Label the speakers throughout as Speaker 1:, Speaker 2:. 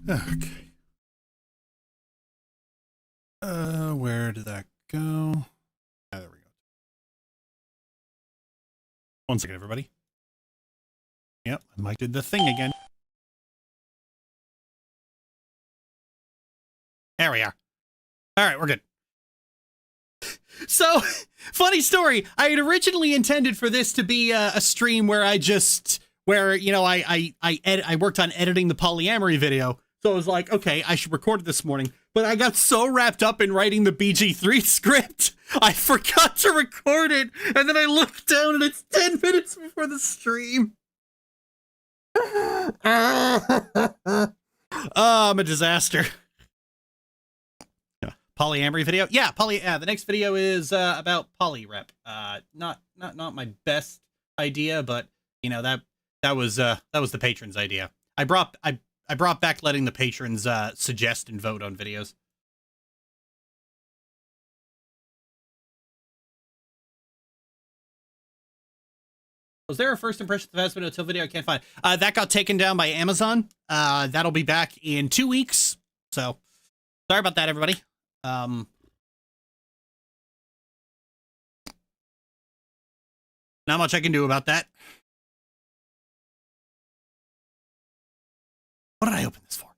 Speaker 1: Okay. Where did that go? Ah, there we go. 1 second, everybody. Yep, Mike did the thing again. There we are. All right, we're good. So, funny story. I had originally intended for this to be a stream where I worked on editing the polyamory video. So I was like, okay, I should record it this morning. But I got so wrapped up in writing the BG3 script, I forgot to record it. And then I looked down and it's 10 minutes before the stream. Oh, I'm a disaster. Polyamory video. Yeah, the next video is about polyrep. Not my best idea, but you know that was the patrons' idea. I brought back letting the patrons suggest and vote on videos. Was there a first impression of the Vespa No-Till video? I can't find. That got taken down by Amazon. That'll be back in 2 weeks. So sorry about that, everybody. Not much I can do about that. What did I open this for?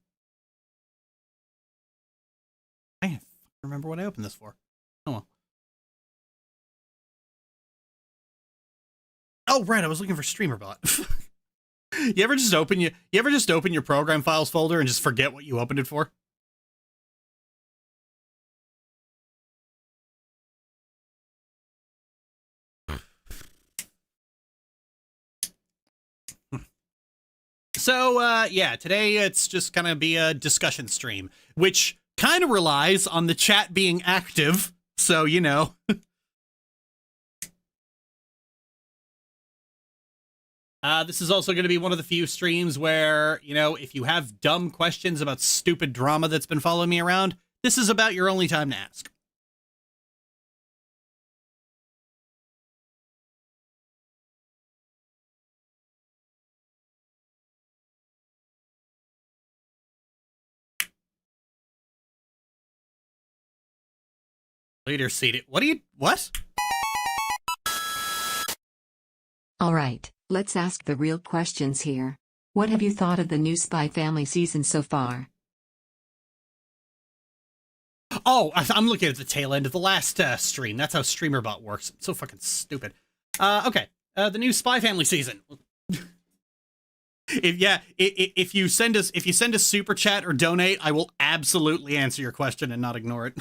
Speaker 1: I can't remember what I opened this for. Oh well. Oh right, I was looking for StreamerBot. You ever just open your program files folder and just forget what you opened it for? So, yeah, today it's just gonna be a discussion stream, which kind of relies on the chat being active, so, you know. This is also going to be one of the few streams where, you know, if you have dumb questions about stupid drama that's been following me around, this is about your only time to ask. Leader seated. What?
Speaker 2: All right, let's ask the real questions here. What have you thought of the new Spy Family season so far?
Speaker 1: Oh, I'm looking at the tail end of the last stream. That's how StreamerBot works. I'm so fucking stupid. Okay. The new Spy Family season. If you send us super chat or donate, I will absolutely answer your question and not ignore it.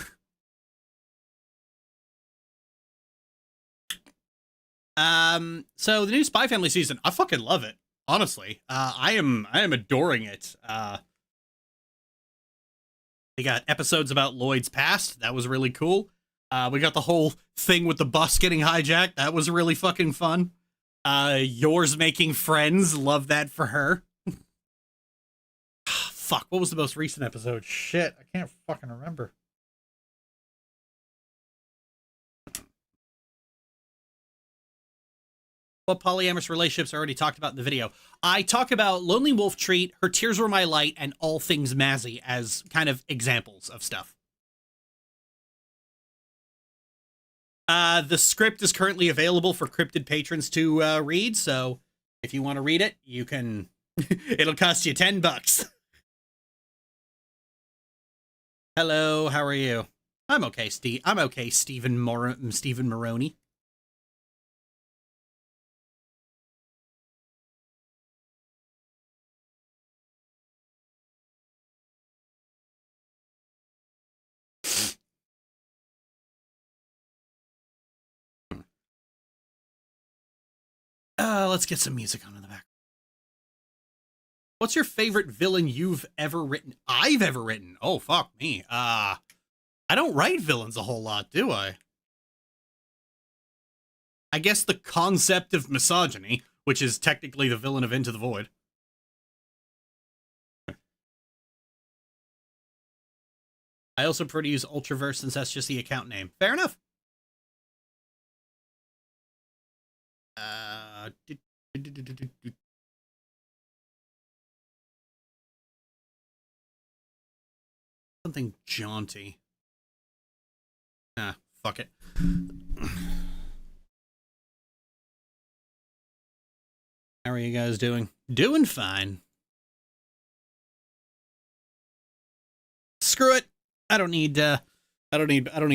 Speaker 1: So the new Spy Family season, I fucking love it. Honestly, I am adoring it. We got episodes about Lloyd's past. That was really cool. We got the whole thing with the bus getting hijacked. That was really fucking fun. Yours making friends. Love that for her. Fuck, what was the most recent episode? Shit, I can't fucking remember. What polyamorous relationships I already talked about in the video. I talk about Lonely Wolf Treat, Her Tears Were My Light, and All Things Mazzy as kind of examples of stuff. The script is currently available for cryptid patrons to read, so if you want to read it, you can. It'll cost you $10. Hello, how are you? I'm okay, Steve. I'm okay, Stephen Maroney. Let's get some music on in the back. What's your favorite villain you've ever written? I've ever written? Oh, fuck me. I don't write villains a whole lot, do I? I guess the concept of misogyny, which is technically the villain of Into the Void. I also prefer to use Ultraverse since that's just the account name. Fair enough. Uh, Something jaunty. Ah, fuck it. How are you guys doing? Doing fine. Screw it. I don't need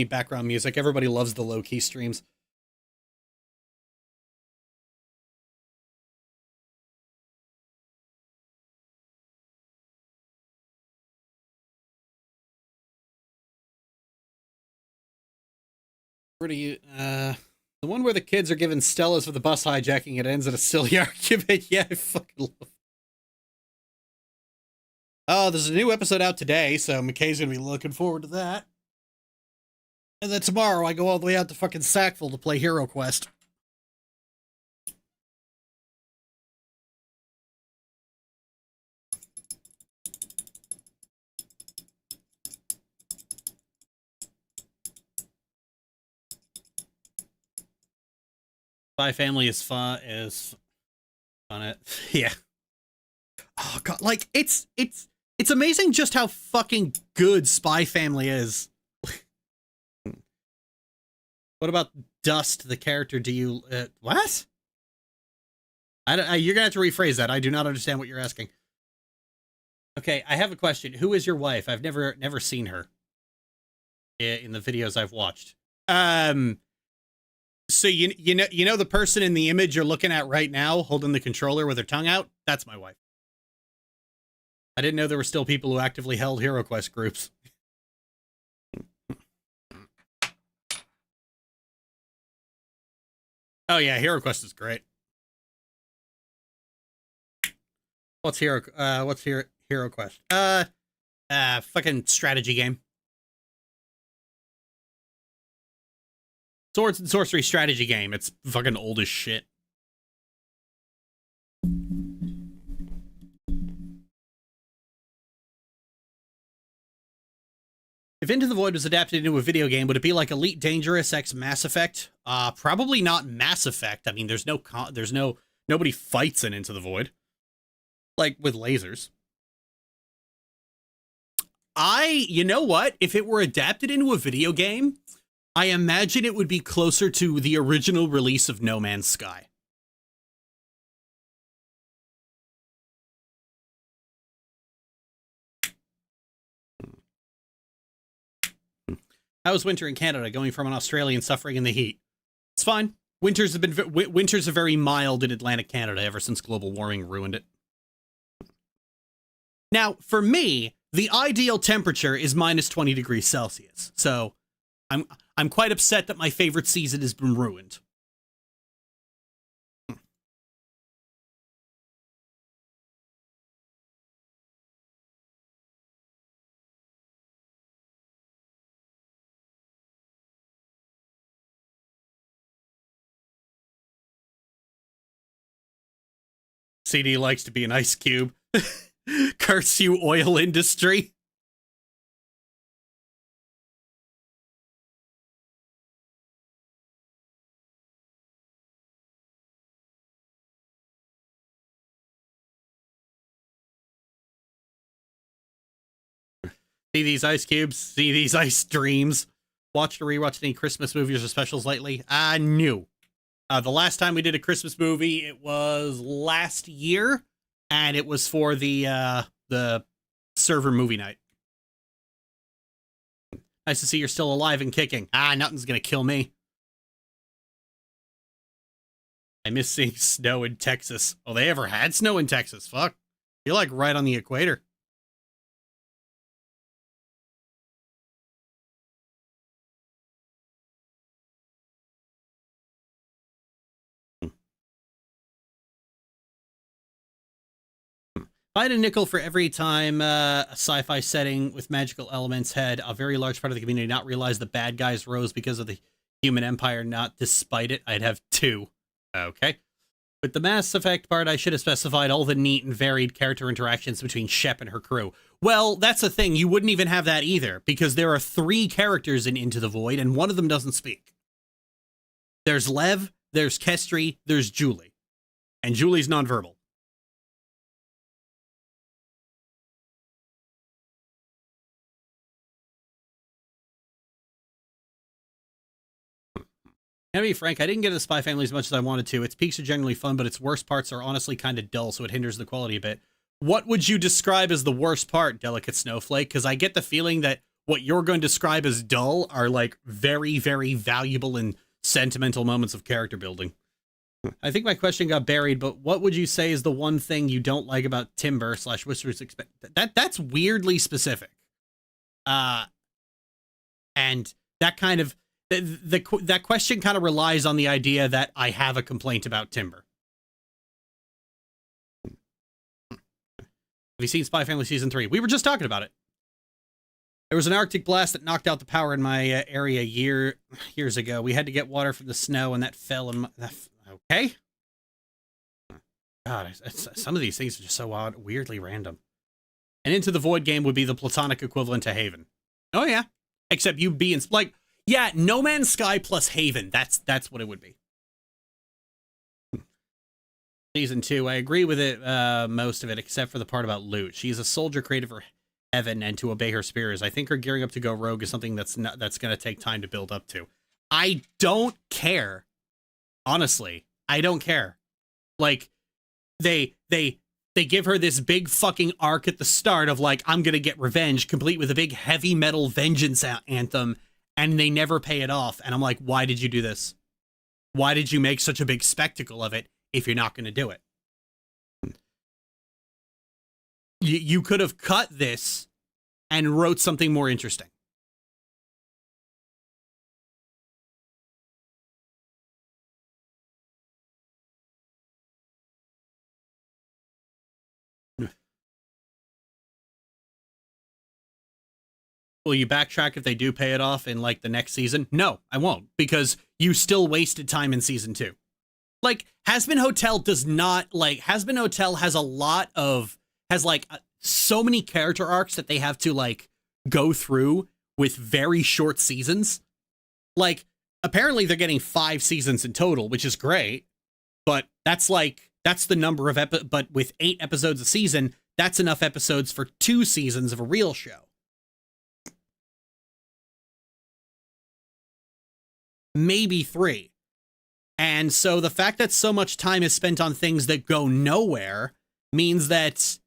Speaker 1: background music. Everybody loves the low-key streams. Where do you the one where the kids are given Stellas for the bus hijacking, it ends in a silly argument. Yeah, I fucking love it. Oh, there's a new episode out today, so McKay's gonna be looking forward to that. And then tomorrow I go all the way out to fucking Sackville to play Hero Quest. Spy Family is fun. Yeah. Oh god, like it's amazing just how fucking good Spy Family is. What about Dust, the character? Do you what? You're gonna have to rephrase that. I do not understand what you're asking. Okay, I have a question. Who is your wife? I've never seen her in the videos I've watched. So you know the person in the image you're looking at right now, holding the controller with her tongue out? That's my wife. I didn't know there were still people who actively held Hero Quest groups. Oh yeah, Hero Quest is great. What's Hero Quest? Fucking strategy game. Swords and Sorcery strategy game. It's fucking old as shit. If Into the Void was adapted into a video game, would it be like Elite Dangerous x Mass Effect? Probably not Mass Effect. I mean, nobody fights in Into the Void. Like, with lasers. You know what? If it were adapted into a video game, I imagine it would be closer to the original release of No Man's Sky. How was winter in Canada, going from an Australian suffering in the heat? It's fine. Winters are very mild in Atlantic Canada ever since global warming ruined it. Now, for me, the ideal temperature is minus 20 degrees Celsius. So I'm quite upset that my favorite season has been ruined. CD likes to be an ice cube. Curse you, oil industry. See these ice cubes? See these ice dreams? Watched or rewatched any Christmas movies or specials lately? No. The last time we did a Christmas movie, it was last year, and it was for the server movie night. Nice to see you're still alive and kicking. Nothing's gonna kill me. I miss seeing snow in Texas. Oh, they ever had snow in Texas? Fuck. You're like right on the equator. I had a nickel for every time a sci-fi setting with magical elements had a very large part of the community not realize the bad guys rose because of the human empire, not despite it. I'd have 2. Okay. With the Mass Effect part, I should have specified all the neat and varied character interactions between Shep and her crew. Well, that's the thing. You wouldn't even have that either, because there are 3 characters in Into the Void, and one of them doesn't speak. There's Lev, there's Kestri, there's Julie. And Julie's nonverbal. To be frank, I didn't get into Spy Family as much as I wanted to. Its peaks are generally fun, but its worst parts are honestly kind of dull, so it hinders the quality a bit. What would you describe as the worst part, Delicate Snowflake? Because I get the feeling that what you're going to describe as dull are like very, very valuable and sentimental moments of character building. I think my question got buried, but what would you say is the one thing you don't like about Timber / Whisper's Expect? That's weirdly specific. And that kind of that question kind of relies on the idea that I have a complaint about Timber. Have you seen Spy Family Season 3? We were just talking about it. There was an Arctic blast that knocked out the power in my area years ago. We had to get water from the snow, and that fell in my... Okay? God, some of these things are just so odd, weirdly random. And Into the Void game would be the platonic equivalent to Haven. Oh, yeah. Except you'd be in... Like, yeah, No Man's Sky plus Haven. That's what it would be. Season 2, I agree with it, most of it, except for the part about loot. She's a soldier created for heaven and to obey her spears. I think her gearing up to go rogue is something that's going to take time to build up to. I don't care. Honestly, I don't care. Like, they give her this big fucking arc at the start of like, I'm going to get revenge, complete with a big heavy metal vengeance anthem, and they never pay it off. And I'm like, why did you do this? Why did you make such a big spectacle of it if you're not going to do it? You could have cut this and wrote something more interesting. Will you backtrack if they do pay it off in like the next season? No, I won't, because you still wasted time in season 2. Like, Hazbin Hotel does not, like, Hazbin Hotel has a lot of, has like so many character arcs that they have to like go through with very short seasons. Like, apparently they're getting 5 seasons in total, which is great, but that's like, that's the number of but with 8 episodes a season, that's enough episodes for 2 seasons of a real show. Maybe 3. And so the fact that so much time is spent on things that go nowhere means that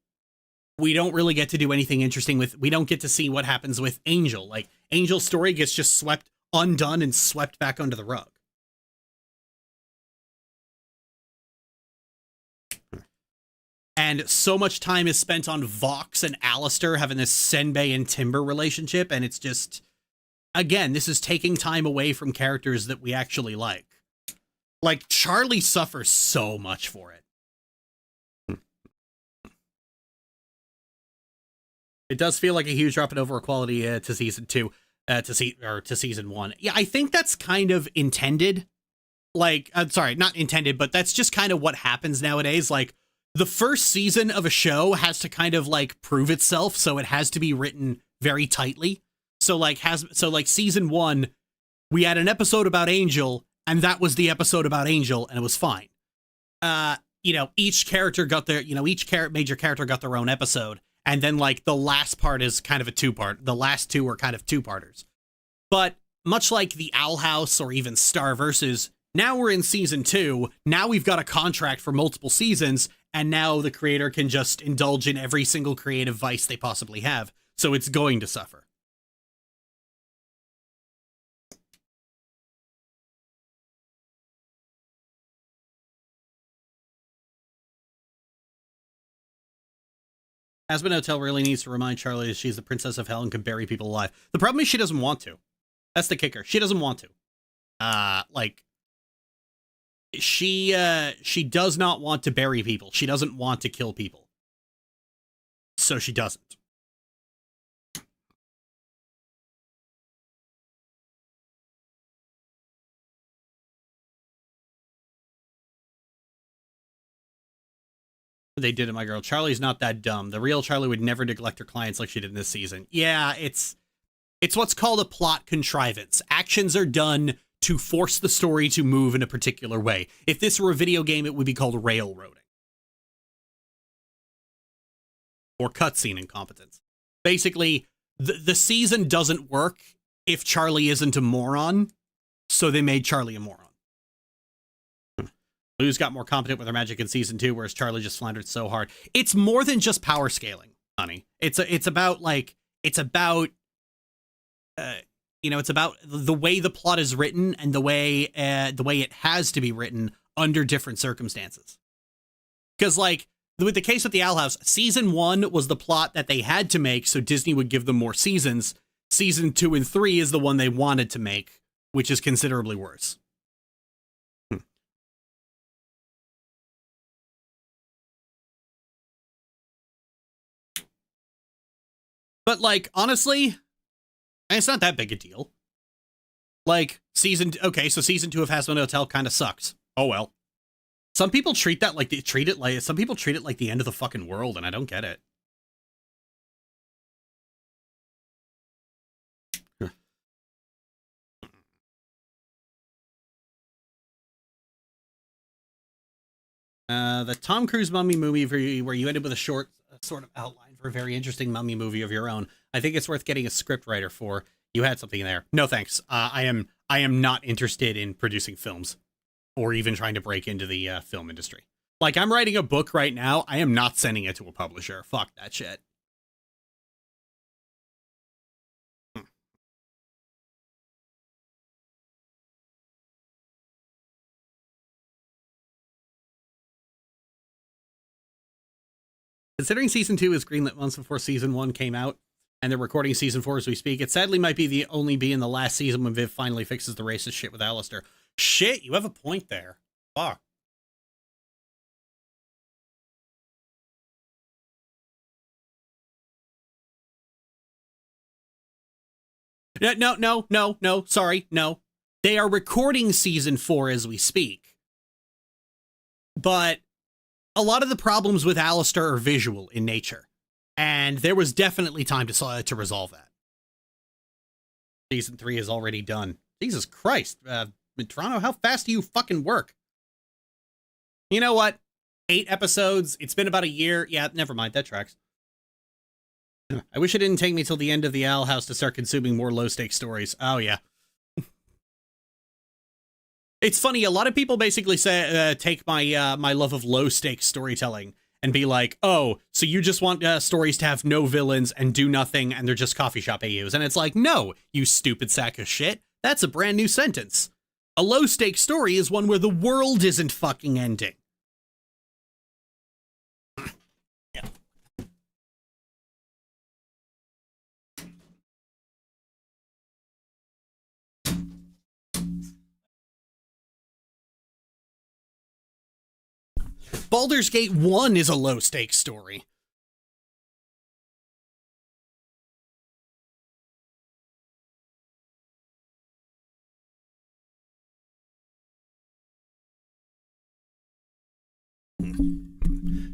Speaker 1: we don't really get to do anything interesting with, we don't get to see what happens with Angel. Like, Angel's story gets just swept, undone, and swept back under the rug. And so much time is spent on Vox and Alistair having this Senbei and Timber relationship, and it's just, again, this is taking time away from characters that we actually like. Like, Charlie suffers so much for it. It does feel like a huge drop in overall quality to season 2, to season 1. Yeah, I think that's kind of intended. Like, I'm sorry, not intended, but that's just kind of what happens nowadays. Like, the first season of a show has to kind of like prove itself, so it has to be written very tightly. So like season 1, we had an episode about Angel, and that was the episode about Angel, and it was fine. You know, each character got their, you know, each major character got their own episode. And then, like, the last part is kind of a 2-part. The last 2 are kind of 2-parters. But much like the Owl House or even Star Versus, now we're in season 2. Now we've got a contract for multiple seasons, and now the creator can just indulge in every single creative vice they possibly have. So it's going to suffer. Hazbin Hotel really needs to remind Charlie that she's the princess of hell and can bury people alive. The problem is she doesn't want to. That's the kicker. She doesn't want to. Like, she does not want to bury people. She doesn't want to kill people. So she doesn't. They did it, my girl. Charlie's not that dumb. The real Charlie would never neglect her clients like she did in this season. Yeah, it's what's called a plot contrivance. Actions are done to force the story to move in a particular way. If this were a video game, it would be called railroading. Or cutscene incompetence. Basically, the season doesn't work if Charlie isn't a moron, so they made Charlie a moron. Lou's got more competent with her magic in season 2, whereas Charlie just floundered so hard. It's more than just power scaling, honey. It's about it's about the way the plot is written and the way it has to be written under different circumstances. Because, like, with the case with the Owl House, season 1 was the plot that they had to make so Disney would give them more seasons. Season 2 and 3 is the one they wanted to make, which is considerably worse. But, like, honestly, it's not that big a deal. Like, season 2 of Hazbin Hotel kind of sucks. Oh well. Some people treat it like the end of the fucking world, and I don't get it. The Tom Cruise mummy movie where you ended with a short sort of outline for a very interesting mummy movie of your own. I think it's worth getting a script writer for. You had something there. No thanks. I am not interested in producing films or even trying to break into the film industry. Like, I'm writing a book right now. I am not sending it to a publisher. Fuck that shit. Considering season 2 is greenlit months before season 1 came out, and they're recording season 4 as we speak, it sadly might be in the last season when Viv finally fixes the racist shit with Alistair. Shit, you have a point there. Fuck. No, sorry, no. They are recording season 4 as we speak. But a lot of the problems with Alistair are visual in nature. And there was definitely time to resolve that. Season 3 is already done. Jesus Christ. Toronto, how fast do you fucking work? You know what? 8 episodes. It's been about a year. Yeah, never mind. That tracks. I wish it didn't take me till the end of the Owl House to start consuming more low-stakes stories. Oh, yeah. It's funny. A lot of people basically say take my my love of low-stakes storytelling and be like, oh, so you just want stories to have no villains and do nothing and they're just coffee shop AUs. And it's like, no, you stupid sack of shit. That's a brand new sentence. A low-stakes story is one where the world isn't fucking ending. Yeah. Baldur's Gate 1 is a low-stakes story.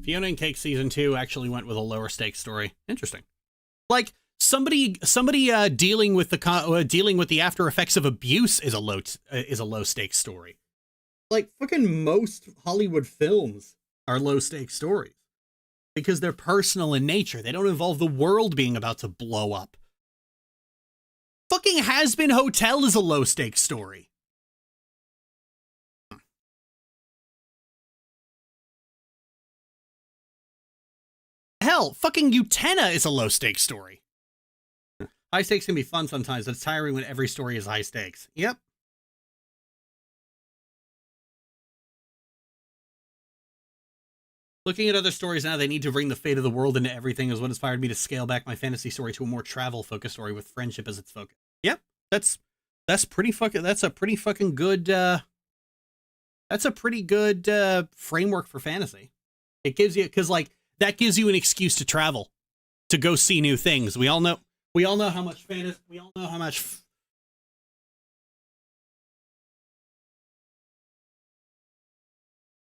Speaker 1: Fiona and Cake season 2 actually went with a lower stakes story. Interesting. Like, somebody dealing with the after effects of abuse is a low stakes story. Like, fucking most Hollywood films are low stakes stories because they're personal in nature. They don't involve the world being about to blow up. Fucking Hazbin Hotel is a low stakes story. Hell, fucking Utena is a low stakes story. High stakes can be fun sometimes, but it's tiring when every story is high stakes. Yep. Looking at other stories now, they need to bring the fate of the world into everything is what inspired me to scale back my fantasy story to a more travel-focused story with friendship as its focus. Yep, that's a pretty fucking good framework for fantasy. It gives you, because like that gives you an excuse to travel, to go see new things. We all know how much fantasy. We all know how much.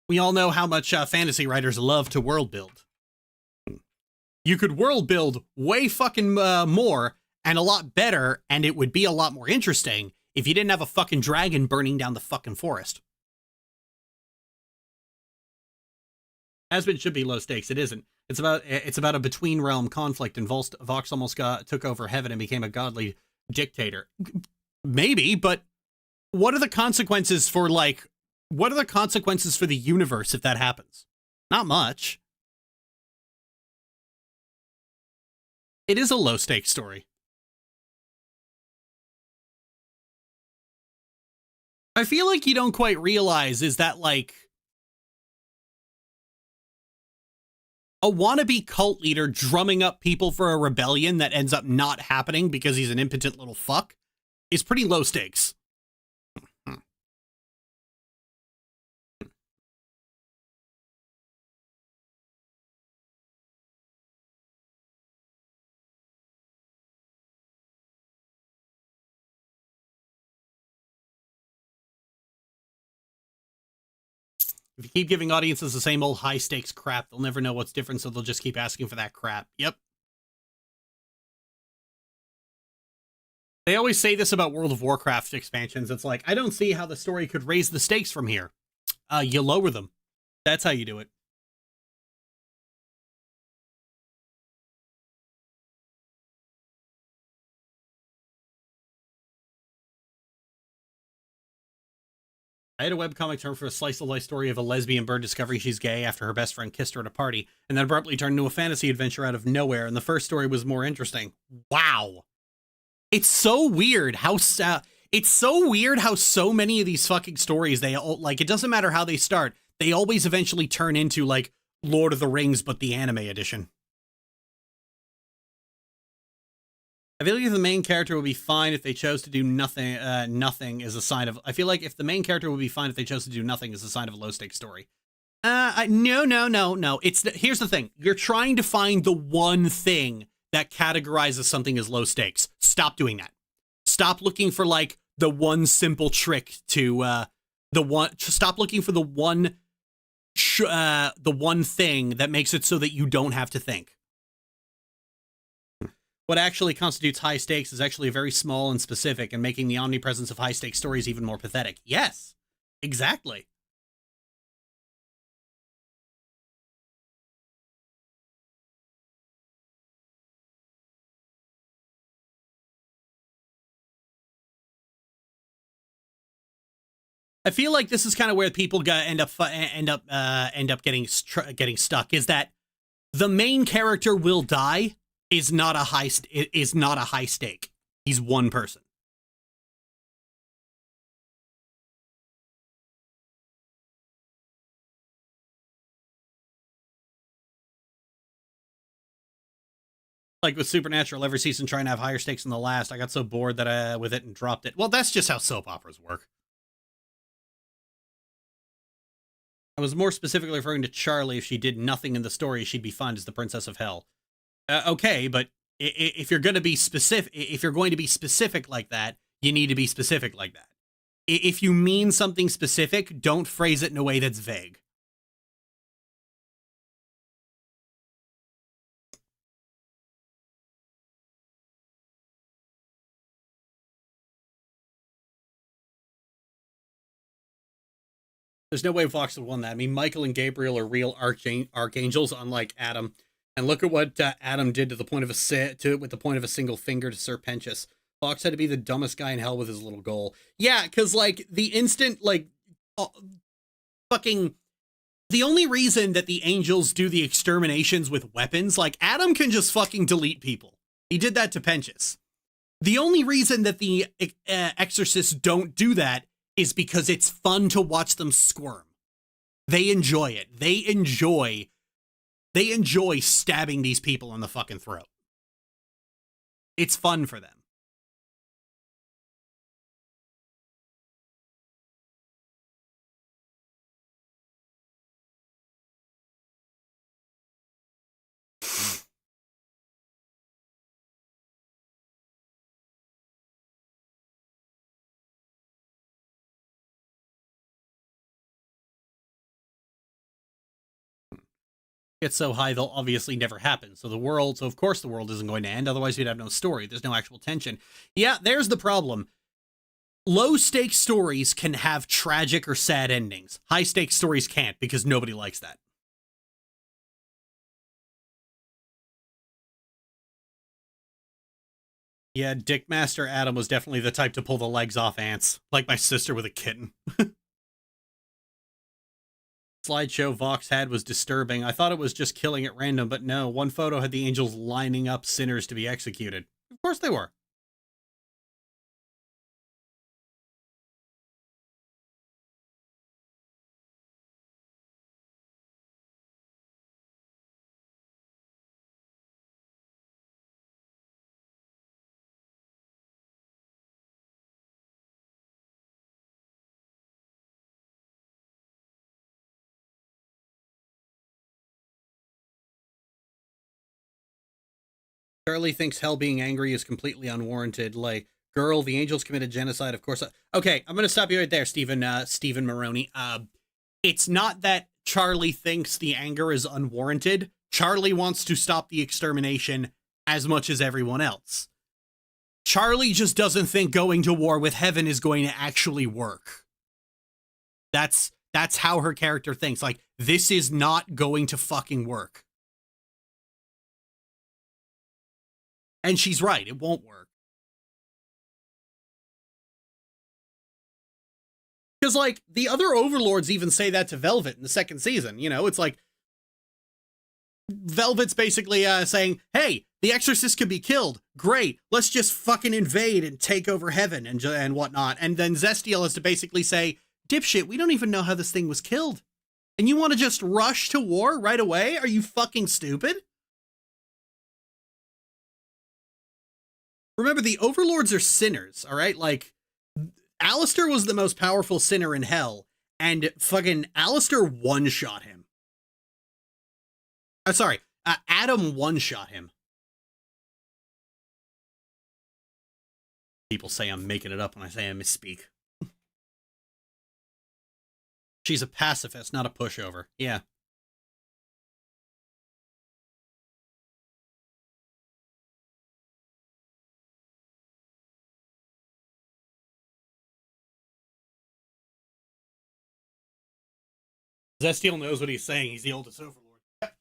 Speaker 1: We all know how much fantasy writers love to world build. You could world build way fucking more and a lot better, and it would be a lot more interesting if you didn't have a fucking dragon burning down the fucking forest. Hazbin should be low stakes. It isn't. It's about a between realm conflict, and Vox almost took over heaven and became a godly dictator. Maybe, but what are the consequences for like What are the consequences for the universe if that happens? Not much. It is a low-stakes story. I feel like you don't quite realize is that, like, a wannabe cult leader drumming up people for a rebellion that ends up not happening because he's an impotent little fuck is pretty low stakes. If you keep giving audiences the same old high stakes crap, they'll never know what's different, so they'll just keep asking for that crap. Yep. They always say this about World of Warcraft expansions. It's like, I don't see how the story could raise the stakes from here. You lower them. That's how you do it. I had a webcomic term for a slice of life story of a lesbian bird discovering she's gay after her best friend kissed her at a party, and then abruptly turned into a fantasy adventure out of nowhere, and the first story was more interesting. Wow. It's so weird how so many of these fucking stories, they all, like, it doesn't matter how they start, they always eventually turn into, like, Lord of the Rings, but the anime edition. I feel like if the main character would be fine if they chose to do nothing, nothing is a sign of... I feel like if the main character would be fine if they chose to do nothing is a sign of a low-stakes story. No. Here's the thing. You're trying to find the one thing that categorizes something as low stakes. Stop doing that. Stop looking for, like, the one simple trick to, stop looking for the one thing that makes it so that you don't have to think. What actually constitutes high stakes is actually very small and specific, and making the omnipresence of high stakes stories even more pathetic. Yes, exactly. I feel like this is kind of where people end up getting stuck. Is that the main character will die is not a high stake. He's one person. Like with Supernatural, every season trying to have higher stakes than the last. I got so bored that with it and dropped it. Well, that's just how soap operas work. I was more specifically referring to Charlie. If she did nothing in the story, she'd be fine as the Princess of Hell. Okay, but if you're going to be specific like that, you need to be specific like that. If you mean something specific, don't phrase it in a way that's vague. There's no way Vox would have won that. I mean, Michael and Gabriel are real archangels, unlike Adam. And look at what Adam did with the point of a single finger to Sir Pentious. Vox had to be the dumbest guy in hell with his little goal. Yeah, because, like, the instant, like, fucking... The only reason that the angels do the exterminations with weapons, like, Adam can just fucking delete people. He did that to Pentious. The only reason that the exorcists don't do that is because it's fun to watch them squirm. They enjoy it. They enjoy stabbing these people in the fucking throat. It's fun for them. Get so high they'll obviously never happen. So of course the world isn't going to end, otherwise we'd have no story. There's no actual tension. Yeah, there's the problem. Low stakes stories can have tragic or sad endings. High stakes stories can't, because nobody likes that. Yeah, Dickmaster Adam was definitely the type to pull the legs off ants, like my sister with a kitten. slideshow Vox had was disturbing. I thought it was just killing at random, but no, one photo had the angels lining up sinners to be executed. Of course they were. Charlie thinks Hell being angry is completely unwarranted. Like, girl, the angels committed genocide, of course. Okay, I'm going to stop you right there, Stephen Maroney. It's not that Charlie thinks the anger is unwarranted. Charlie wants to stop the extermination as much as everyone else. Charlie just doesn't think going to war with heaven is going to actually work. That's how her character thinks. Like, this is not going to fucking work. And she's right, it won't work. Because, like, the other overlords even say that to Velvet in the second season. You know, it's like, Velvet's basically saying, hey, the Exorcist could be killed. Great, let's just fucking invade and take over heaven and whatnot. And then Zestiel has to basically say, dipshit, we don't even know how this thing was killed. And you want to just rush to war right away? Are you fucking stupid? Remember, the overlords are sinners, all right? Like, Alistair was the most powerful sinner in hell, and fucking Alistair one-shot him. Sorry, Adam one-shot him. People say I'm making it up when I say I misspeak. She's a pacifist, not a pushover. Yeah. Zestiel knows what he's saying. He's the oldest overlord. Yep.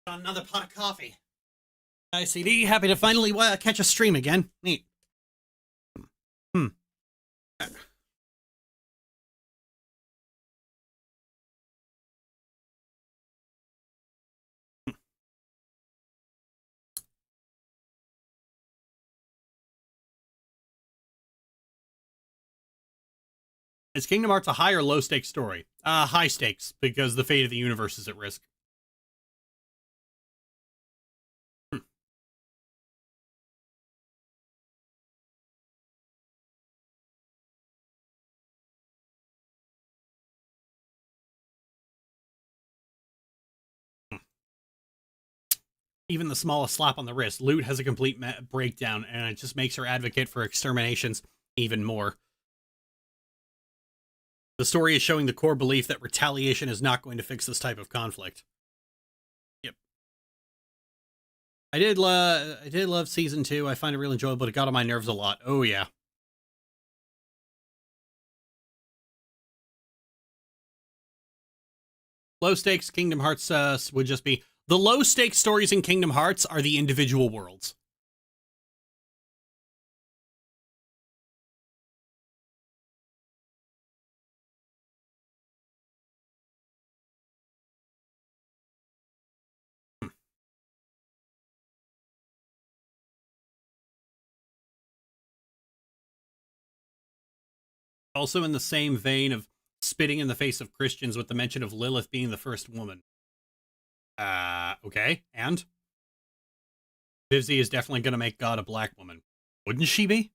Speaker 1: Another pot of coffee. ICD, happy to finally catch a stream again. Neat. Is Kingdom Hearts a high or low stakes story? High stakes, because the fate of the universe is at risk. Even the smallest slap on the wrist, Lute has a complete breakdown, and it just makes her advocate for exterminations even more. The story is showing the core belief that retaliation is not going to fix this type of conflict. Yep. I did love season 2. I find it really enjoyable, but it got on my nerves a lot. Oh yeah. Low stakes Kingdom Hearts would just be the low stakes stories in Kingdom Hearts are the individual worlds. Also in the same vein of spitting in the face of Christians with the mention of Lilith being the first woman. Okay, and? Vivzie is definitely going to make God a black woman. Wouldn't she be?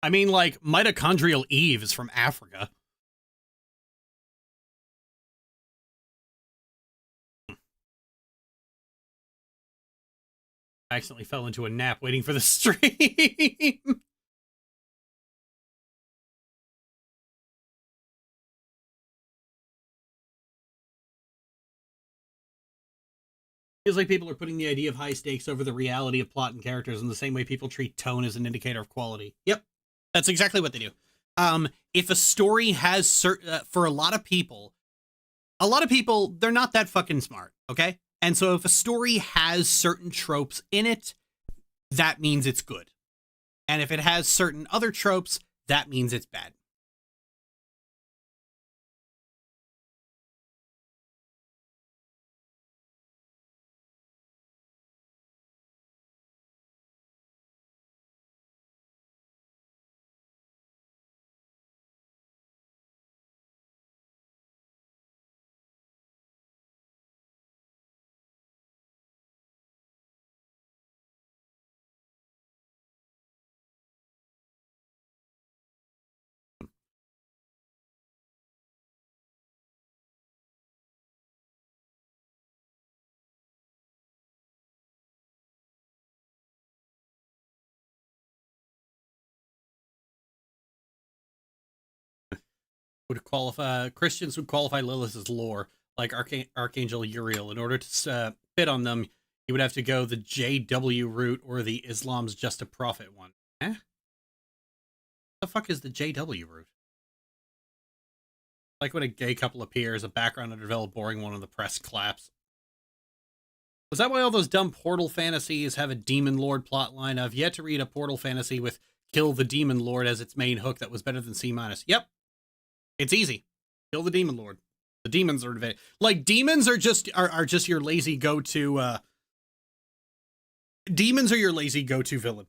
Speaker 1: I mean, like, mitochondrial Eve is from Africa. I accidentally fell into a nap waiting for the stream. Feels like people are putting the idea of high stakes over the reality of plot and characters in the same way people treat tone as an indicator of quality. Yep, that's exactly what they do. If a story has for a lot of people, they're not that fucking smart, okay? And so if a story has certain tropes in it, that means it's good. And if it has certain other tropes, that means it's bad. Would qualify Christians would qualify Lilith as lore, like Archangel Uriel. In order to fit on them, you would have to go the JW route or the Islam's just a prophet one. Eh? What the fuck is the JW route? Like when a gay couple appears, a background underdeveloped boring one, and the press claps. Was that why all those dumb Portal fantasies have a Demon Lord plotline? I've yet to read a Portal fantasy with kill the Demon Lord as its main hook that was better than C-. Yep. It's easy. Kill the Demon Lord. The demons are like demons are just your lazy go-to demons are your lazy go-to villain.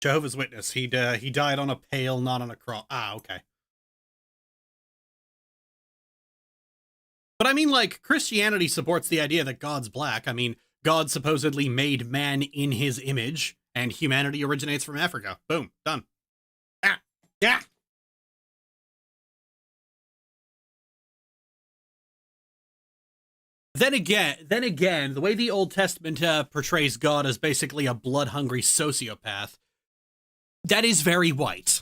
Speaker 1: Jehovah's Witness. He died on a pail, not on a cross. Ah, okay. But I mean, like, Christianity supports the idea that God's black. I mean, God supposedly made man in his image, and humanity originates from Africa. Boom. Done. Ah. Yeah. Then again, the way the Old Testament portrays God as basically a blood-hungry sociopath, that is very white.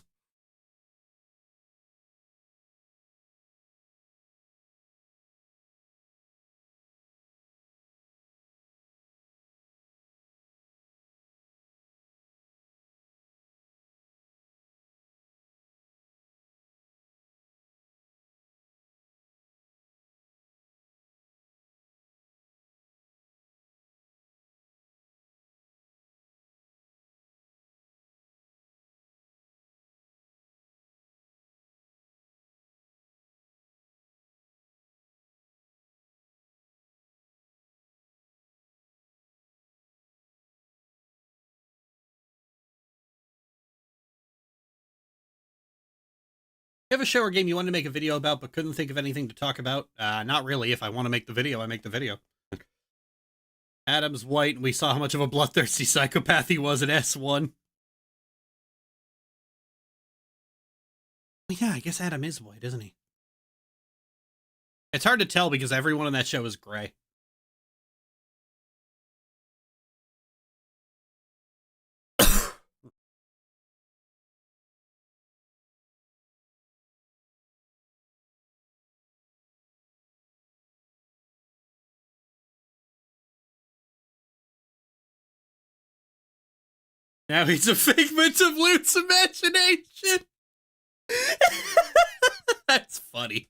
Speaker 1: You have a show or game you wanted to make a video about but couldn't think of anything to talk about? Not really. If I want to make the video, I make the video. Adam's white, and we saw how much of a bloodthirsty psychopath he was in S1. Well, yeah, I guess Adam is white, isn't he? It's hard to tell because everyone on that show is gray. Now he's a figment of Luke's imagination. That's funny.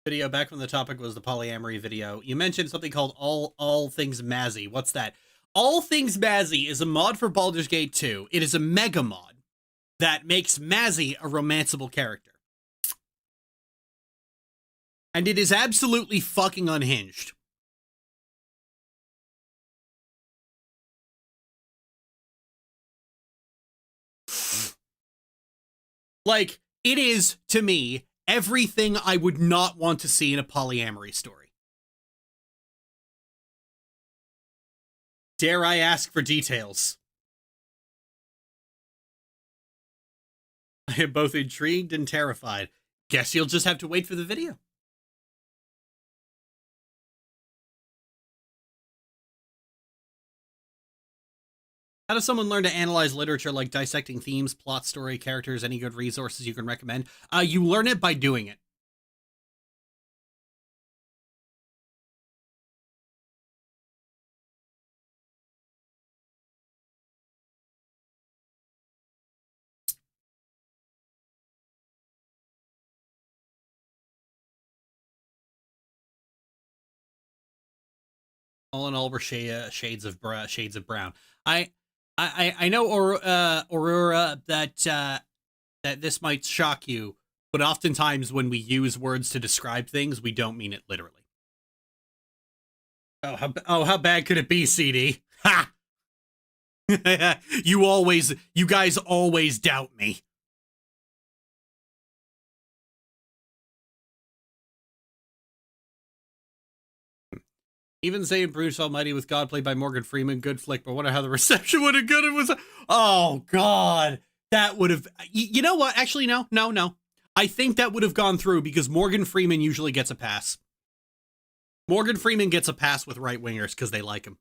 Speaker 1: video back when the topic was the polyamory video. You mentioned something called All Things Mazzy. What's that? All Things Mazzy is a mod for Baldur's Gate 2. It is a mega mod that makes Mazzy a romanceable character. And it is absolutely fucking unhinged. Like, it is, to me, everything I would not want to see in a polyamory story. Dare I ask for details? I am both intrigued and terrified. Guess you'll just have to wait for the video. How does someone learn to analyze literature, like dissecting themes, plot, story, characters? Any good resources you can recommend? You learn it by doing it. All in all, we're shades of brown. I know, Aurora, that this might shock you, but oftentimes when we use words to describe things, we don't mean it literally. How bad could it be, CD? Ha! You guys always doubt me. Even saying Bruce Almighty with God played by Morgan Freeman, good flick, but wonder how the reception would have gone. It was, oh God, that would have, you know what? Actually, no. I think that would have gone through because Morgan Freeman usually gets a pass. Morgan Freeman gets a pass with right-wingers because they like him.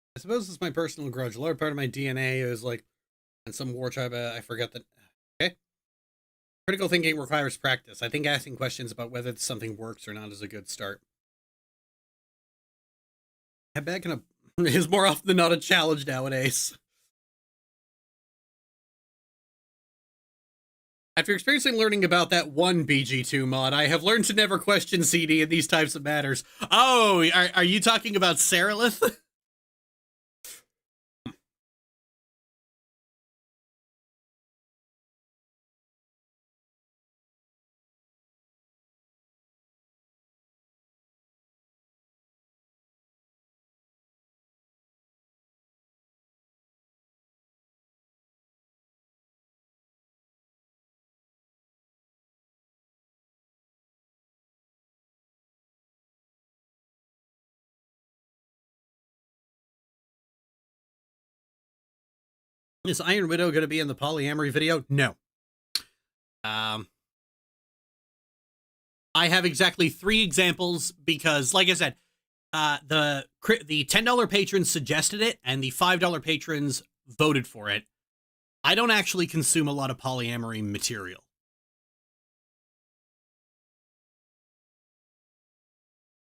Speaker 1: I suppose it's my personal grudge. A large part of my DNA is like, and some war tribe, I forget that. Okay. Critical thinking requires practice. I think asking questions about whether something works or not is a good start. How bad can is more often than not a challenge nowadays. After experiencing learning about that one BG2 mod, I have learned to never question CD in these types of matters. Oh, are you talking about Sarilith? Is Iron Widow going to be in the polyamory video? No. I have exactly 3 examples because, like I said, the $10 patrons suggested it and the $5 patrons voted for it. I don't actually consume a lot of polyamory material.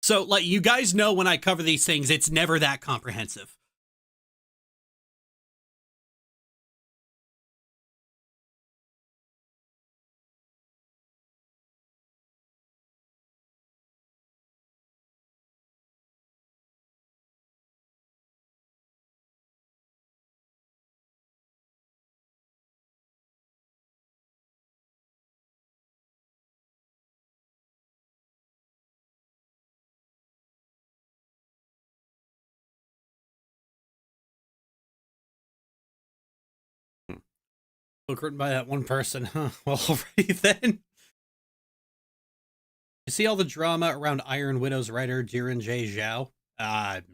Speaker 1: So, like, you guys know when I cover these things, it's never that comprehensive. Book written by that one person, huh? Well, alrighty then. You see all the drama around Iron Widow's writer Jiren J. Zhao?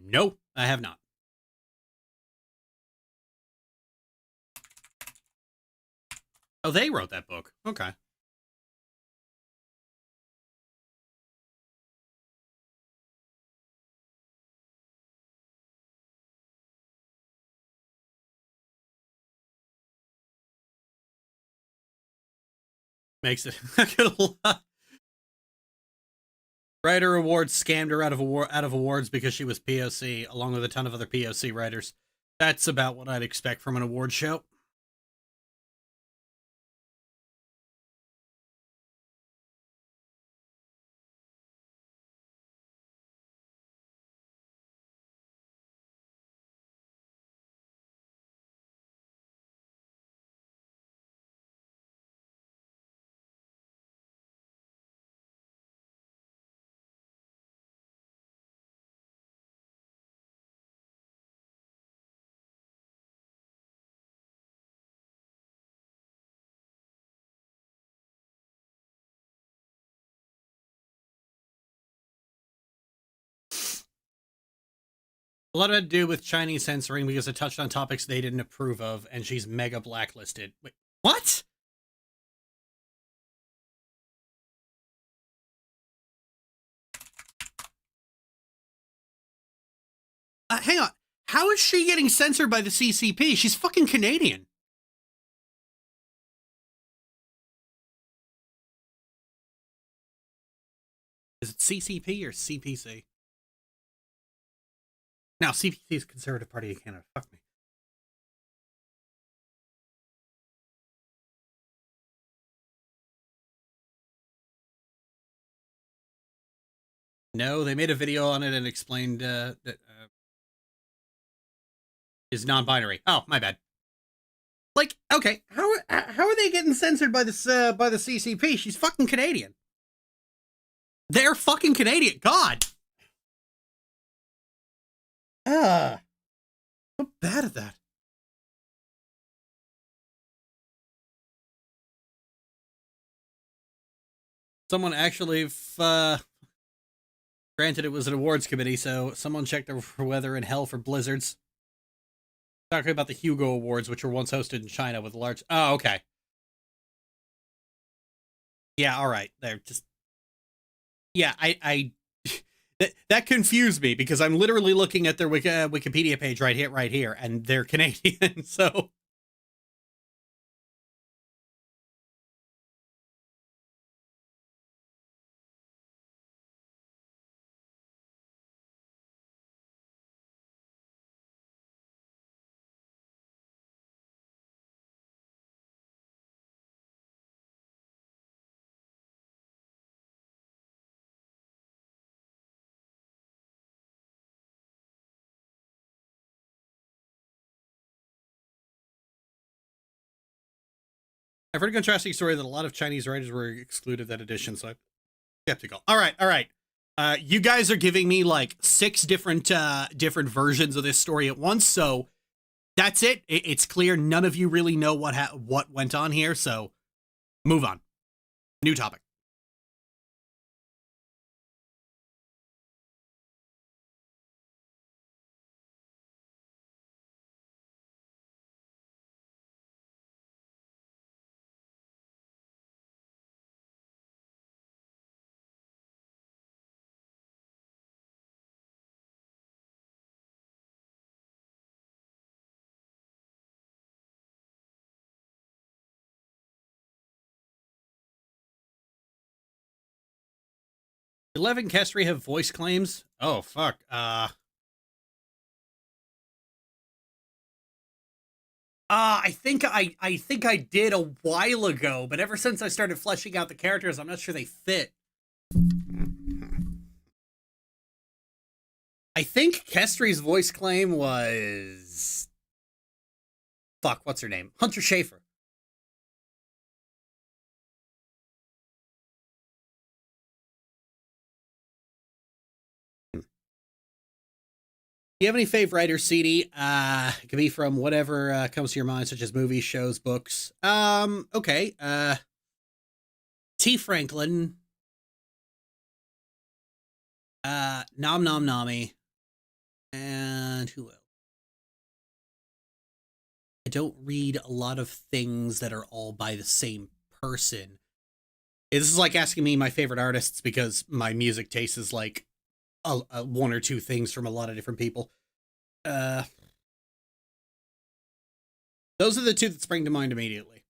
Speaker 1: No, I have not. Oh, they wrote that book. Okay. Makes it not gonna lie. Writer Awards scammed her out of awards because she was POC, along with a ton of other POC writers. That's about what I'd expect from an award show. A lot had to do with Chinese censoring because it touched on topics they didn't approve of, and she's mega blacklisted. Wait, what? Hang on. How is she getting censored by the CCP? She's fucking Canadian. Is it CCP or CPC? Now, CPC is Conservative Party of Canada. Fuck me. No, they made a video on it and explained that is non-binary. Oh, my bad. Like, okay, how are they getting censored by this by the CCP? She's fucking Canadian. They're fucking Canadian. God. So bad at that. Someone actually, granted it was an awards committee, so someone checked the weather in hell for blizzards. Talking about the Hugo Awards, which were once hosted in China with large. Oh, okay. Yeah, all right. They're just. Yeah, I that confused me because I'm literally looking at their Wikipedia page right here, and they're Canadian. So I've heard a contrasting story that a lot of Chinese writers were excluded that edition. So I'm skeptical. All right. You guys are giving me like 6 different versions of this story at once, so that's it. It's clear none of you really know what went on here. So move on. New topic. Eleven Kestri have voice claims. Oh fuck. I think I did a while ago, but ever since I started fleshing out the characters, I'm not sure they fit. I think Kestri's voice claim was fuck, what's her name? Hunter Schafer. you have any fave writers, CD? It could be from whatever comes to your mind, such as movies, shows, books. Okay. T. Franklin. Nom Nom Nami. And who else? I don't read a lot of things that are all by the same person. This is like asking me my favorite artists because my music taste is like one or two things from a lot of different people. Those are the two that spring to mind immediately.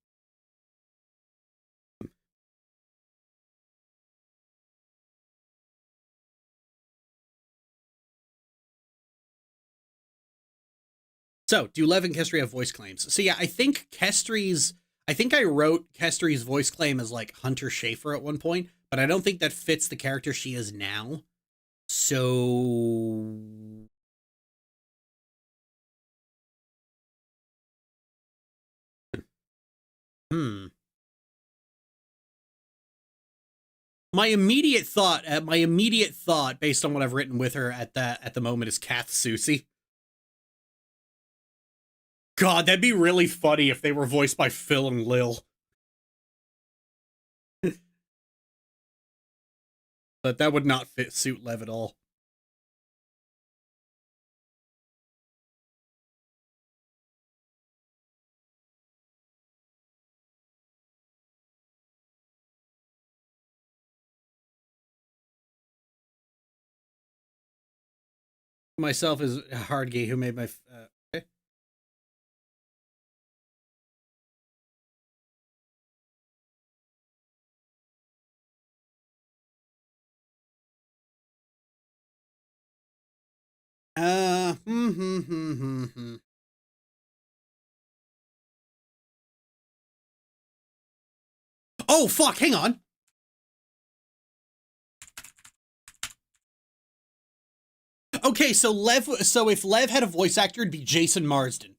Speaker 1: So, do Lev and Kestri have voice claims? So yeah, I think I wrote Kestri's voice claim as like Hunter Schafer at one point, but I don't think that fits the character she is now. So hmm. My immediate thought, based on what I've written with her at the moment, is Kath Soucie. God, that'd be really funny if they were voiced by Phil and Lil. But that would not suit Lev at all. Myself is Hardgay, who made my okay. Oh fuck, hang on. Okay, so if Lev had a voice actor, it'd be Jason Marsden.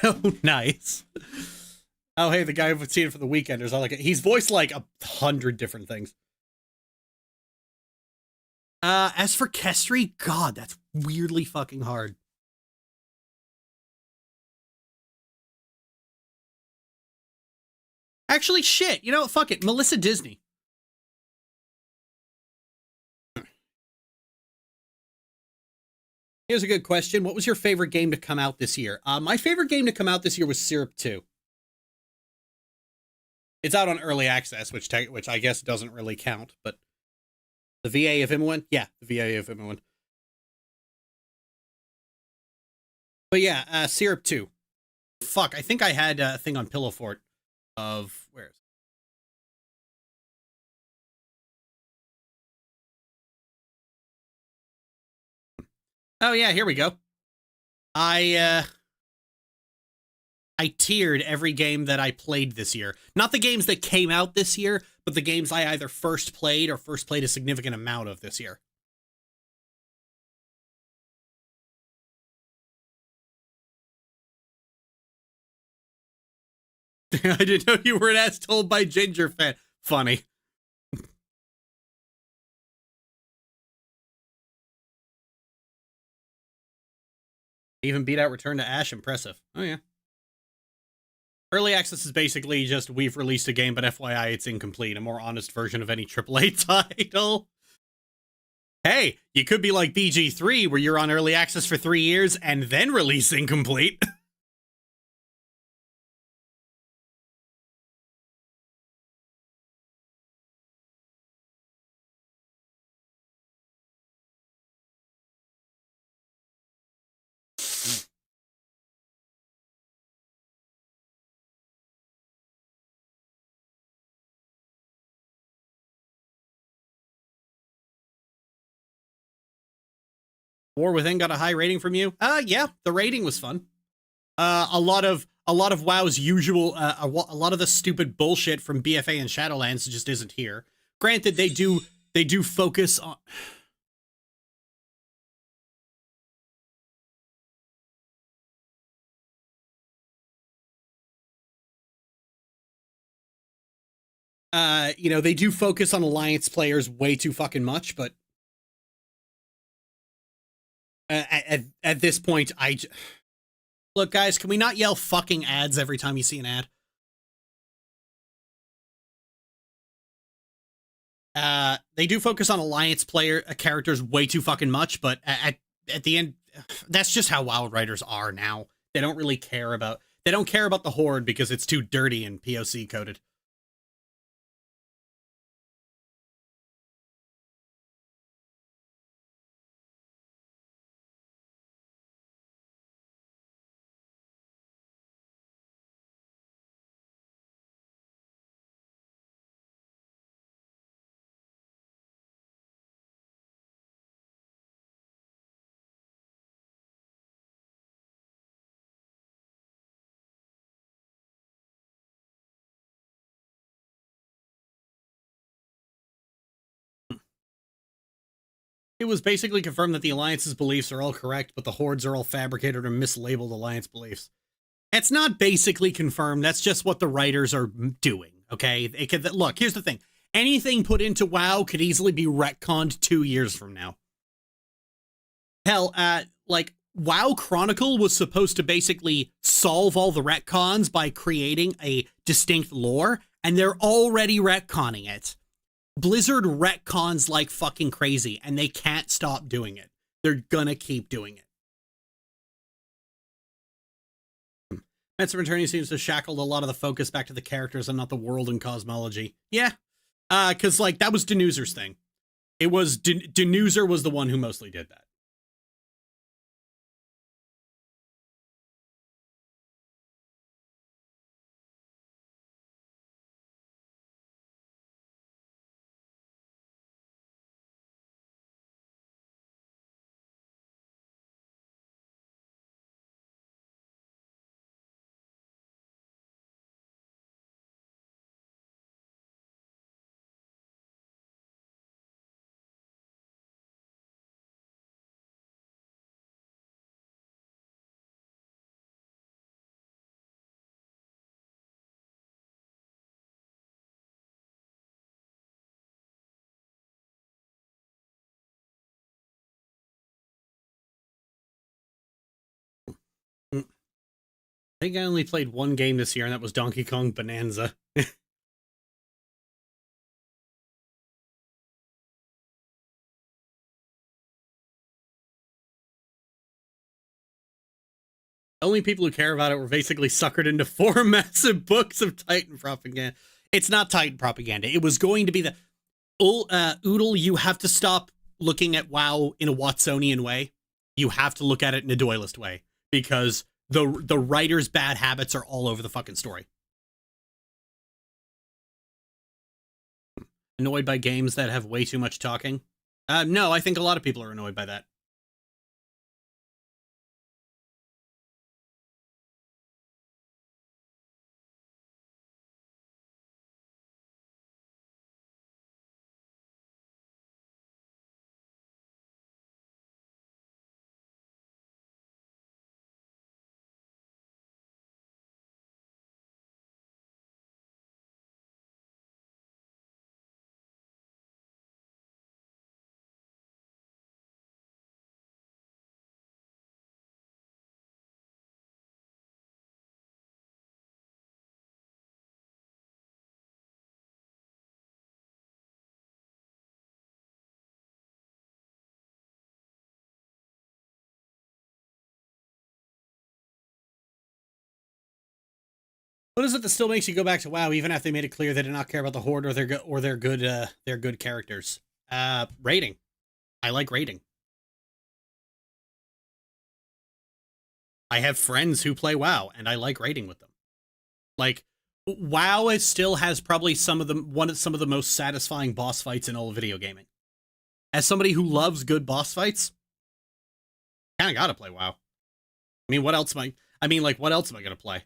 Speaker 1: Oh, nice. Oh, hey, the guy who's seen it for the Weekenders. I like it. He's voiced like 100 different things. As for Kestri, God, that's weirdly fucking hard. Actually, shit. You know what? Fuck it. Melissa Disney. Here's a good question. What was your favorite game to come out this year? My favorite game to come out this year was Syrup 2. It's out on early access, which I guess doesn't really count, but the VA of Imoen? Yeah, the VA of Imoen. But yeah, Syrup 2. Fuck, I think I had a thing on Pillow Fort of where is it? Oh yeah, here we go. I I tiered every game that I played this year. Not the games that came out this year, but the games I either first played or first played a significant amount of this year. I didn't know you were an ass told by Ginger fan. Funny. Even beat out Return to Ash. Impressive. Oh yeah. Early access is basically just we've released a game, but FYI, it's incomplete. A more honest version of any AAA title. Hey, you could be like BG3, where you're on early access for 3 years and then release incomplete. War Within got a high rating from you. Yeah, the rating was fun. A lot of WoW's usual, a lot of the stupid bullshit from BFA and Shadowlands just isn't here. Granted, they do focus on. You know, they do focus on Alliance players way too fucking much, but at this point, look, guys, can we not yell fucking ads every time you see an ad? They do focus on Alliance player characters way too fucking much, but at the end, that's just how WoW writers are now. They don't really care about the Horde because it's too dirty and POC coded. It was basically confirmed that the Alliance's beliefs are all correct, but the Horde's are all fabricated or mislabeled Alliance beliefs. It's not basically confirmed. That's just what the writers are doing, okay? Look, here's the thing. Anything put into WoW could easily be retconned 2 years from now. Hell, like, WoW Chronicle was supposed to basically solve all the retcons by creating a distinct lore, and they're already retconning it. Blizzard retcons like fucking crazy, and they can't stop doing it. They're gonna keep doing it. Knights of Eternia seems to have shackled a lot of the focus back to the characters and not the world and cosmology. Yeah, because, like, that was Denuzer's thing. It was, Denuzer was the one who mostly did that. I think I only played one game this year, and that was Donkey Kong Bonanza. Only people who care about it were basically suckered into 4 massive books of Titan propaganda. It's not Titan propaganda. It was going to be the... Oodle, you have to stop looking at WoW in a Watsonian way. You have to look at it in a Doylist way. Because the writer's bad habits are all over the fucking story. Annoyed by games that have way too much talking? No, I think a lot of people are annoyed by that. What is it that still makes you go back to WoW, even after they made it clear they did not care about the Horde or their good characters? Rating. I like rating. I have friends who play WoW, and I like rating with them. Like, WoW still has probably some of the most satisfying boss fights in all of video gaming. As somebody who loves good boss fights, Kind of gotta play WoW. I mean, what else am I mean, like, what else am I gonna play?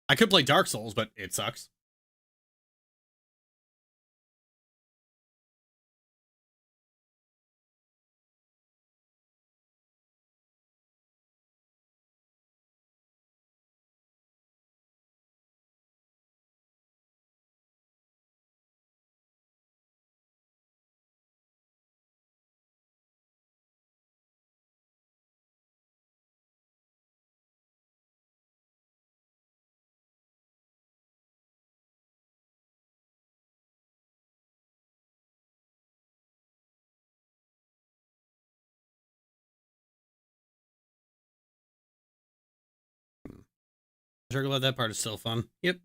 Speaker 1: I could play Dark Souls, but it sucks. Sure glad that part is still fun. Yep.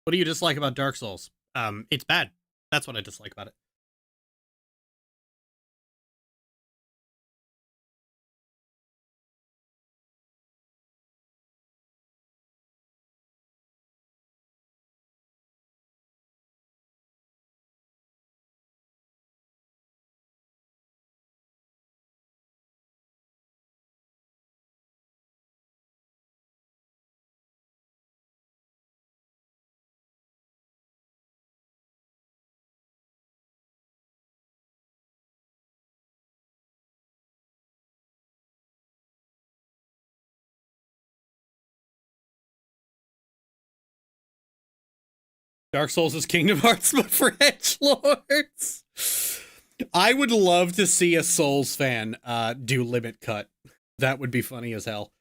Speaker 1: What do you dislike about Dark Souls? It's bad. That's what I dislike about it. Dark Souls is Kingdom Hearts, but for edgelords. I would love to see a Souls fan do Limit Cut. That would be funny as hell.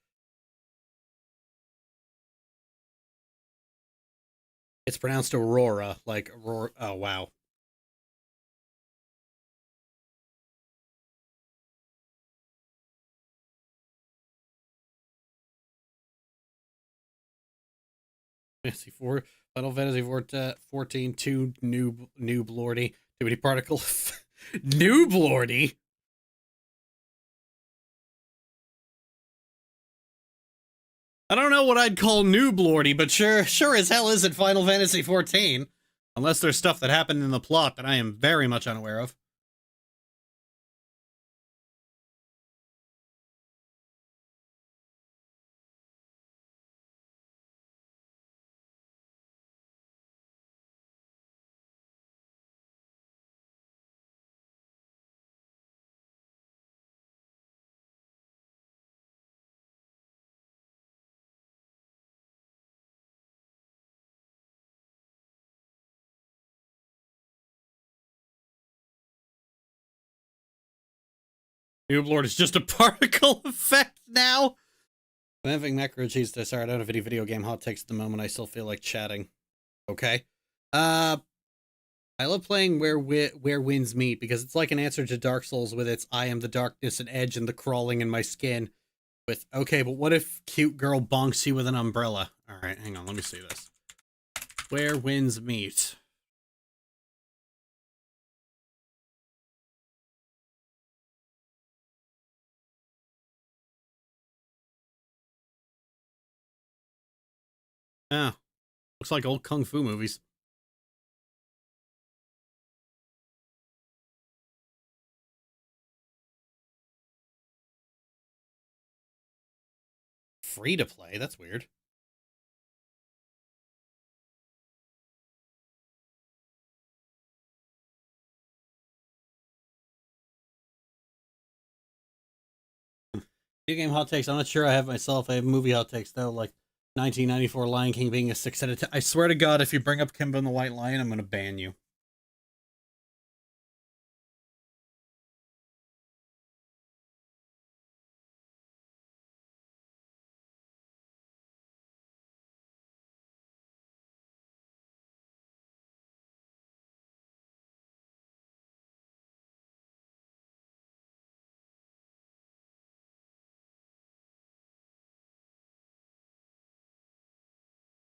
Speaker 1: It's pronounced Aurora, like Aurora. Oh, wow. Fantasy 4, Final Fantasy 14, 2, Noob Lordy. Too many particles. Noob Lordy? I don't know what I'd call Noob Lordy, but sure as hell isn't Final Fantasy 14. Unless there's stuff that happened in the plot that I am very much unaware of. Noob Lord is just a particle effect now. I'm having macro cheese to start. I don't have any video game hot takes at the moment. I still feel like chatting. Okay. I love playing where winds meet because it's like an answer to Dark Souls with its I am the darkness and edge and the crawling in my skin. With okay, but what if cute girl bonks you with an umbrella? All right, hang on, let me see this. Where winds meet. Ah, looks like old kung fu movies. Free to play? That's weird. Video game hot takes. I'm not sure I have myself. I have movie hot takes though, like 1994 Lion King being a 6 out of 10. I swear to God, if you bring up Kimba and the White Lion, I'm gonna ban you.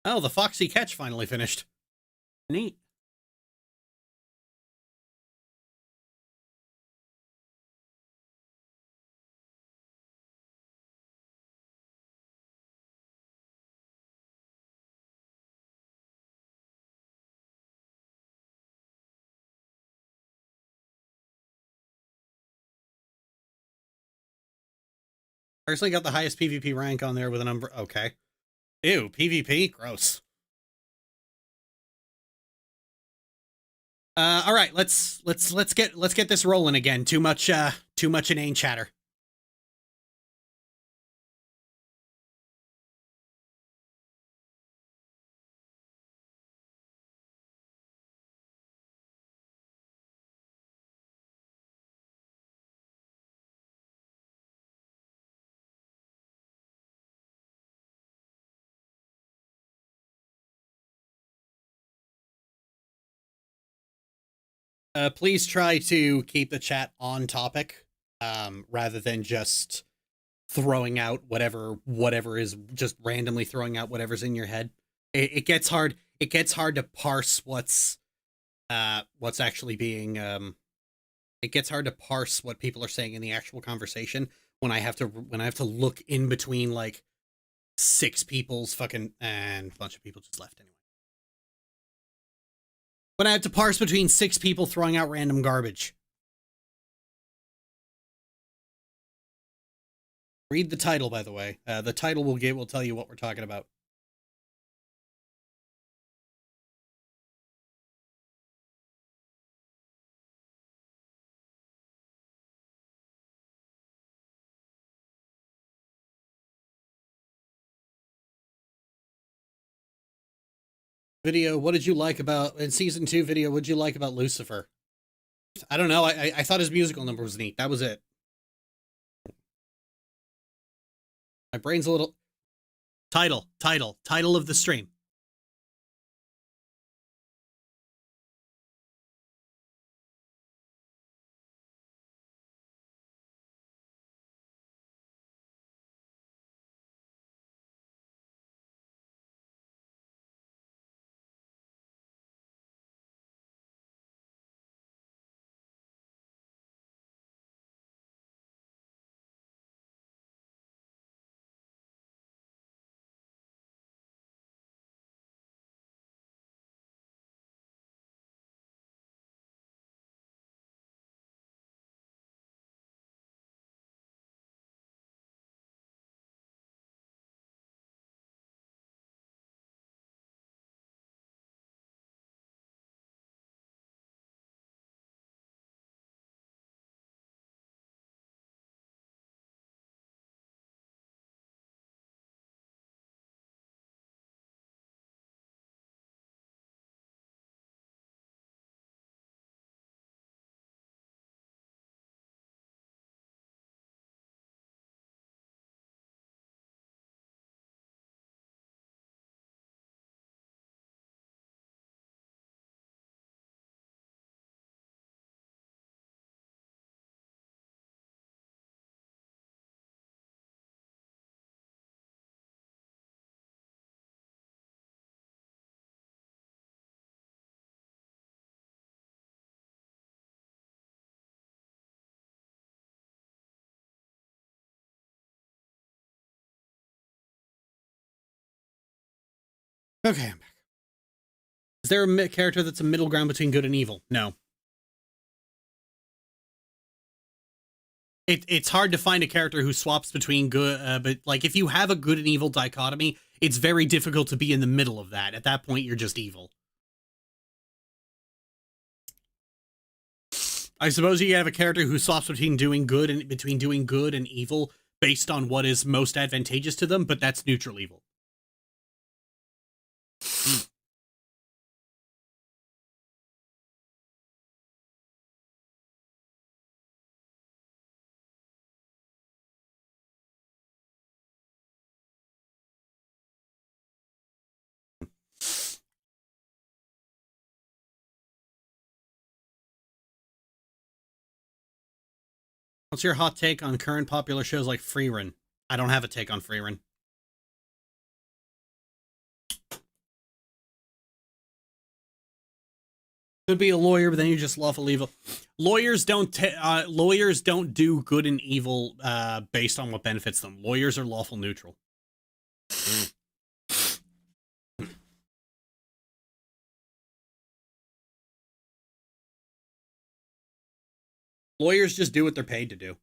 Speaker 1: Oh, the Foxy Catch finally finished. Neat. Personally got the highest PvP rank on there with a number. Okay. Ew, PvP? Gross. All right, let's get this rolling again. Too much inane chatter. Please try to keep the chat on topic, rather than just throwing out whatever is just randomly throwing out whatever's in your head. It gets hard. It gets hard to parse what's actually being. It gets hard to parse what people are saying in the actual conversation when I have to look in between like six people's fucking and a bunch of people just left anyway. When I have to parse between six people throwing out random garbage. Read the title, by the way. The title will tell you what we're talking about. Video, what did you like about in season 2 video? What did you like about Lucifer? I don't know. I thought his musical number was neat. That was it. My brain's a little. Title of the stream. Okay, I'm back. Is there a character that's a middle ground between good and evil? No. It's hard to find a character who swaps between good, but like if you have a good and evil dichotomy, it's very difficult to be in the middle of that. At that point, you're just evil. I suppose you have a character who swaps between doing good and evil based on what is most advantageous to them, but that's neutral evil. What's your hot take on current popular shows like Freerun? I don't have a take on Freerun. Could be a lawyer, but then you just lawful evil. Lawyers don't do good and evil based on what benefits them. Lawyers are lawful neutral. Lawyers just do what they're paid to do.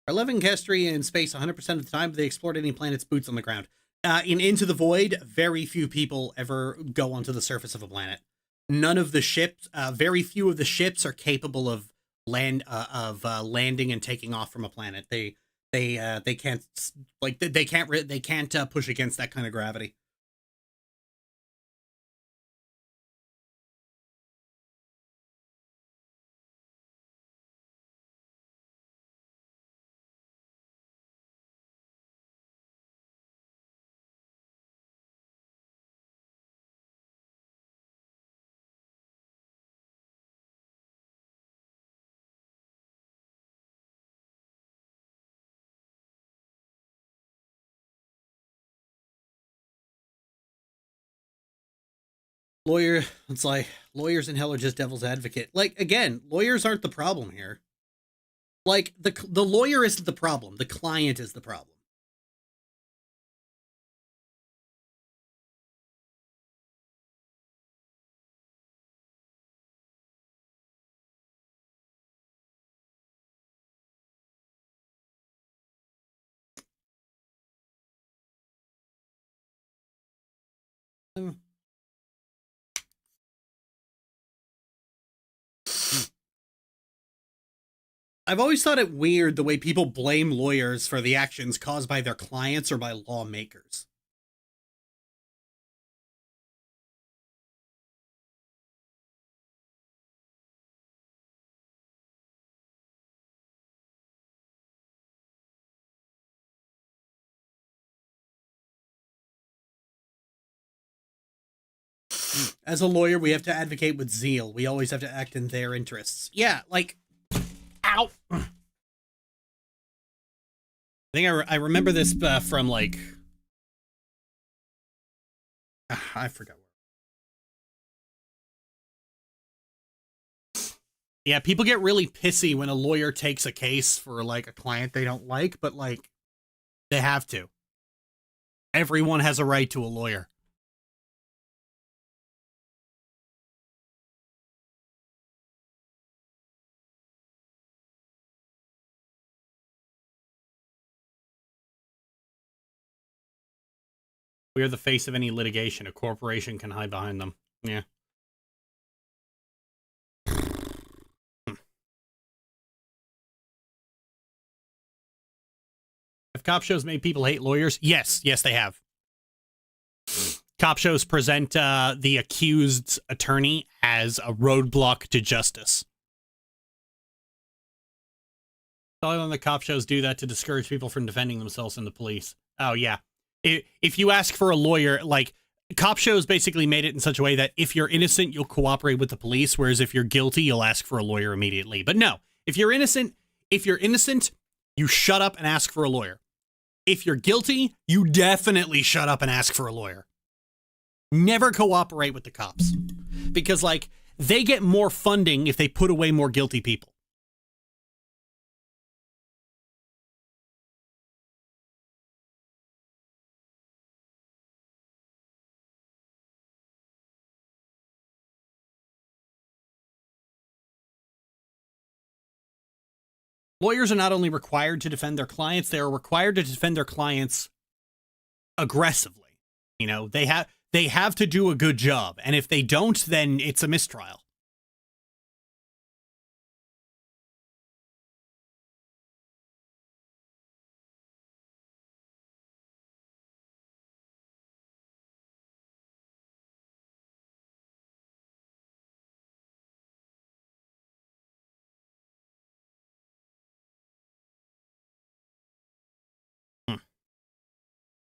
Speaker 1: Are Lev and Kestri in space 100% of the time? Do they explore any planet's boots on the ground? In Into the Void, very few people ever go onto the surface of a planet. None of the ships, very few of the ships are capable of landing and taking off from a planet. They can't they can't push against that kind of gravity. It's like lawyers in hell are just devil's advocate. Like, again, lawyers aren't the problem here. Like, the lawyer isn't the problem. The client is the problem. I've always thought it weird the way people blame lawyers for the actions caused by their clients or by lawmakers. As a lawyer, we have to advocate with zeal. We always have to act in their interests. Yeah, like, ow. I think I remember this from, like, I forgot. Yeah, people get really pissy when a lawyer takes a case for, like, a client they don't like, but, like, they have to. Everyone has a right to a lawyer. We are the face of any litigation. A corporation can hide behind them. Yeah. Have cop shows made people hate lawyers? Yes, they have. Cop shows present the accused's attorney as a roadblock to justice. All of the cop shows do that to discourage people from defending themselves from the police. Oh, yeah. If you ask for a lawyer, like, cop shows basically made it in such a way that if you're innocent, you'll cooperate with the police, whereas if you're guilty, you'll ask for a lawyer immediately. But no, if you're innocent, you shut up and ask for a lawyer. If you're guilty, you definitely shut up and ask for a lawyer. Never cooperate with the cops. Because, like, they get more funding if they put away more guilty people. Lawyers are not only required to defend their clients, they are required to defend their clients aggressively. You know, they have to do a good job, and if they don't, then it's a mistrial.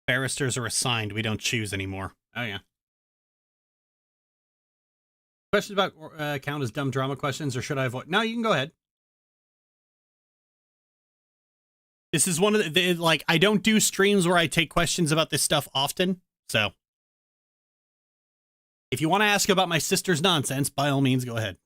Speaker 1: Barristers are assigned. We don't choose anymore. Oh, yeah. Questions about count as dumb drama questions, or should I avoid? No, you can go ahead. This is one of the like, I don't do streams where I take questions about this stuff often. So if you want to ask about my sister's nonsense, by all means, go ahead.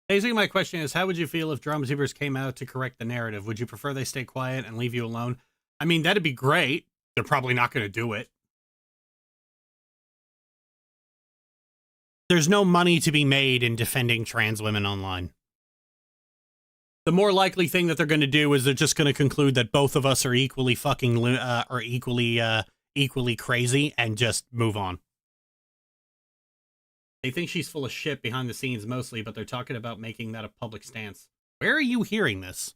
Speaker 1: Basically, my question is, how would you feel if drama tubers came out to correct the narrative? Would you prefer they stay quiet and leave you alone? I mean, that'd be great. They're probably not going to do it. There's no money to be made in defending trans women online. The more likely thing that they're going to do is they're just going to conclude that both of us are equally fucking equally crazy and just move on. They think she's full of shit behind the scenes mostly, but they're talking about making that a public stance. Where are you hearing this?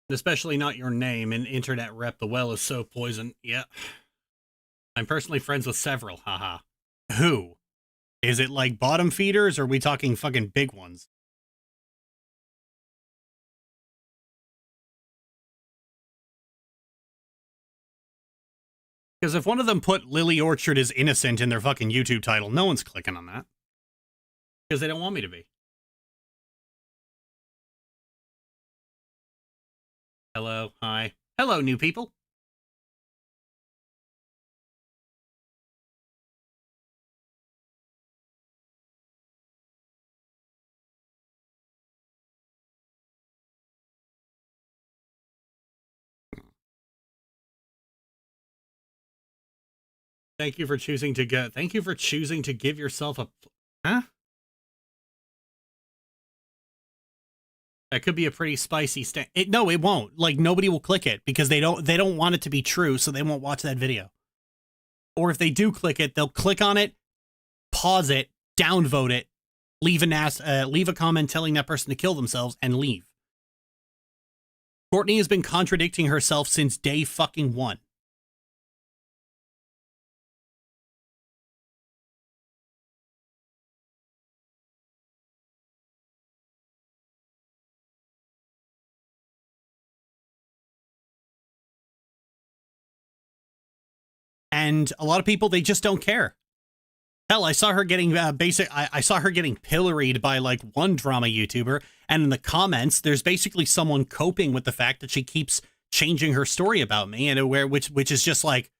Speaker 1: Especially not your name, an internet rep. The well is so poisoned. Yeah. I'm personally friends with several, haha. Who? Is it like bottom feeders, or are we talking fucking big ones? Because if one of them put Lily Orchard is innocent in their fucking YouTube title, no one's clicking on that. Because they don't want me to be. Hello, hi. Hello, new people. Thank you for choosing to go. Thank you for choosing to give yourself a. Huh? That could be a pretty spicy no, it won't. Like, nobody will click it because they don't want it to be true, so they won't watch that video. Or if they do click it, they'll click on it, pause it, downvote it, leave a comment telling that person to kill themselves, and leave. Courtney has been contradicting herself since day fucking one. And a lot of people, they just don't care. Hell, I saw her getting I saw her getting pilloried by like one drama YouTuber, and in the comments, there's basically someone coping with the fact that she keeps changing her story about me, and which is just like,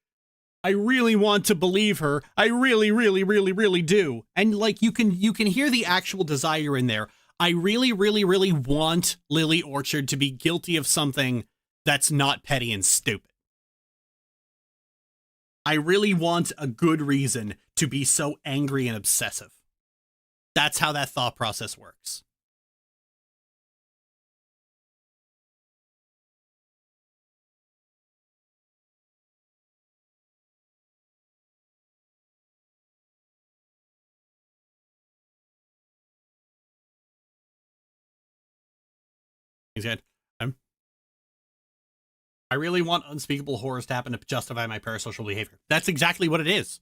Speaker 1: I really want to believe her. I really, really, really, really do. And like you can hear the actual desire in there. I really, really, really want Lily Orchard to be guilty of something that's not petty and stupid. I really want a good reason to be so angry and obsessive. That's how that thought process works. He's good. I really want unspeakable horrors to happen to justify my parasocial behavior. That's exactly what it is.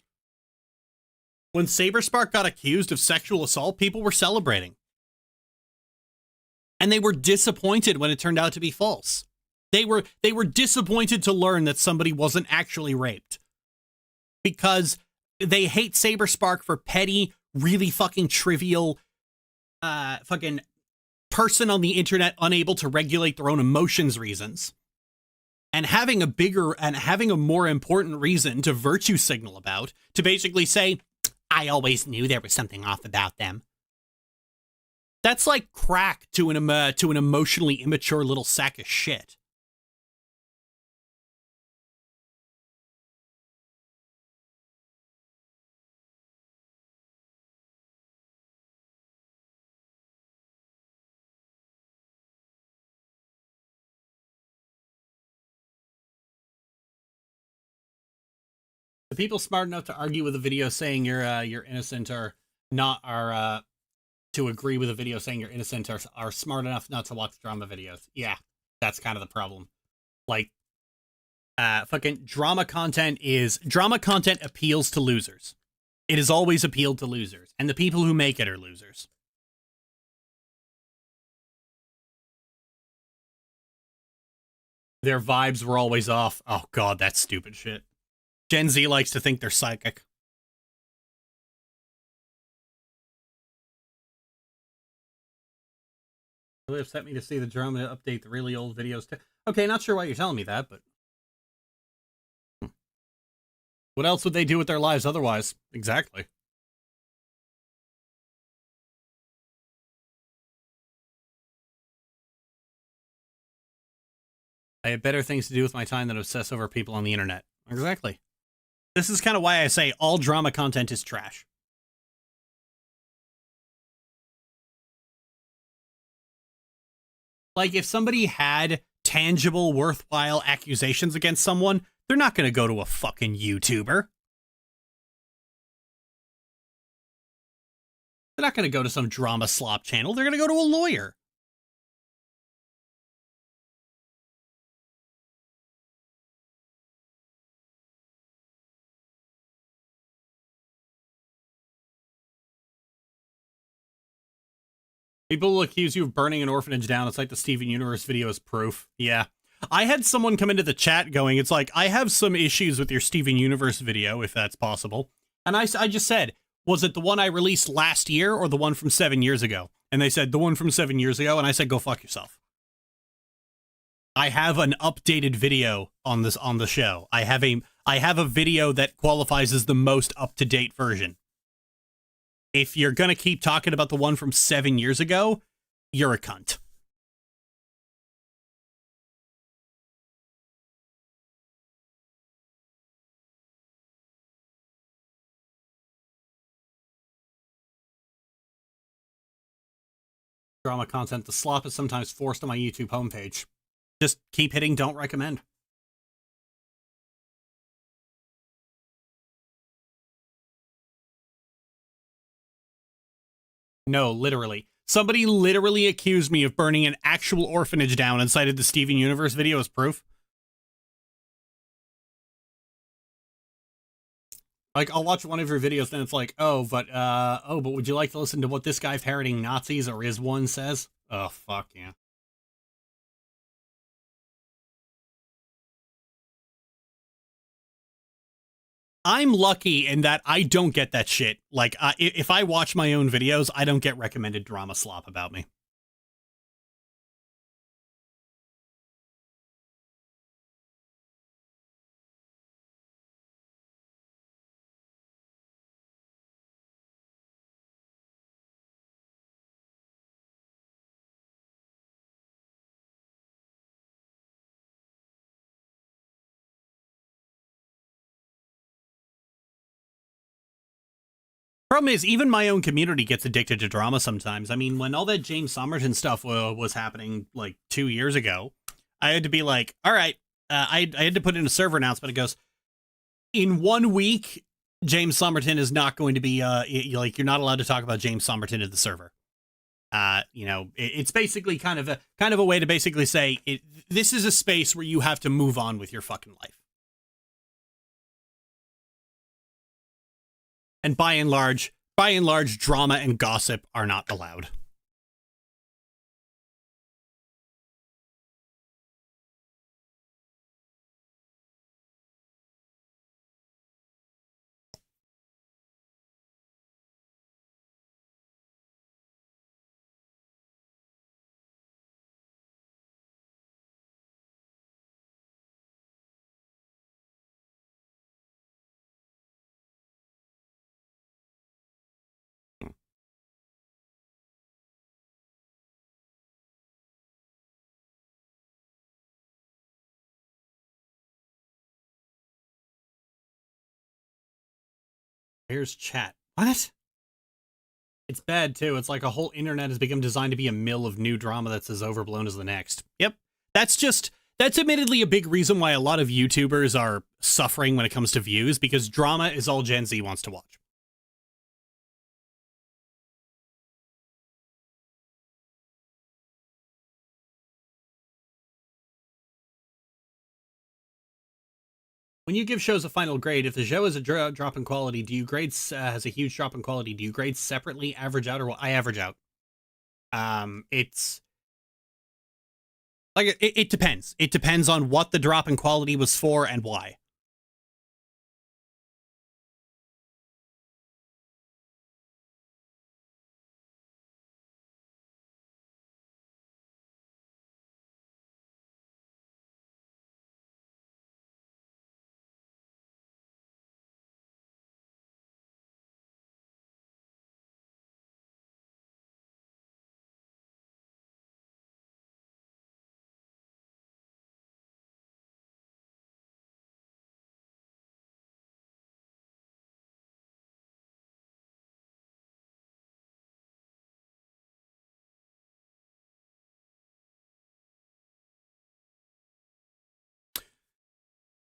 Speaker 1: When Saberspark got accused of sexual assault, people were celebrating. And they were disappointed when it turned out to be false. They were disappointed to learn that somebody wasn't actually raped. Because they hate Saberspark for petty, really fucking trivial, fucking person on the internet unable to regulate their own emotions reasons. And having a more important reason to virtue signal about, to basically say, I always knew there was something off about them. That's like crack to an emotionally immature little sack of shit. The people smart enough to argue with a video saying you're innocent to agree with a video saying you're innocent are smart enough not to watch drama videos. Yeah, that's kind of the problem. Like, fucking drama content appeals to losers. It has always appealed to losers, and the people who make it are losers. Their vibes were always off. Oh god, that's stupid shit. Gen Z likes to think they're psychic. Really upset me to see the drama update the really old videos. Okay, not sure why you're telling me that, but what else would they do with their lives otherwise? Exactly. I have better things to do with my time than obsess over people on the internet. Exactly. This is kind of why I say all drama content is trash. Like, if somebody had tangible, worthwhile accusations against someone, they're not going to go to a fucking YouTuber. They're not going to go to some drama slop channel. They're going to go to a lawyer. People will accuse you of burning an orphanage down. It's like the Steven Universe video is proof. Yeah. I had someone come into the chat going, it's like, I have some issues with your Steven Universe video, if that's possible. And I just said, was it the one I released last year or the one from 7 years ago? And they said, the one from 7 years ago. And I said, go fuck yourself. I have an updated video on the show. I have a video that qualifies as the most up-to-date version. If you're going to keep talking about the one from 7 years ago, you're a cunt. Drama content. The slop is sometimes forced on my YouTube homepage. Just keep hitting don't recommend. No, literally. Somebody literally accused me of burning an actual orphanage down and cited the Steven Universe video as proof. Like, I'll watch one of your videos and it's like, but would you like to listen to what this guy parroting Nazis or is one says? Oh, fuck yeah. I'm lucky in that I don't get that shit. Like, if I watch my own videos, I don't get recommended drama slop about me. Problem is, even my own community gets addicted to drama sometimes. I mean, when all that James Somerton stuff was happening like 2 years ago, I had to be like, all right, I had to put in a server announcement. It goes, in 1 week, James Somerton is not going to be, like, you're not allowed to talk about James Somerton at the server. It's basically kind of a way to basically say, this is a space where you have to move on with your fucking life. And by and large, drama and gossip are not allowed. Here's chat. What? It's bad, too. It's like a whole internet has become designed to be a mill of new drama that's as overblown as the next. Yep. That's admittedly a big reason why a lot of YouTubers are suffering when it comes to views, because drama is all Gen Z wants to watch. When you give shows a final grade, if the show is a drop in quality, do you grade has a huge drop in quality? Do you grade separately, average out, or what? I average out. It's Like, it depends. It depends on what the drop in quality was for and why.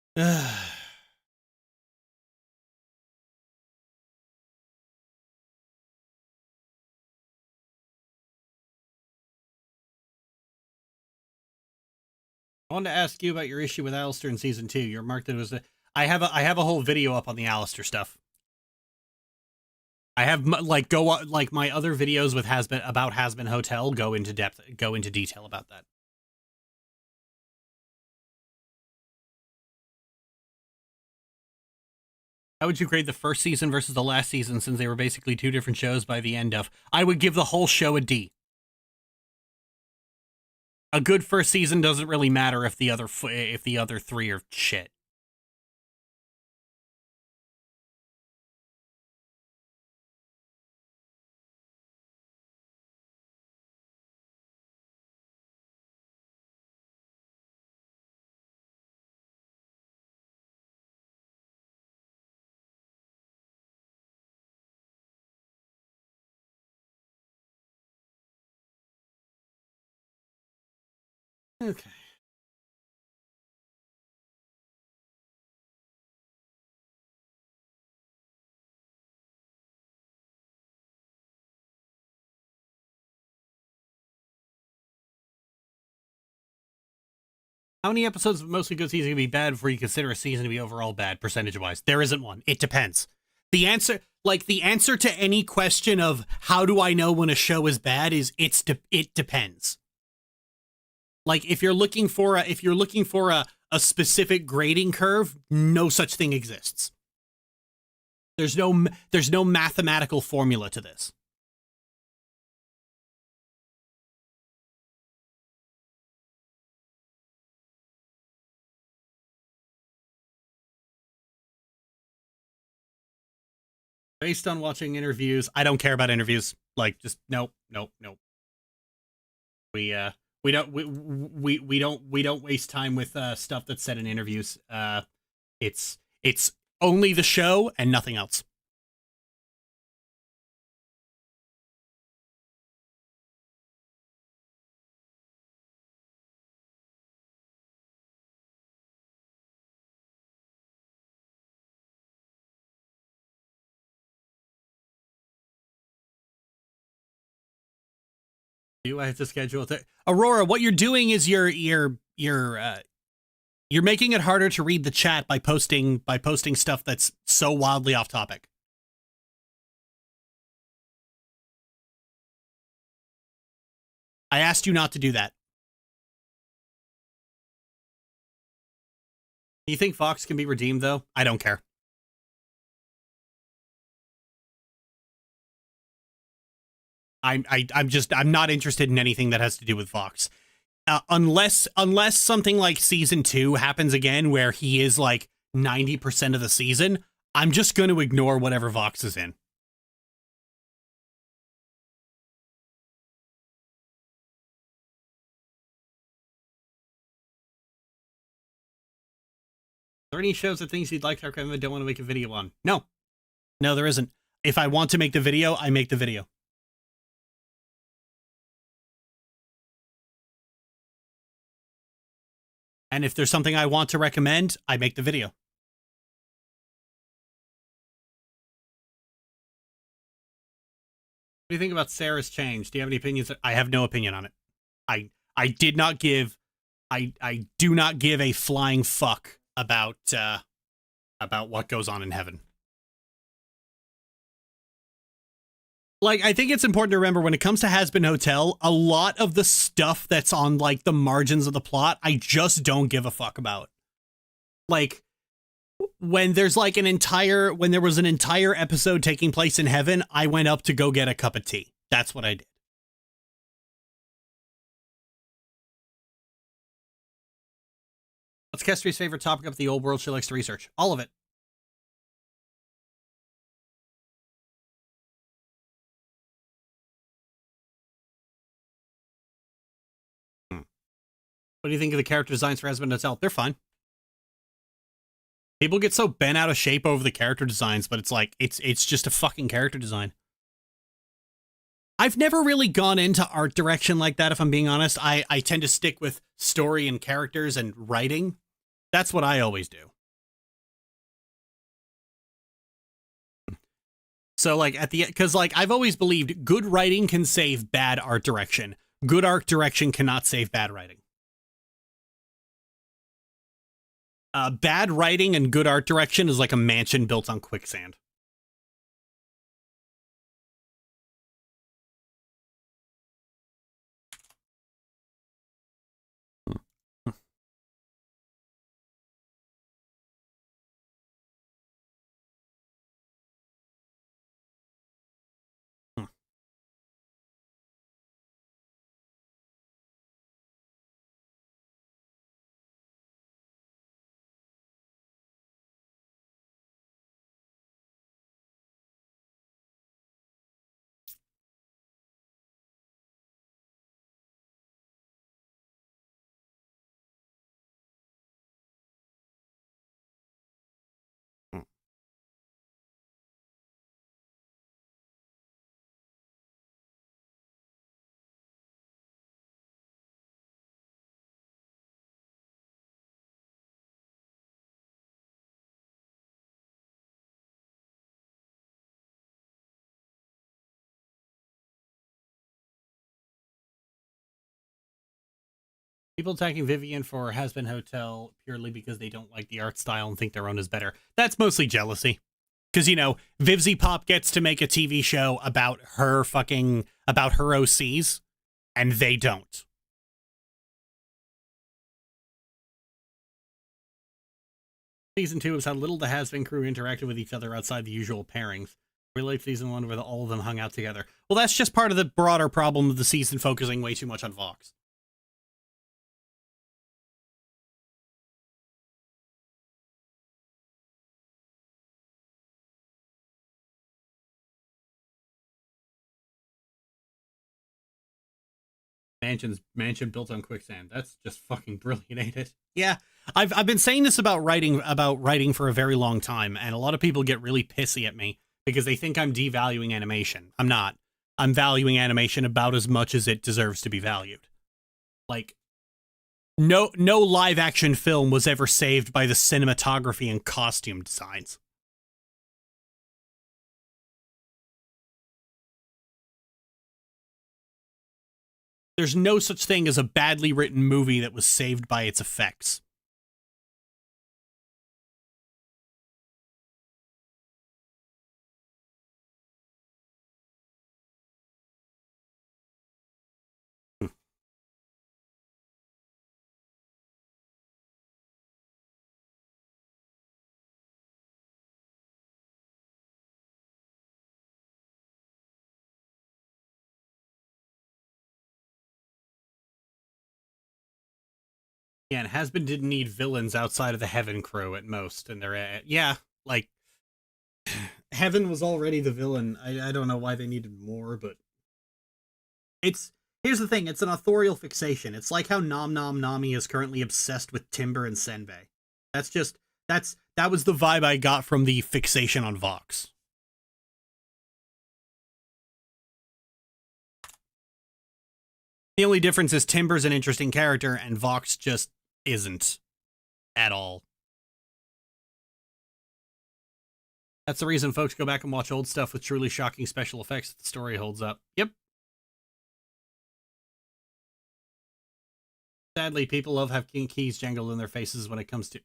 Speaker 1: I wanted to ask you about your issue with Alistair in season 2. You remarked that it was I have a whole video up on the Alistair stuff. I have like my other videos with Hazbin Hotel go into detail about that. How would you grade the first season versus the last season, since they were basically two different shows by the end of? I would give the whole show a D. A good first season doesn't really matter if the other three are shit. Okay. How many episodes of Mostly Good season can be bad before you consider a season to be overall bad, percentage-wise? There isn't one. It depends. The answer to any question of how do I know when a show is bad is it depends. Like, if you're looking for a specific grading curve, no such thing exists. There's no mathematical formula to this. Based on watching interviews, I don't care about interviews. Like, just nope. We don't waste time with stuff that's said in interviews. It's only the show and nothing else. Do I have to schedule it? Aurora, what you're doing is you're making it harder to read the chat by posting stuff that's so wildly off topic. I asked you not to do that. Do you think Fox can be redeemed, though? I don't care. I'm not interested in anything that has to do with Fox. Unless something like season 2 happens again, where he is like 90% of the season, I'm just going to ignore whatever Vox is in. Are there any shows or things you'd like to recommend don't want to make a video on? No, there isn't. If I want to make the video, I make the video. And if there's something I want to recommend, I make the video. What do you think about Sarah's change? Do you have any opinions? I have no opinion on it. I did not give I do not give a flying fuck about what goes on in heaven. Like, I think it's important to remember when it comes to Hazbin Hotel, a lot of the stuff that's on, like, the margins of the plot, I just don't give a fuck about. Like, when there's, like, when there was an entire episode taking place in heaven, I went up to go get a cup of tea. That's what I did. What's Kestri's favorite topic of the old world she likes to research? All of it. What do you think of the character designs for Hazbin Hotel? They're fine. People get so bent out of shape over the character designs, but it's like, it's just a fucking character design. I've never really gone into art direction like that, if I'm being honest. I tend to stick with story and characters and writing. That's what I always do. So, like, because, like, I've always believed good writing can save bad art direction. Good art direction cannot save bad writing. Bad writing and good art direction is like a mansion built on quicksand. People attacking Vivian for Hazbin Hotel purely because they don't like the art style and think their own is better. That's mostly jealousy. Because, you know, Vivzy Pop gets to make a TV show about her OCs, and they don't. Season 2 was how little the Hazbin crew interacted with each other outside the usual pairings. We like Season 1 where all of them hung out together. Well, that's just part of the broader problem of the season focusing way too much on Vox. Mansion built on quicksand. That's just fucking brilliant, ain't it? Yeah, I've been saying this about writing for a very long time, and a lot of people get really pissy at me because they think I'm devaluing animation. I'm not. I'm valuing animation about as much as it deserves to be valued. Like, no live action film was ever saved by the cinematography and costume designs. There's no such thing as a badly written movie that was saved by its effects. Yeah, and Hazbin didn't need villains outside of the Heaven crew at most, and they're yeah, like Heaven was already the villain. I don't know why they needed more, but here's the thing, it's an authorial fixation. It's like how Nom Nom Nami is currently obsessed with Timber and Senbei. That was the vibe I got from the fixation on Vox. The only difference is Timber's an interesting character and Vox just isn't at all. That's the reason folks go back and watch old stuff with truly shocking special effects if the story holds up. Yep. Sadly, people love have King Keys jangled in their faces when it comes to...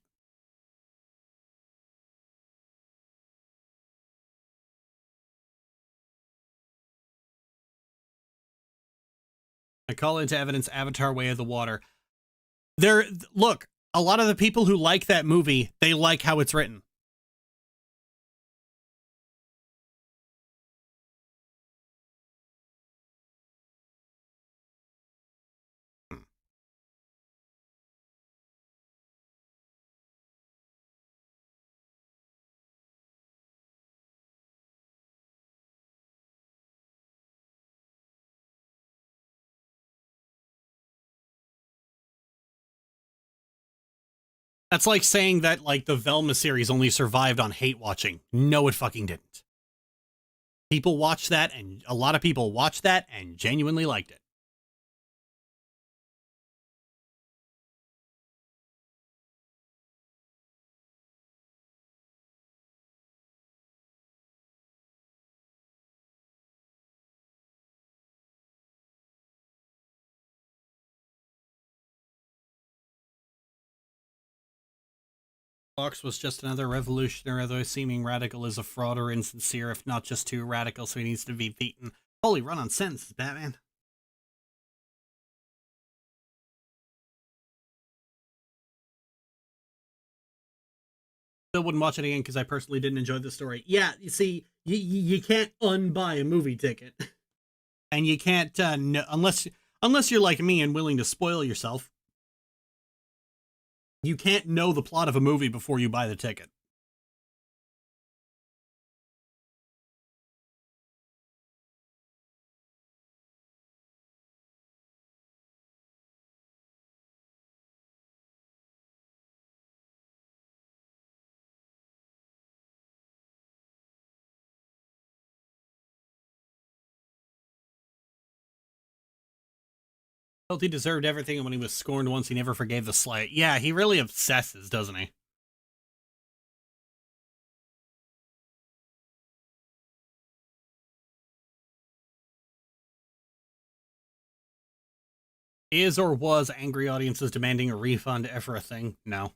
Speaker 1: I call into evidence Avatar: Way of the Water. Look, a lot of the people who like that movie, they like how it's written. That's like saying that, like, the Velma series only survived on hate watching. No, it fucking didn't. People watched that, and a lot of people watched that and genuinely liked it. Fox was just another revolutionary, although seeming radical is a fraud or insincere, if not just too radical, so he needs to be beaten. Holy run-on sentences, Batman. Still wouldn't watch it again because I personally didn't enjoy the story. Yeah, you see, you can't unbuy a movie ticket. And you can't, unless you're like me and willing to spoil yourself, you can't know the plot of a movie before you buy the ticket. Felt he deserved everything, and when he was scorned once, he never forgave the slight. Yeah, he really obsesses, doesn't he? Is or was angry audiences demanding a refund ever a thing? No.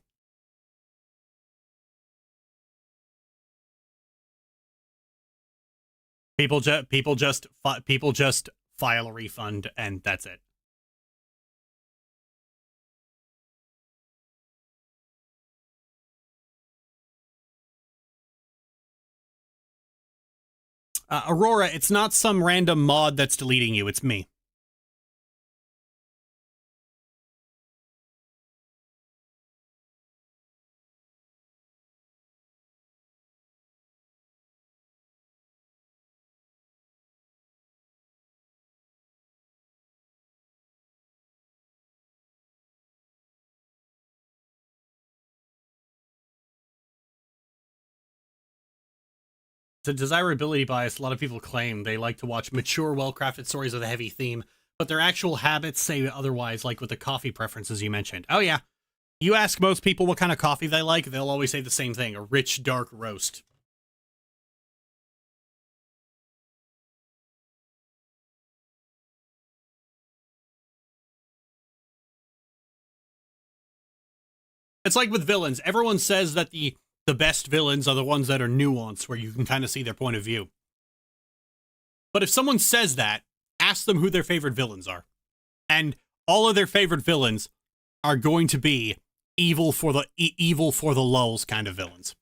Speaker 1: People just file a refund, and that's it. Aurora, it's not some random mod that's deleting you. It's me. It's a desirability bias. A lot of people claim they like to watch mature, well-crafted stories with a heavy theme, but their actual habits say otherwise, like with the coffee preferences you mentioned. Oh yeah. You ask most people what kind of coffee they like, they'll always say the same thing, a rich, dark roast. It's like with villains. Everyone says that the best villains are the ones that are nuanced, where you can kind of see their point of view. But if someone says that, ask them who their favorite villains are. And all of their favorite villains are going to be evil for the lulz kind of villains.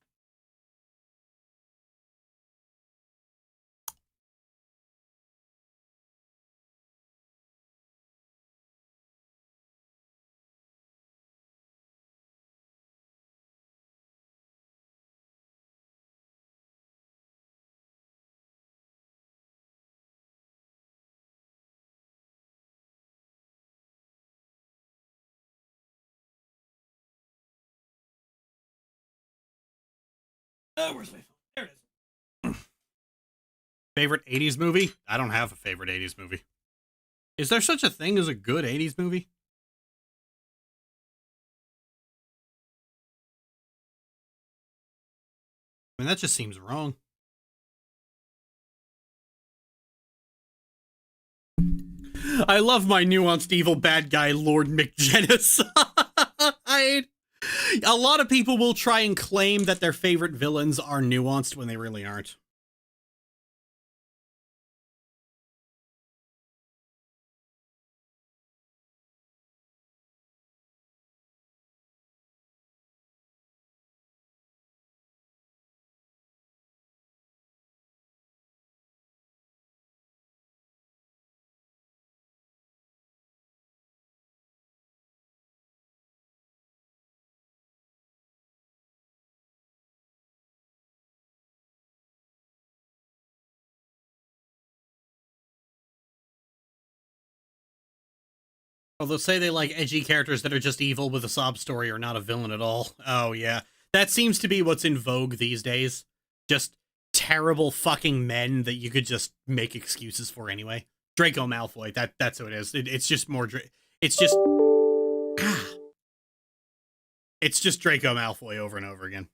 Speaker 1: Where's my phone? There it is. Favorite 80s movie? I don't have a favorite 80s movie. Is there such a thing as a good 80s movie? I mean, that just seems wrong. I love my nuanced evil bad guy, Lord McGinnis. A lot of people will try and claim that their favorite villains are nuanced when they really aren't. Well, they'll say they like edgy characters that are just evil with a sob story or not a villain at all. Oh, yeah. That seems to be what's in vogue these days. Just terrible fucking men that you could just make excuses for anyway. Draco Malfoy, that's who it is. It's just more... It's just... It's just Draco Malfoy over and over again.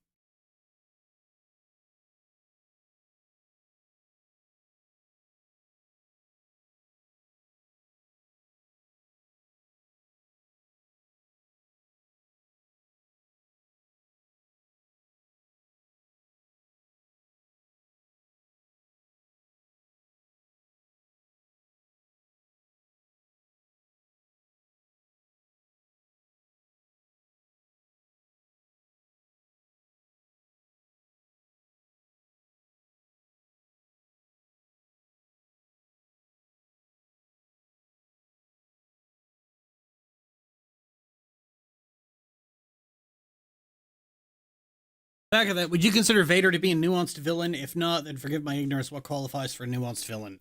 Speaker 1: Back of that, would you consider Vader to be a nuanced villain? If not, then forgive my ignorance. What qualifies for a nuanced villain?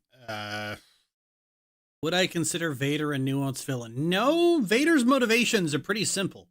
Speaker 1: Would I consider Vader a nuanced villain? No, Vader's motivations are pretty simple.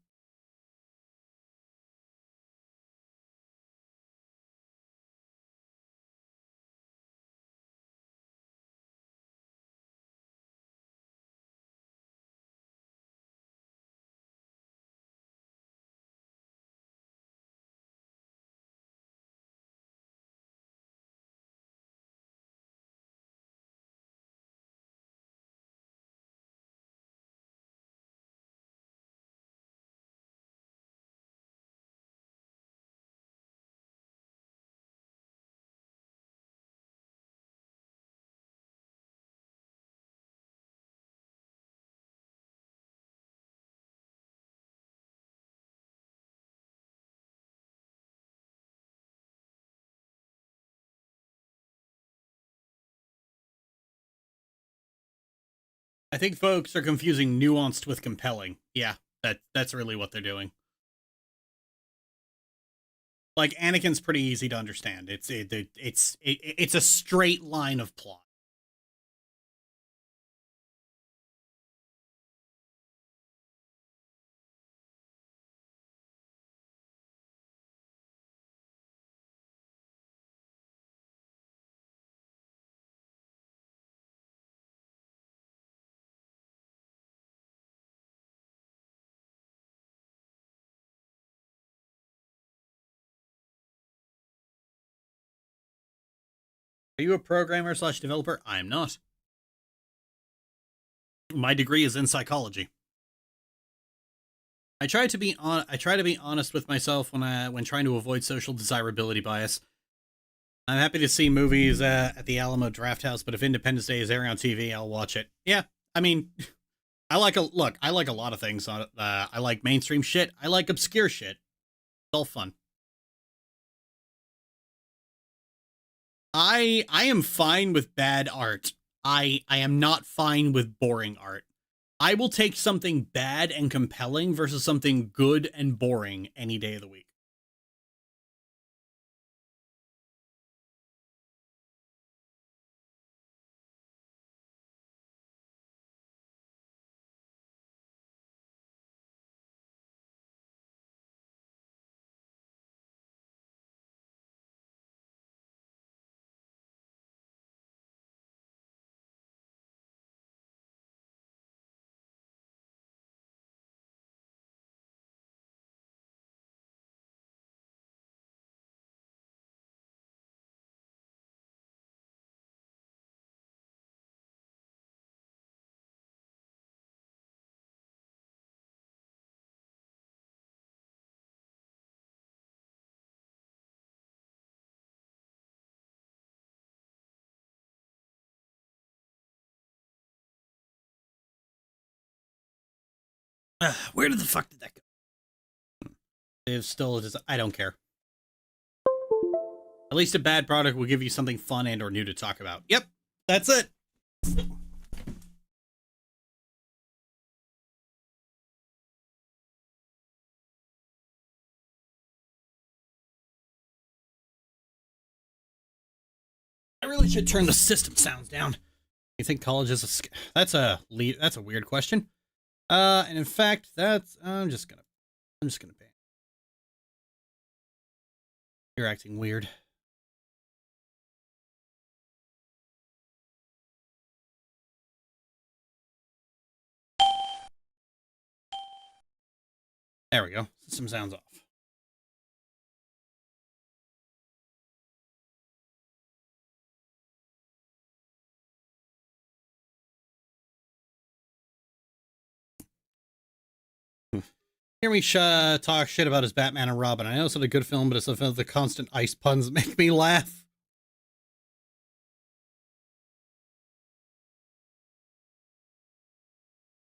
Speaker 1: I think folks are confusing nuanced with compelling. Yeah, that's really what they're doing. Like Anakin's pretty easy to understand. It's a straight line of plot. Are you a programmer slash developer? I am not. My degree is in psychology. I try to be honest with myself when trying to avoid social desirability bias. I'm happy to see movies at the Alamo Drafthouse, but if Independence Day is airing on TV, I'll watch it. Yeah, I mean, I like a lot of things. I like mainstream shit. I like obscure shit. It's all fun. I am fine with bad art. I am not fine with boring art. I will take something bad and compelling versus something good and boring any day of the week. Where the fuck did that go? It's still just, I don't care. At least a bad product will give you something fun and or new to talk about. Yep, that's it. I really should turn the system sounds down. You think college is that's a weird question. And in fact, that's I'm just gonna ban. You're acting weird. There we go. System sounds off. Hear me talk shit about his Batman and Robin. I know it's not a good film, but it's the constant ice puns make me laugh.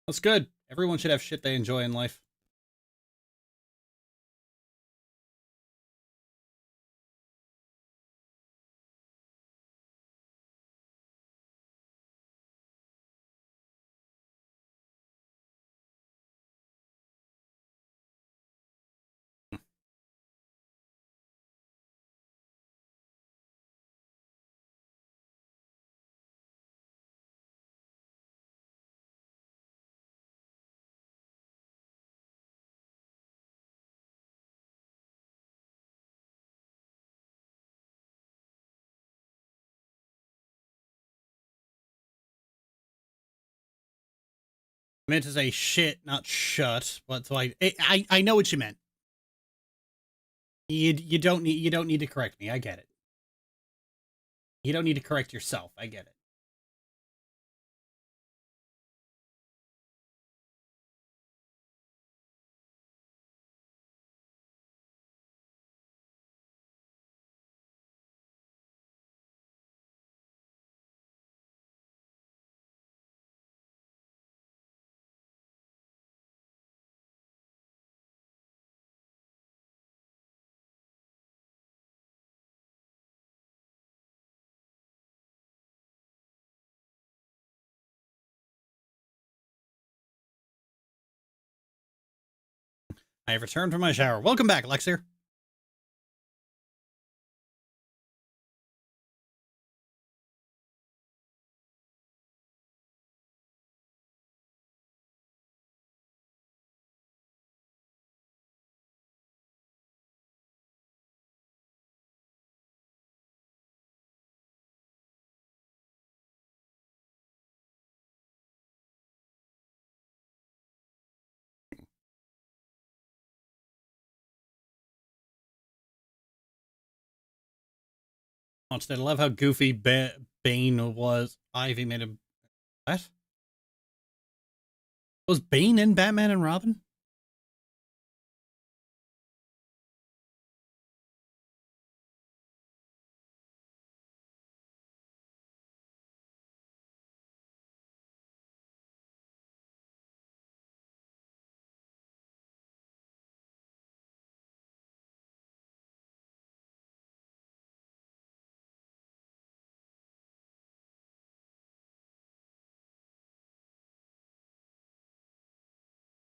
Speaker 1: That's good. Everyone should have shit they enjoy in life. I meant to say shit, not shut. But so I know what you meant. You don't need to correct me. I get it. You don't need to correct yourself. I get it. I have returned from my shower. Welcome back, Lexir. I love how goofy Bane was. Ivy made him. What? Was Bane in Batman and Robin?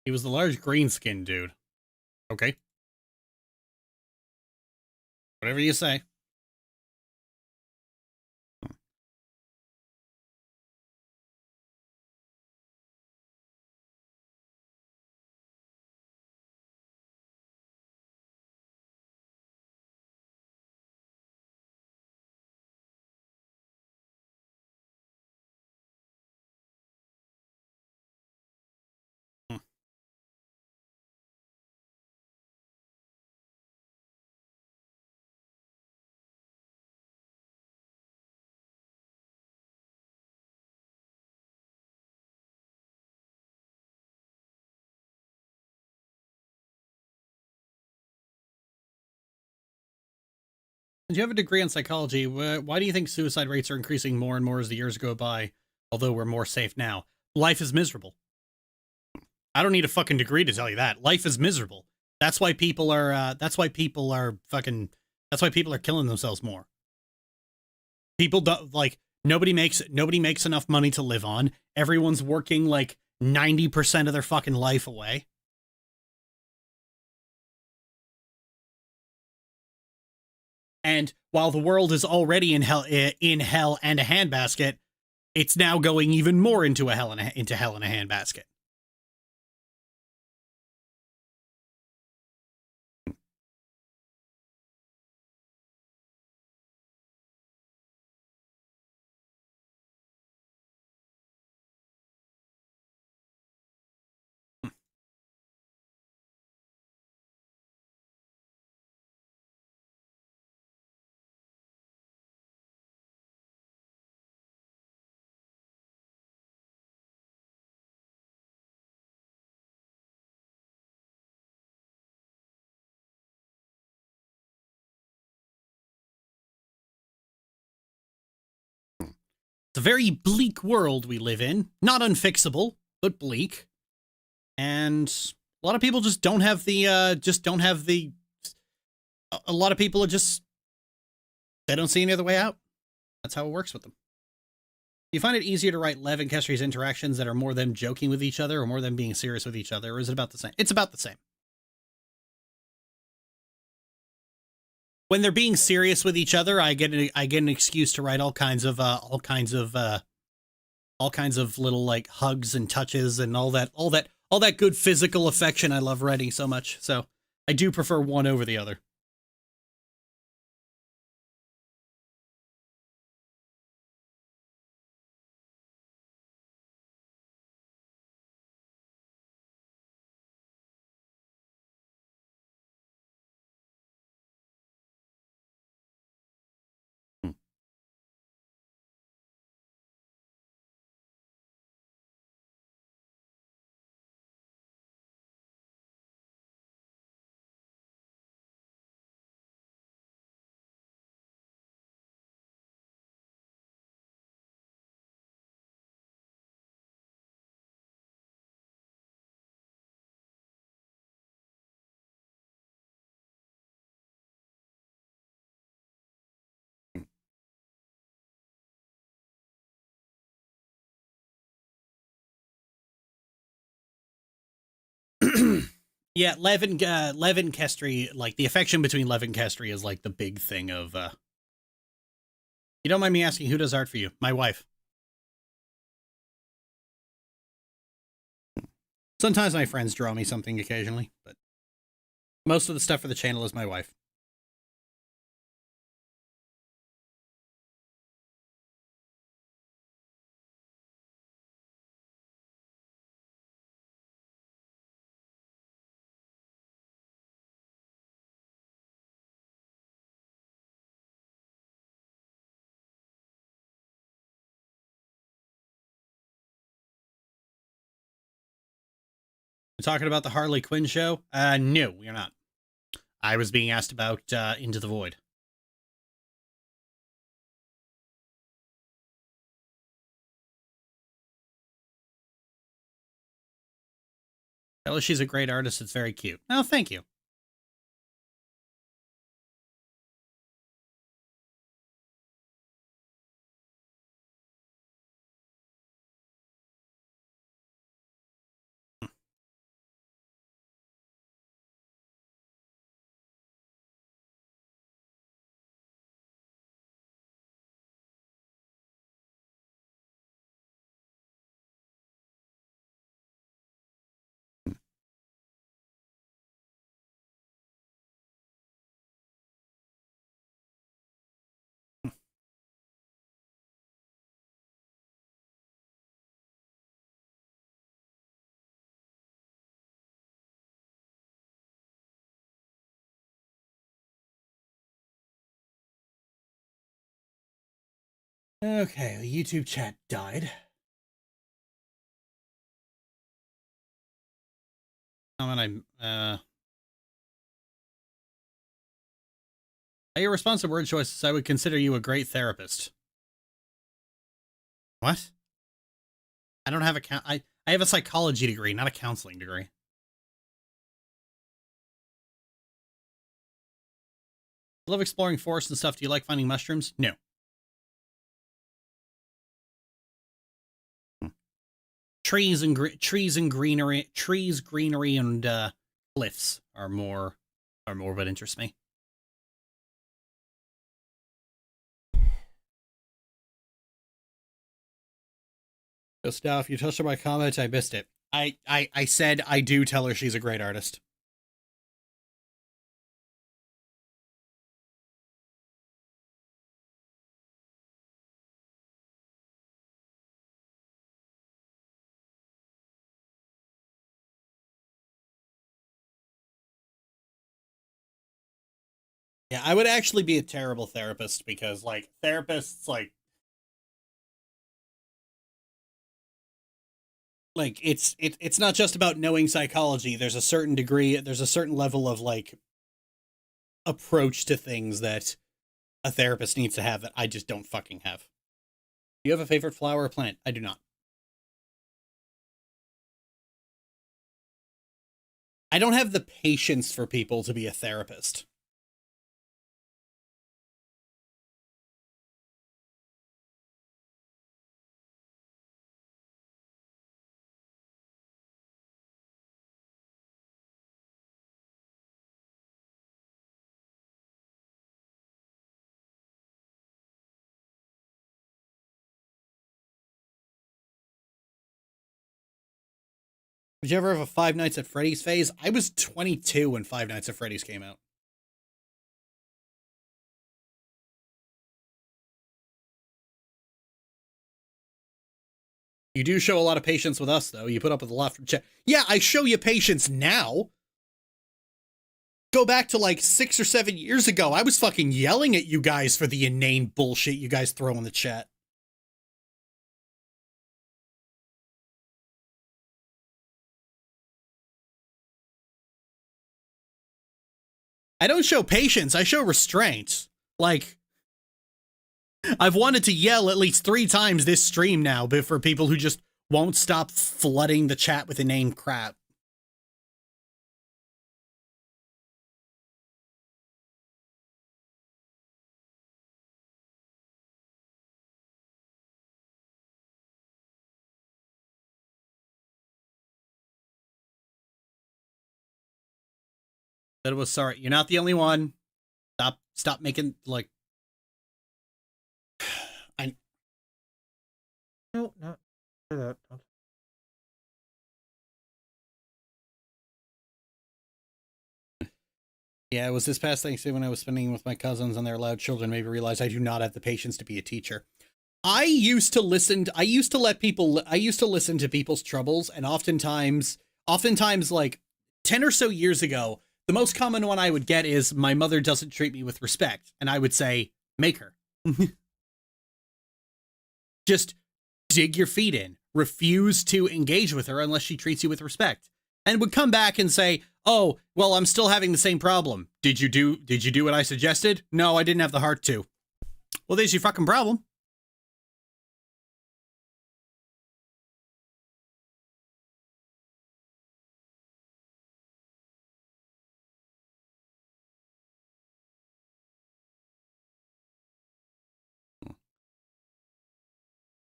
Speaker 1: He was the large green skin dude. Okay. Whatever you say. Do you have a degree in psychology? Why do you think suicide rates are increasing more and more as the years go by, although we're more safe now? Life is miserable. I don't need a fucking degree to tell you that. Life is miserable. That's why people are that's why people are killing themselves more. People don't like nobody makes enough money to live on. Everyone's working like 90% of their fucking life away. And while the world is already in hell and a handbasket, it's now going even more into hell in a handbasket. a very bleak world we live in. Not unfixable, but bleak. And a lot of people just don't have the, a lot of people are just, they don't see any other way out. That's how it works with them. Do you find it easier to write Lev and Kestri's interactions that are more them joking with each other or more them being serious with each other, or is it about the same? It's about the same. When they're being serious with each other, I get an excuse to write all kinds of little like hugs and touches and all that good physical affection I love writing so much. So I do prefer one over the other. Yeah, Lev and Kestri, like the affection between Lev and Kestri is like the big thing of you don't mind me asking who does art for you? My wife. Sometimes my friends draw me something occasionally, but most of the stuff for the channel is my wife. We're talking about the Harley Quinn show? No, we're not. I was being asked about Into the Void. Tell her she's a great artist. It's very cute. Oh, thank you. Okay, the YouTube chat died. Comment By your response to word choices, I would consider you a great therapist. What? I don't have I have a psychology degree, not a counseling degree. I love exploring forests and stuff. Do you like finding mushrooms? No. Trees, greenery, and cliffs are more what interests me. Just now, if you touched on my comment, I missed it. I said I do tell her she's a great artist. Yeah, I would actually be a terrible therapist because, like, therapists, like it's not just about knowing psychology. There's a certain degree, there's a certain level of, like, approach to things that a therapist needs to have that I just don't fucking have. Do you have a favorite flower or plant? I do not. I don't have the patience for people to be a therapist. Did you ever have a Five Nights at Freddy's phase? I was 22 when Five Nights at Freddy's came out. You do show a lot of patience with us, though. You put up with a lot from chat. Yeah, I show you patience now. Go back to like 6 or 7 years ago. I was fucking yelling at you guys for the inane bullshit you guys throw in the chat. I don't show patience. I show restraint. Like, I've wanted to yell at least 3 times this stream now, but for people who just won't stop flooding the chat with inane crap. That was sorry. You're not the only one. Stop making like. I.
Speaker 3: No, not say that.
Speaker 1: Yeah, it was this past Thanksgiving when I was spending with my cousins and their loud children made me realize I do not have the patience to be a teacher. I used to listen to people's troubles, and oftentimes like 10 or so years ago, the most common one I would get is my mother doesn't treat me with respect, and I would say, make her. Just dig your feet in. Refuse to engage with her unless she treats you with respect. And would come back and say, oh, well, I'm still having the same problem. Did you do what I suggested? No, I didn't have the heart to. Well, there's your fucking problem.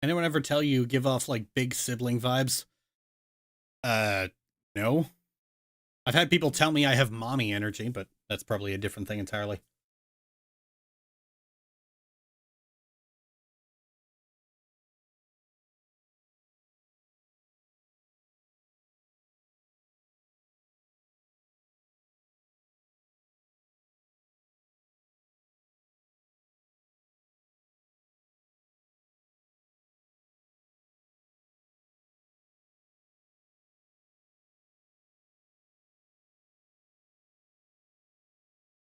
Speaker 1: Anyone ever tell you give off like big sibling vibes? No. I've had people tell me I have mommy energy, but that's probably a different thing entirely.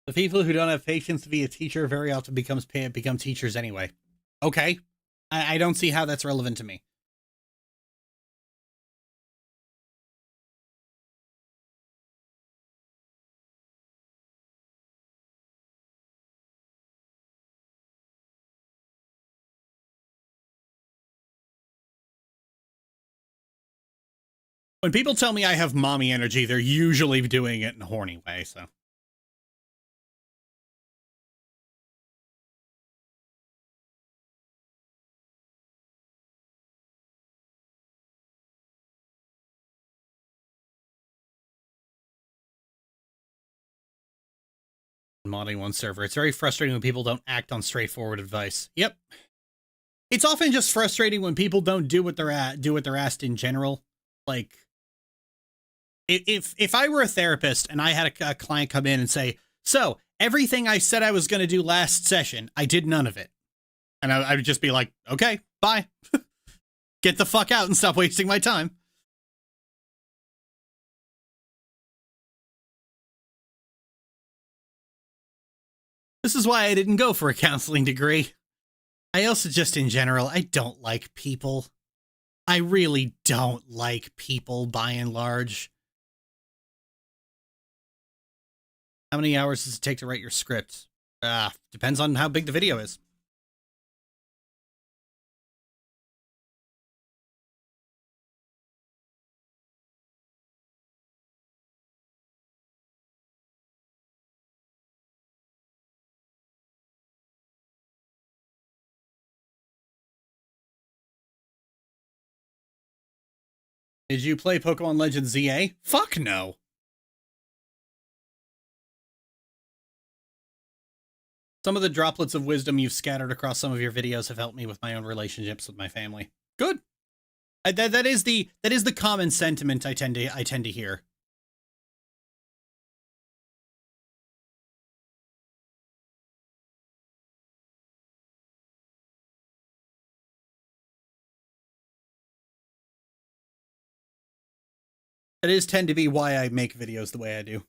Speaker 1: The people who don't have patience to be a teacher very often become teachers anyway. Okay. I don't see how that's relevant to me. When people tell me I have mommy energy, they're usually doing it in a horny way, so. Modding one server. It's very frustrating when people don't act on straightforward advice. Yep. It's often just frustrating when people don't do what they're asked in general. Like, if I were a therapist and I had a client come in and say, so everything I said I was going to do last session, I did none of it. And I would just be like, okay, bye. Get the fuck out and stop wasting my time. This is why I didn't go for a counseling degree. I also just, in general, I don't like people. I really don't like people, by and large. How many hours does it take to write your script? Depends on how big the video is. Did you play Pokemon Legends ZA? Fuck no. Some of the droplets of wisdom you've scattered across some of your videos have helped me with my own relationships with my family. Good. That is the common sentiment I tend to hear. That is tend to be why I make videos the way I do.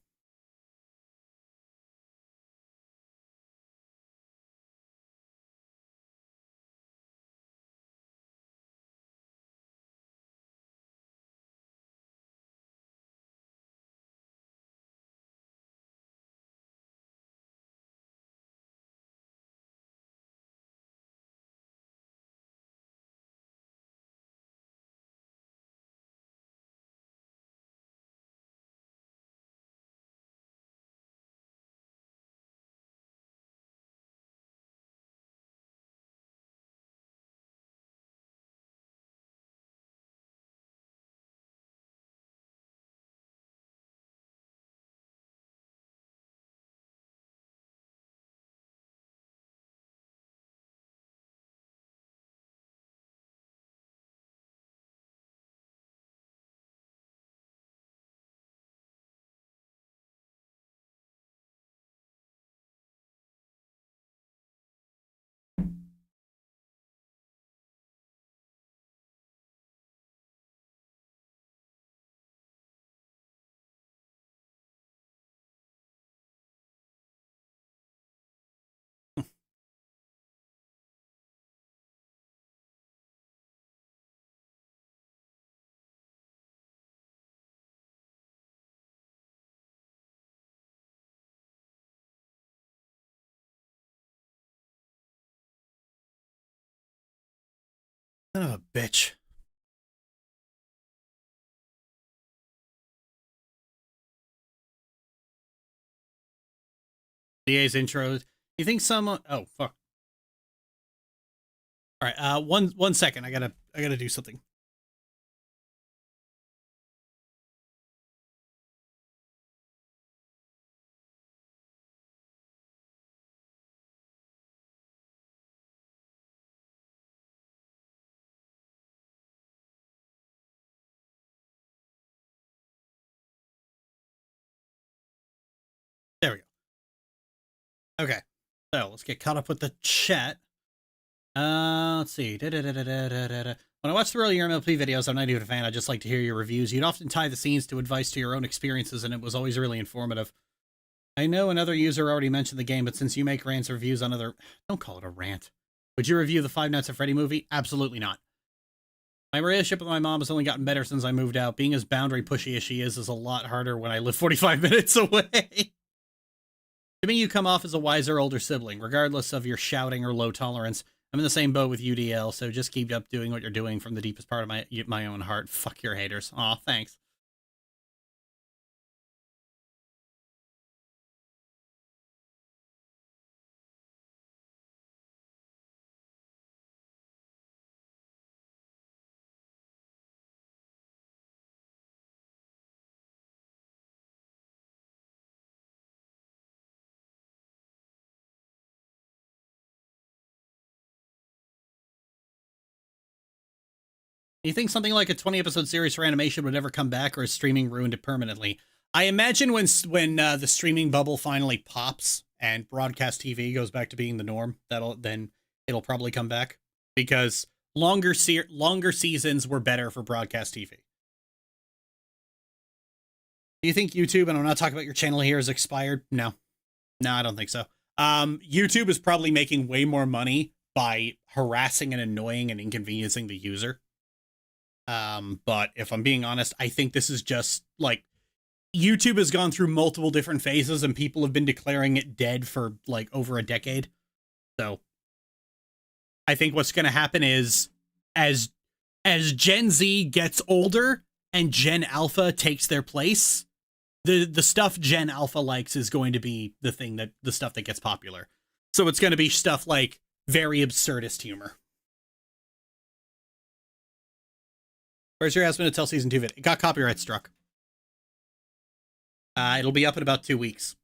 Speaker 1: Son of a bitch. DA's intro. You think someone? Oh fuck. All right. One second. I gotta do something. There we go. Okay. So let's get caught up with the chat. Let's see. When I watch the earlier MLP videos, I'm not even a fan. I just like to hear your reviews. You'd often tie the scenes to advice to your own experiences, and it was always really informative. I know another user already mentioned the game, but since you make rants or reviews on other... Don't call it a rant. Would you review the Five Nights at Freddy movie? Absolutely not. My relationship with my mom has only gotten better since I moved out. Being as boundary pushy as she is a lot harder when I live 45 minutes away. To me, you come off as a wiser older sibling, regardless of your shouting or low tolerance. I'm in the same boat with UDL, so just keep up doing what you're doing from the deepest part of my own heart. Fuck your haters. Aw, thanks. You think something like a 20-episode series for animation would ever come back, or is streaming ruined it permanently? I imagine when the streaming bubble finally pops and broadcast TV goes back to being the norm, then it'll probably come back, because longer seasons were better for broadcast TV. Do you think YouTube, and I'm not talking about your channel here, is expired? No, I don't think so. YouTube is probably making way more money by harassing and annoying and inconveniencing the user. But if I'm being honest, I think this is just like YouTube has gone through multiple different phases and people have been declaring it dead for like over a decade. So I think what's going to happen is as Gen Z gets older and Gen Alpha takes their place, the stuff Gen Alpha likes is going to be the stuff that gets popular. So it's going to be stuff like very absurdist humor. Where's your Aspen Hotel season 2 vid? It got copyright struck. It'll be up in about 2 weeks.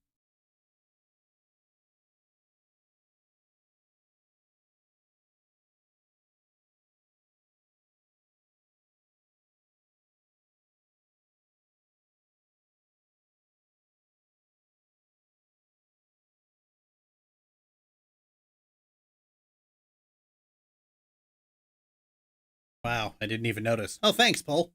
Speaker 1: Wow, I didn't even notice. Oh, thanks, Paul.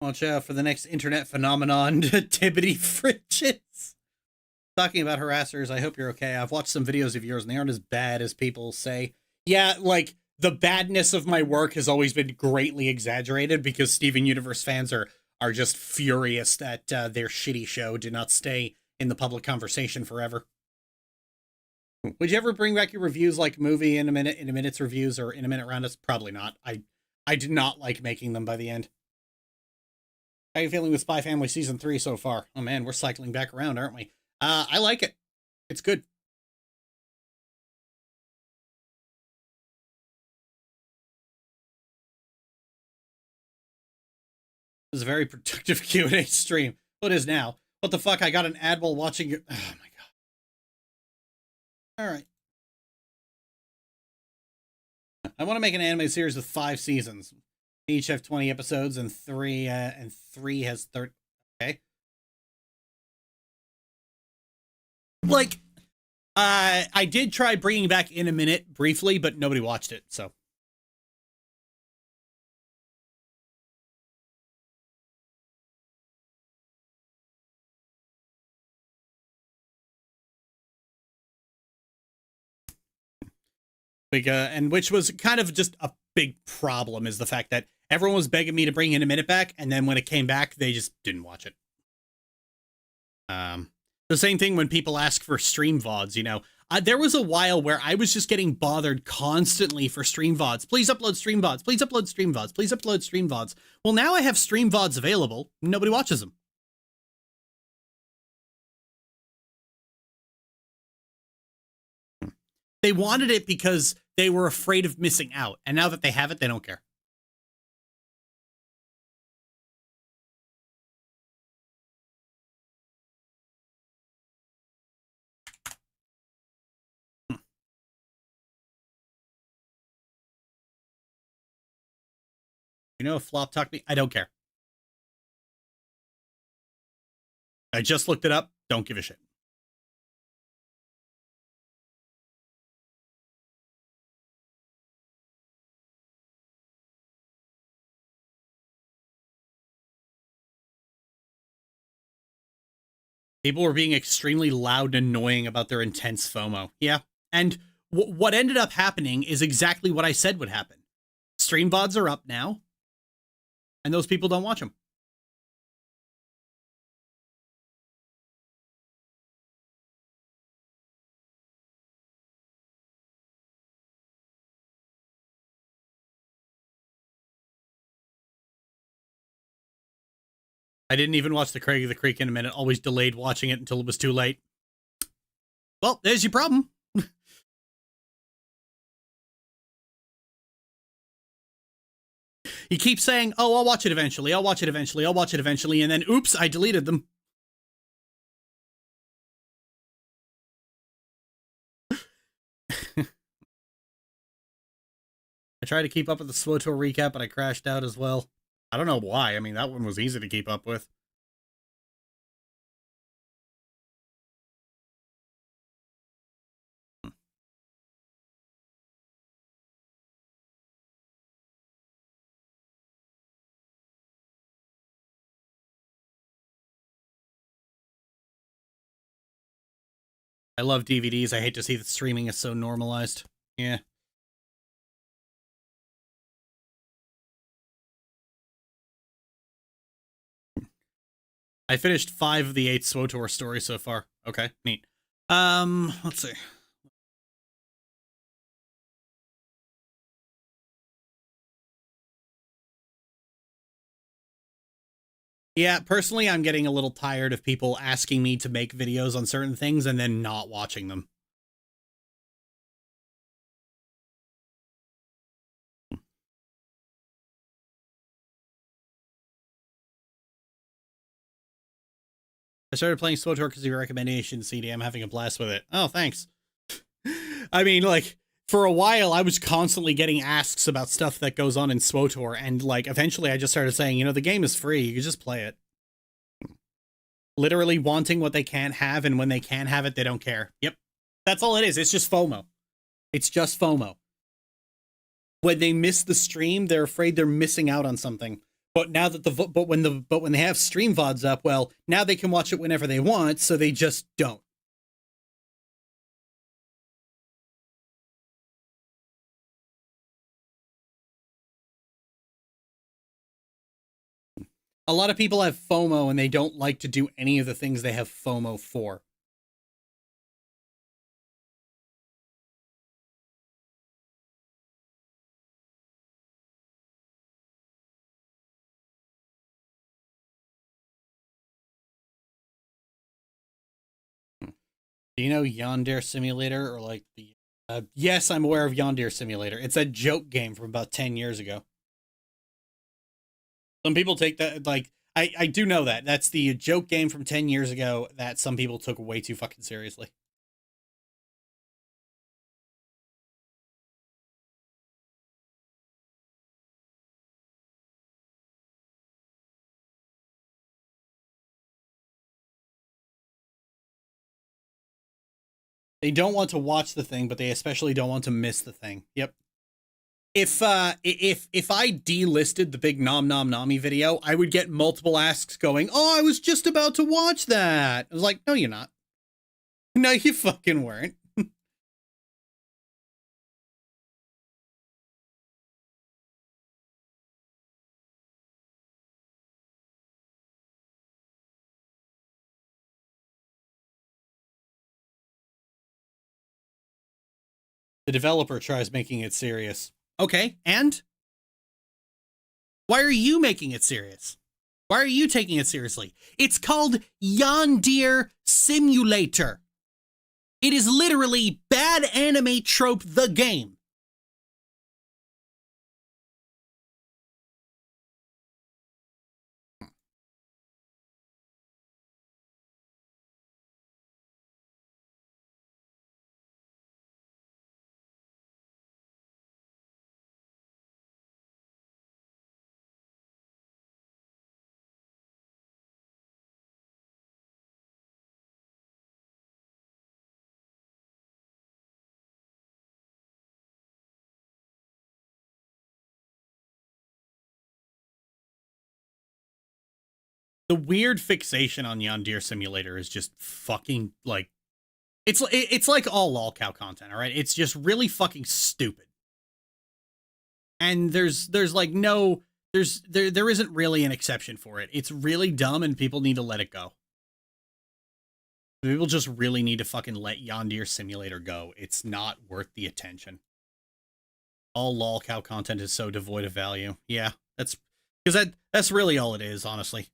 Speaker 1: Watch out for the next internet phenomenon, Tibbity Fridges. Talking about harassers, I hope you're okay. I've watched some videos of yours and they aren't as bad as people say. Yeah, like, the badness of my work has always been greatly exaggerated because Steven Universe fans are just furious that their shitty show did not stay in the public conversation forever. Would you ever bring back your reviews like movie in a minute's reviews or in a minute roundups? Probably not. I did not like making them by the end. How are you feeling with Spy Family Season 3 so far? Oh man, we're cycling back around, aren't we? I like it. It's good. This is a very productive Q&A stream. Well, it is now. What the fuck? I got an ad while watching your... Oh my god. Alright. I want to make an anime series with 5 seasons. Each have 20 episodes and 3 has 30. Okay. Like, I did try bringing back In a Minute briefly, but nobody watched it, so. Like, and which was kind of just a big problem is the fact that everyone was begging me to bring In a Minute back, and then when it came back, they just didn't watch it. The same thing when people ask for stream VODs, you know. There was a while where I was just getting bothered constantly for stream VODs. Please upload stream VODs. Please upload stream VODs. Please upload stream VODs. Well, now I have stream VODs available. Nobody watches them. They wanted it because they were afraid of missing out. And now that they have it, they don't care. You know, if Flop talked me, I don't care. I just looked it up. Don't give a shit. People were being extremely loud and annoying about their intense FOMO. Yeah. And what ended up happening is exactly what I said would happen. Stream VODs are up now, and those people don't watch them. I didn't even watch the Craig of the Creek In a Minute, always delayed watching it until it was too late. Well, there's your problem. You keep saying, oh, I'll watch it eventually, I'll watch it eventually, I'll watch it eventually, and then, oops, I deleted them. I tried to keep up with the SWTOR recap, but I crashed out as well. I don't know why. I mean, that one was easy to keep up with. I love DVDs. I hate to see that streaming is so normalized. Yeah. I finished 5 of the 8 SWTOR stories so far. Okay, neat. Let's see. Yeah, personally, I'm getting a little tired of people asking me to make videos on certain things and then not watching them. I started playing SWTOR because of your recommendation, CD. I'm having a blast with it. Oh, thanks. I mean, like, for a while, I was constantly getting asks about stuff that goes on in SWTOR, and, like, eventually I just started saying, you know, the game is free. You can just play it. Literally wanting what they can't have, and when they can have it, they don't care. Yep. That's all it is. It's just FOMO. It's just FOMO. When they miss the stream, they're afraid they're missing out on something. But now that when they have stream VODs up, well, now they can watch it whenever they want, so they just don't. A lot of people have FOMO and they don't like to do any of the things they have FOMO for. Do you know Yandere Simulator, or like the yes, I'm aware of Yandere Simulator. It's a joke game from about 10 years ago. Some people take that, like, I do know that. That's the joke game from 10 years ago that some people took way too fucking seriously. They don't want to watch the thing, but they especially don't want to miss the thing. Yep. If I delisted the big Nom Nom Nami video, I would get multiple asks going, "Oh, I was just about to watch that." I was like, "No, you're not. No, you fucking weren't." The developer tries making it serious. Okay, and why are you making it serious? Why are you taking it seriously? It's called Yandere Simulator. It is literally Bad Anime Trope the game. The weird fixation on Yandere Simulator is just fucking, like, it's like all lolcow content, all right? It's just really fucking stupid. And there's like no there isn't really an exception for it. It's really dumb and people need to let it go. People just really need to fucking let Yandere Simulator go. It's not worth the attention. All lolcow content is so devoid of value. Yeah, that's because that's really all it is, honestly.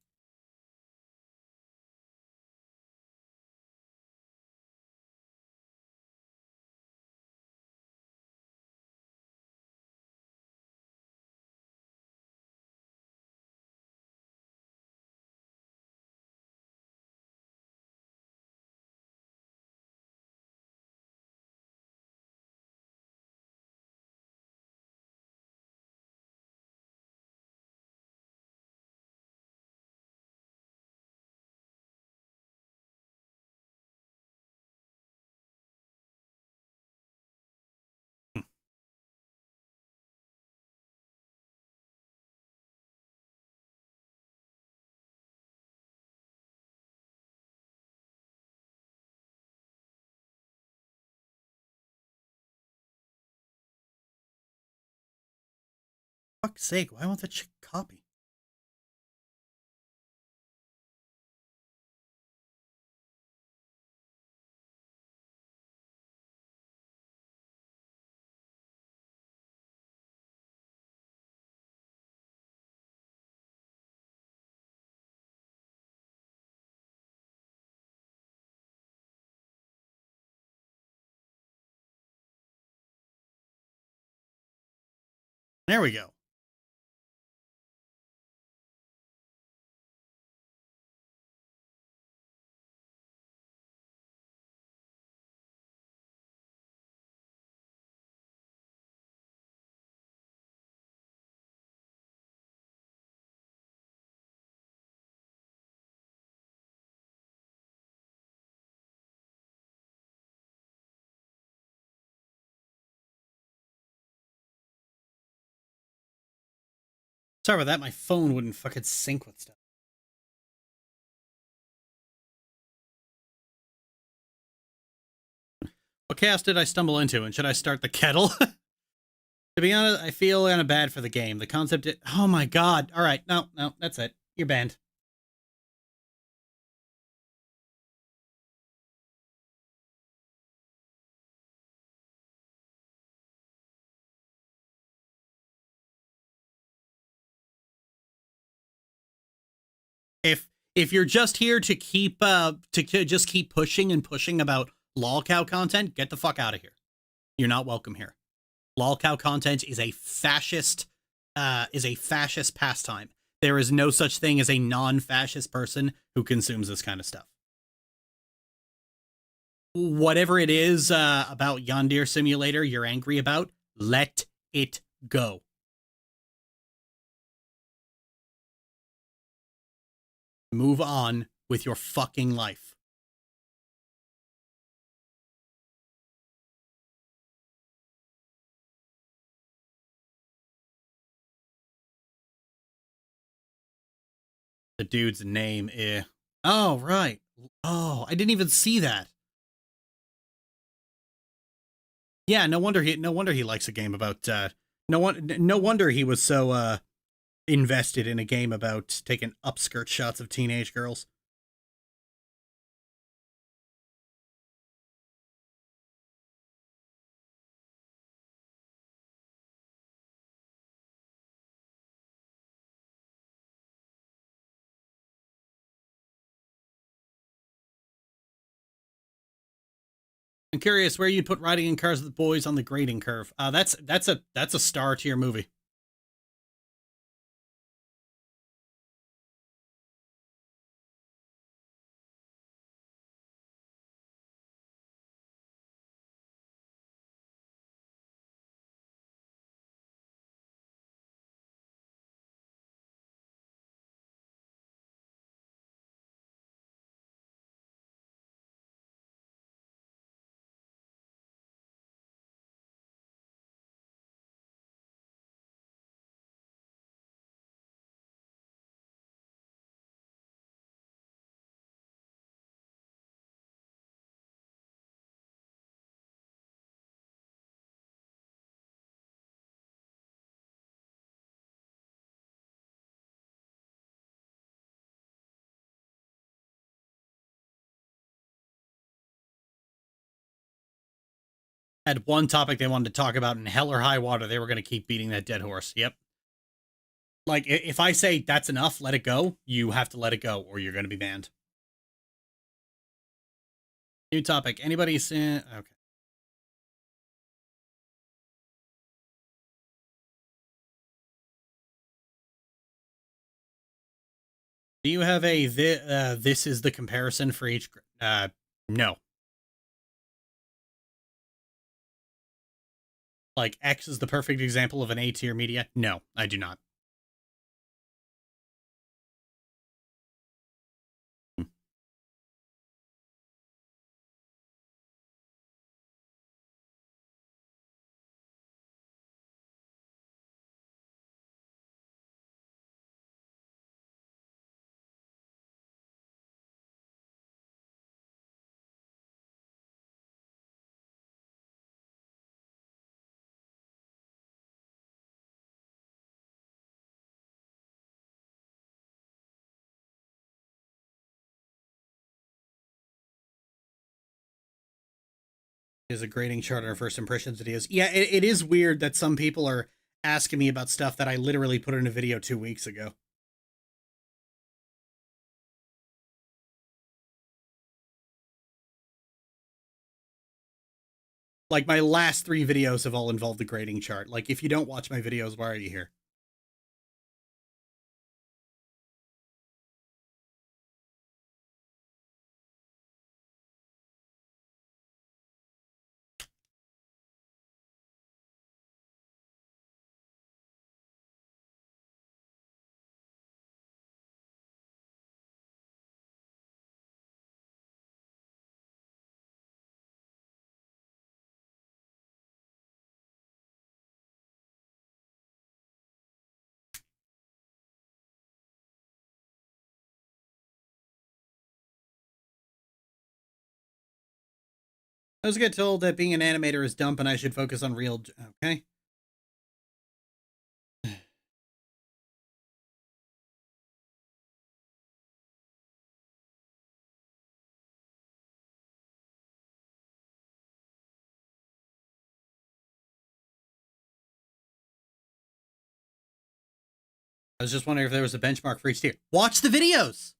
Speaker 1: fuck's sake, why won't that chick copy? There we go. Sorry about that, my phone wouldn't fucking sync with stuff. What chaos did I stumble into, and should I start the kettle? To be honest, I feel kind of bad for the game. The concept... Oh my god. Alright, no, that's it. You're banned. If you're just here to keep just keep pushing and pushing about lolcow content, get the fuck out of here. You're not welcome here. Lolcow content is a fascist pastime. There is no such thing as a non-fascist person who consumes this kind of stuff. Whatever it is about Yondir Simulator you're angry about, let it go. Move on with your fucking life. The dude's name is... Oh, right. Oh, I didn't even see that. Yeah, no wonder he likes a game about no wonder he was so invested in a game about taking upskirt shots of teenage girls. I'm curious where you'd put riding in cars with boys on the grading curve. That's a star tier movie. Had one topic they wanted to talk about in hell or high water, they were going to keep beating that dead horse. Yep. Like, if I say that's enough, let it go, you have to let it go, or you're going to be banned. New topic. Anybody seen... Okay. Do you have a... this is the comparison for each... no. Like, X is the perfect example of an A-tier media? No, I do not. Is a grading chart on our first impressions videos. Yeah, it is weird that some people are asking me about stuff that I literally put in a video 2 weeks ago. Like, my last 3 videos have all involved the grading chart. Like, if you don't watch my videos, why are you here? I was get told that being an animator is dumb and I should focus on real... Okay. I was just wondering if there was a benchmark for each tier. Watch the videos!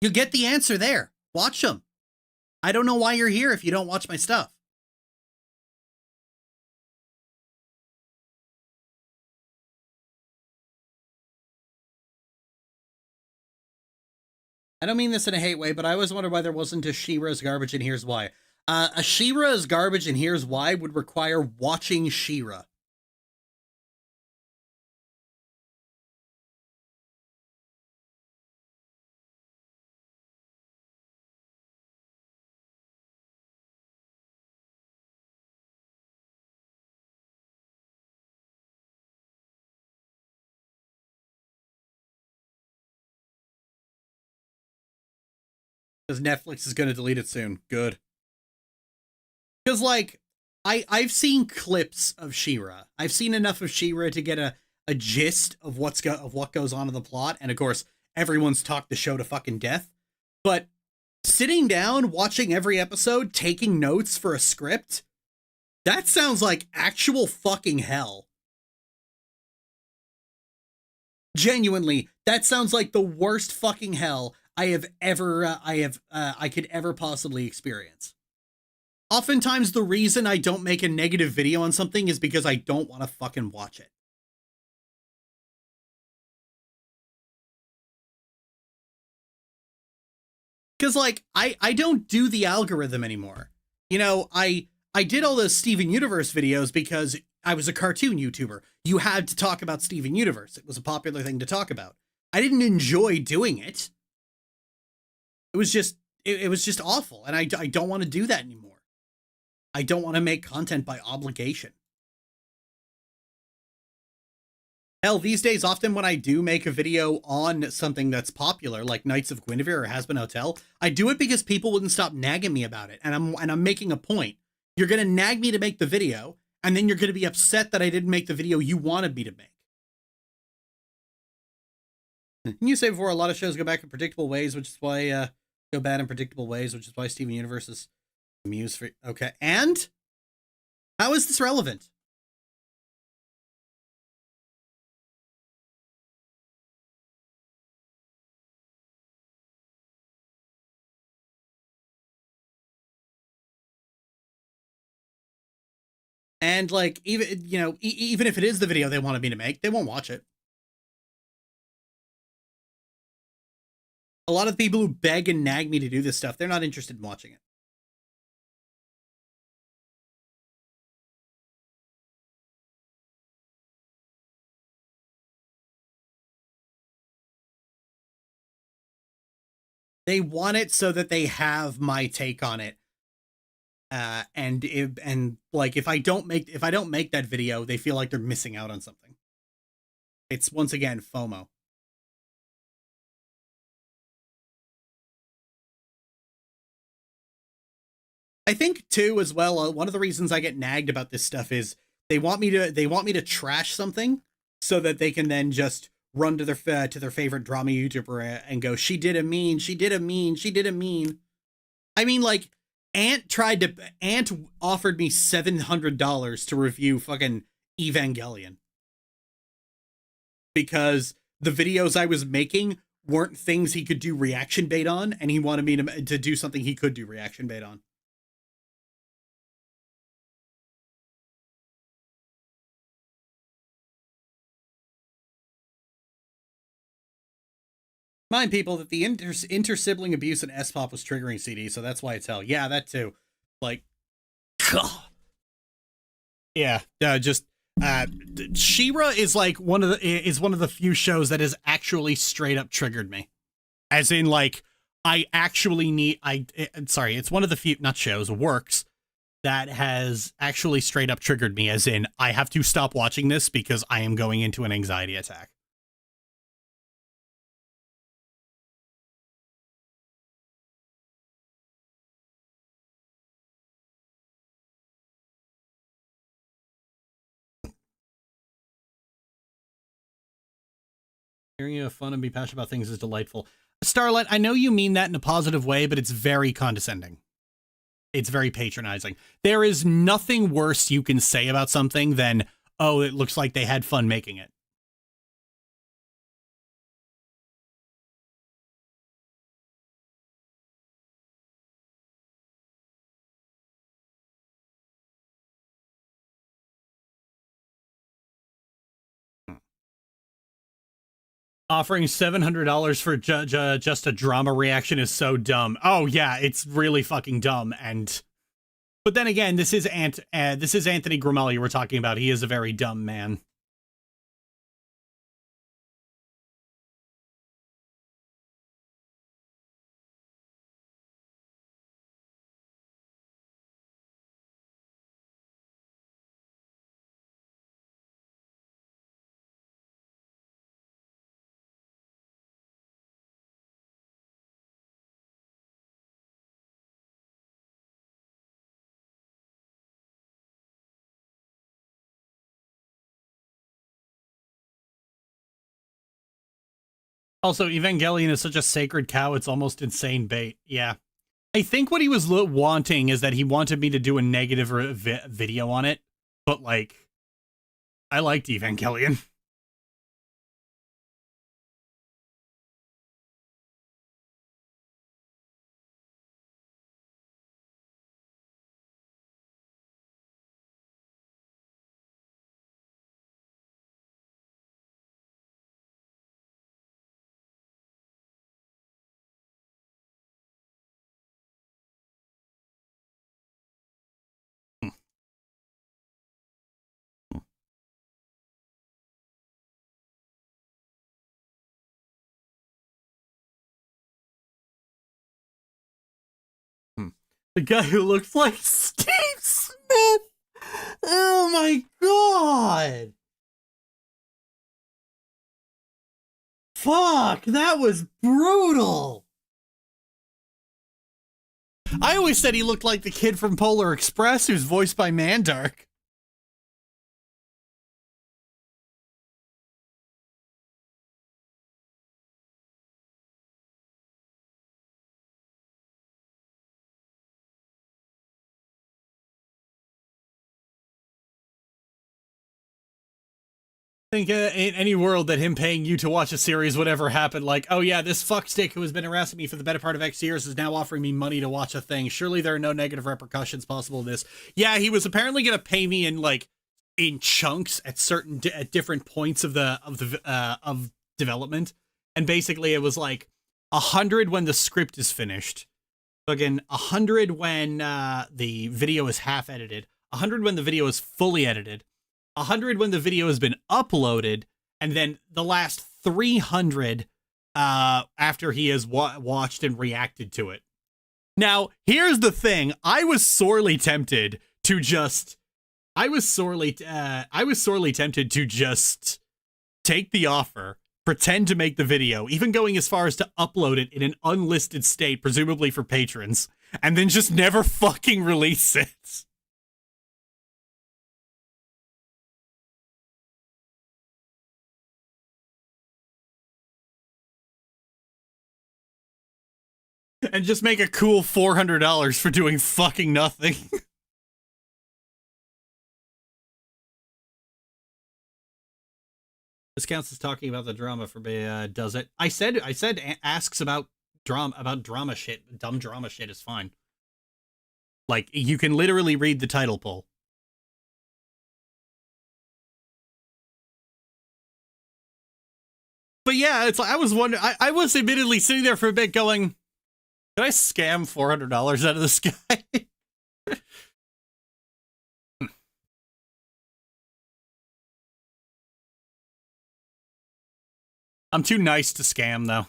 Speaker 1: You get the answer there. Watch them. I don't know why you're here if you don't watch my stuff. I don't mean this in a hate way, but I always wondered why there wasn't a She-Ra's garbage, and here's why. A She-Ra's garbage, and here's why would require watching She-Ra. Because Netflix is going to delete it soon. Good. Because, like, I've seen clips of She-Ra. I've seen enough of She-Ra to get a gist of what goes on in the plot. And, of course, everyone's talked the show to fucking death. But sitting down, watching every episode, taking notes for a script, that sounds like actual fucking hell. Genuinely, that sounds like the worst fucking hell I could ever possibly experience. Oftentimes, the reason I don't make a negative video on something is because I don't want to fucking watch it. Because, like, I don't do the algorithm anymore. You know, I did all those Steven Universe videos because I was a cartoon YouTuber. You had to talk about Steven Universe. It was a popular thing to talk about. I didn't enjoy doing it. It was just awful, and I don't want to do that anymore. I don't want to make content by obligation. Hell, these days, often when I do make a video on something that's popular, like Knights of Guinevere or Hazbin Hotel, I do it because people wouldn't stop nagging me about it, and I'm making a point. You're gonna nag me to make the video, and then you're gonna be upset that I didn't make the video you wanted me to make. You say before, a lot of shows go back in predictable ways, which is why go bad in predictable ways, which is why Steven Universe is muse for... Okay, and? How is this relevant? And, like, even, you know, even if it is the video they wanted me to make, they won't watch it. A lot of the people who beg and nag me to do this stuff, they're not interested in watching it. They want it so that they have my take on it. And like, if I don't make that video, they feel like they're missing out on something. It's, once again, FOMO. I think too, as well, one of the reasons I get nagged about this stuff is they want me to trash something so that they can then just run to their favorite drama YouTuber and go, she did a mean. I mean, like, Ant offered me $700 to review fucking Evangelion because the videos I was making weren't things he could do reaction bait on, and he wanted me to do something he could do reaction bait on. Mind people that the inter-sibling abuse in S-pop was triggering CD, so that's why it's hell. Yeah, that too. Like, yeah, just She-Ra is like one of the few shows that has actually straight up triggered me. As in, like, I actually need sorry, it's one of the few, not shows, works that has actually straight up triggered me, as in I have to stop watching this because I am going into an anxiety attack. Hearing you have fun and be passionate about things is delightful. Starlet, I know you mean that in a positive way, but it's very condescending. It's very patronizing. There is nothing worse you can say about something than, oh, it looks like they had fun making it. Offering $700 for just a drama reaction is so dumb. Oh yeah, it's really fucking dumb. But then again, this is Anthony Grimaldi we're talking about. He is a very dumb man. Also, Evangelion is such a sacred cow, it's almost insane bait. Yeah. I think what he was wanting is that he wanted me to do a negative video on it, but, like, I liked Evangelion. The guy who looks like Steve Smith! Oh my god! Fuck, that was brutal! I always said he looked like the kid from Polar Express who's voiced by Mandark. I think in any world that him paying you to watch a series would ever happen, like, oh yeah, this fuckstick who has been harassing me for the better part of X years is now offering me money to watch a thing. Surely there are no negative repercussions possible in this. Yeah, he was apparently going to pay me in chunks at different points of development, and basically it was like 100 when the script is finished, again 100 when the video is half edited, 100 when the video is fully edited, 100 when the video has been uploaded, and then the last 300 after he has watched and reacted to it. Now, here's the thing. I was sorely tempted to just take the offer, pretend to make the video, even going as far as to upload it in an unlisted state, presumably for patrons, and then just never fucking release it. And just make a cool $400 for doing fucking nothing. This counts as talking about the drama for me, does it? I said asks about drama shit. Dumb drama shit is fine. Like, you can literally read the title poll. But yeah, it's like, I was wondering, I was admittedly sitting there for a bit going, did I scam $400 out of this guy? I'm too nice to scam, though.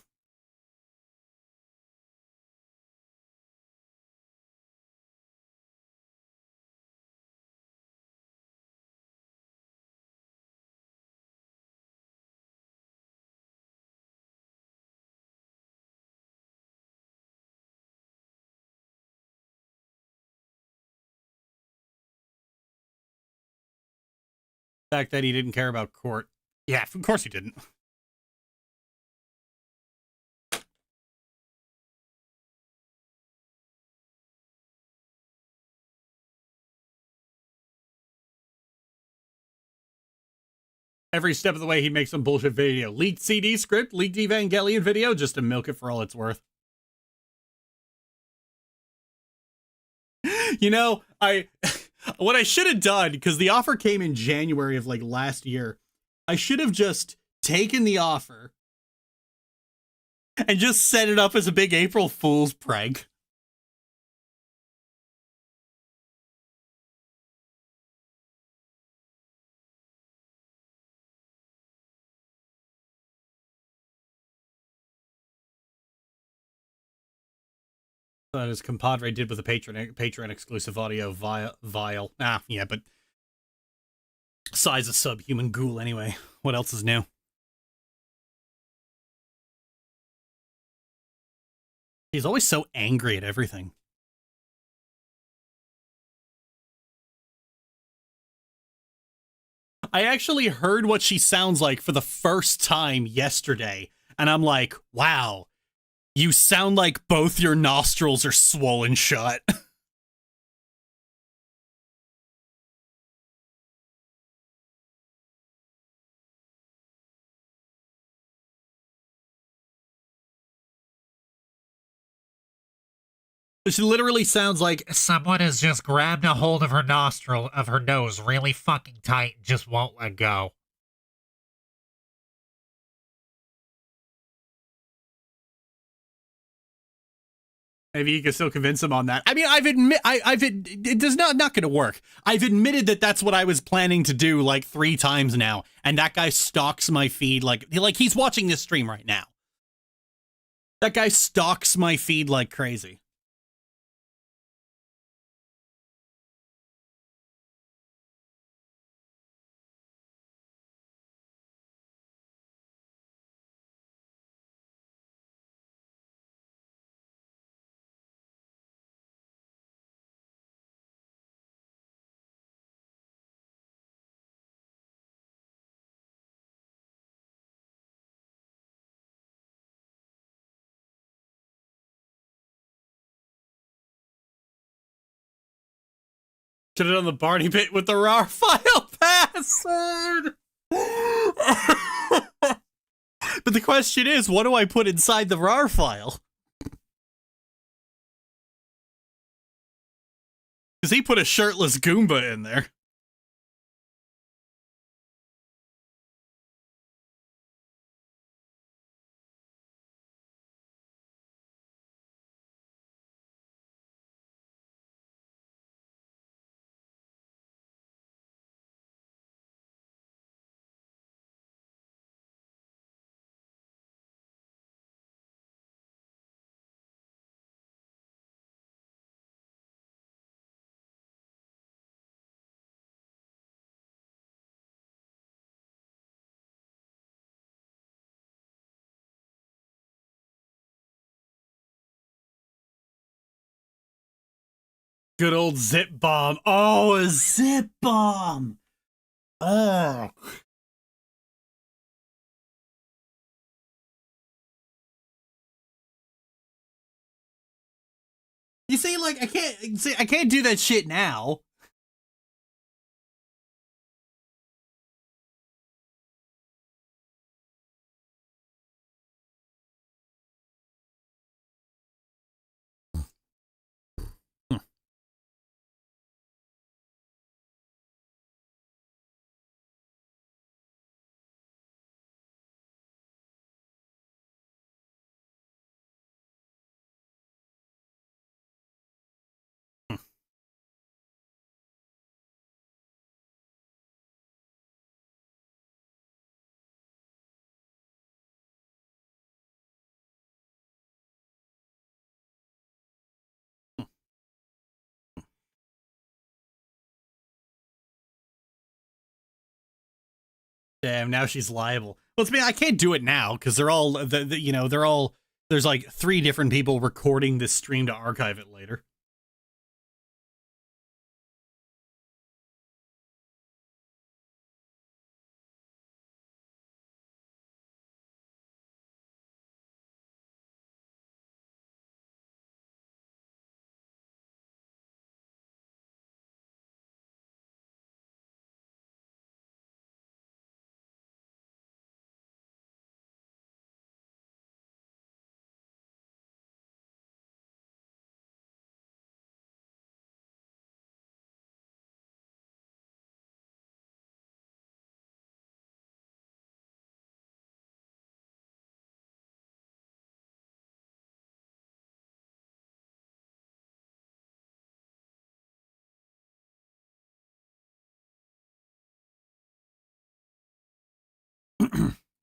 Speaker 1: The fact that he didn't care about court. Yeah, of course he didn't. Every step of the way, he makes some bullshit video. Leaked CD script, leaked Evangelion video, just to milk it for all it's worth. You know, what I should have done, because the offer came in January of, like, last year, I should have just taken the offer and just set it up as a big April Fool's prank. That his compadre did with the Patreon exclusive audio Vile. Yeah, but size of subhuman ghoul anyway. What else is new? He's always so angry at everything. I actually heard what she sounds like for the first time yesterday, and I'm like, wow, you sound like both your nostrils are swollen shut. She literally sounds like
Speaker 3: Someone has just grabbed a hold of her nostril, of her nose, really fucking tight and just won't let go.
Speaker 1: maybe you can still convince him on that. I mean, it does not going to work. I've admitted that that's what I was planning to do like 3 times now, and that guy stalks my feed like he's watching this stream right now. That guy stalks my feed like crazy. Should have done the Barney bit with the RAR file password. But the question is, what do I put inside the RAR file? Because he put a shirtless Goomba in there. Good old zip bomb. Oh, a zip bomb. Oh. You see, like I can't do that shit now. Damn, now she's liable. Well, it's me. I can't do it now because they're all, they're all. There's like 3 different people recording this stream to archive it later.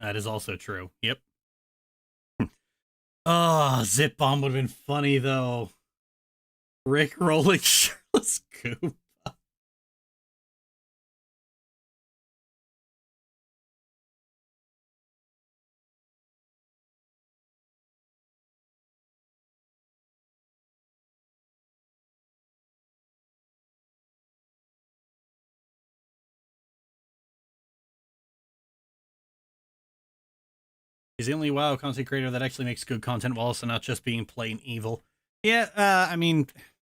Speaker 1: That is also true. Yep. Oh, Zip Bomb would have been funny though. Rick rolling shirtless Goop. He's the only WoW content creator that actually makes good content while also not just being plain evil. Yeah, I mean,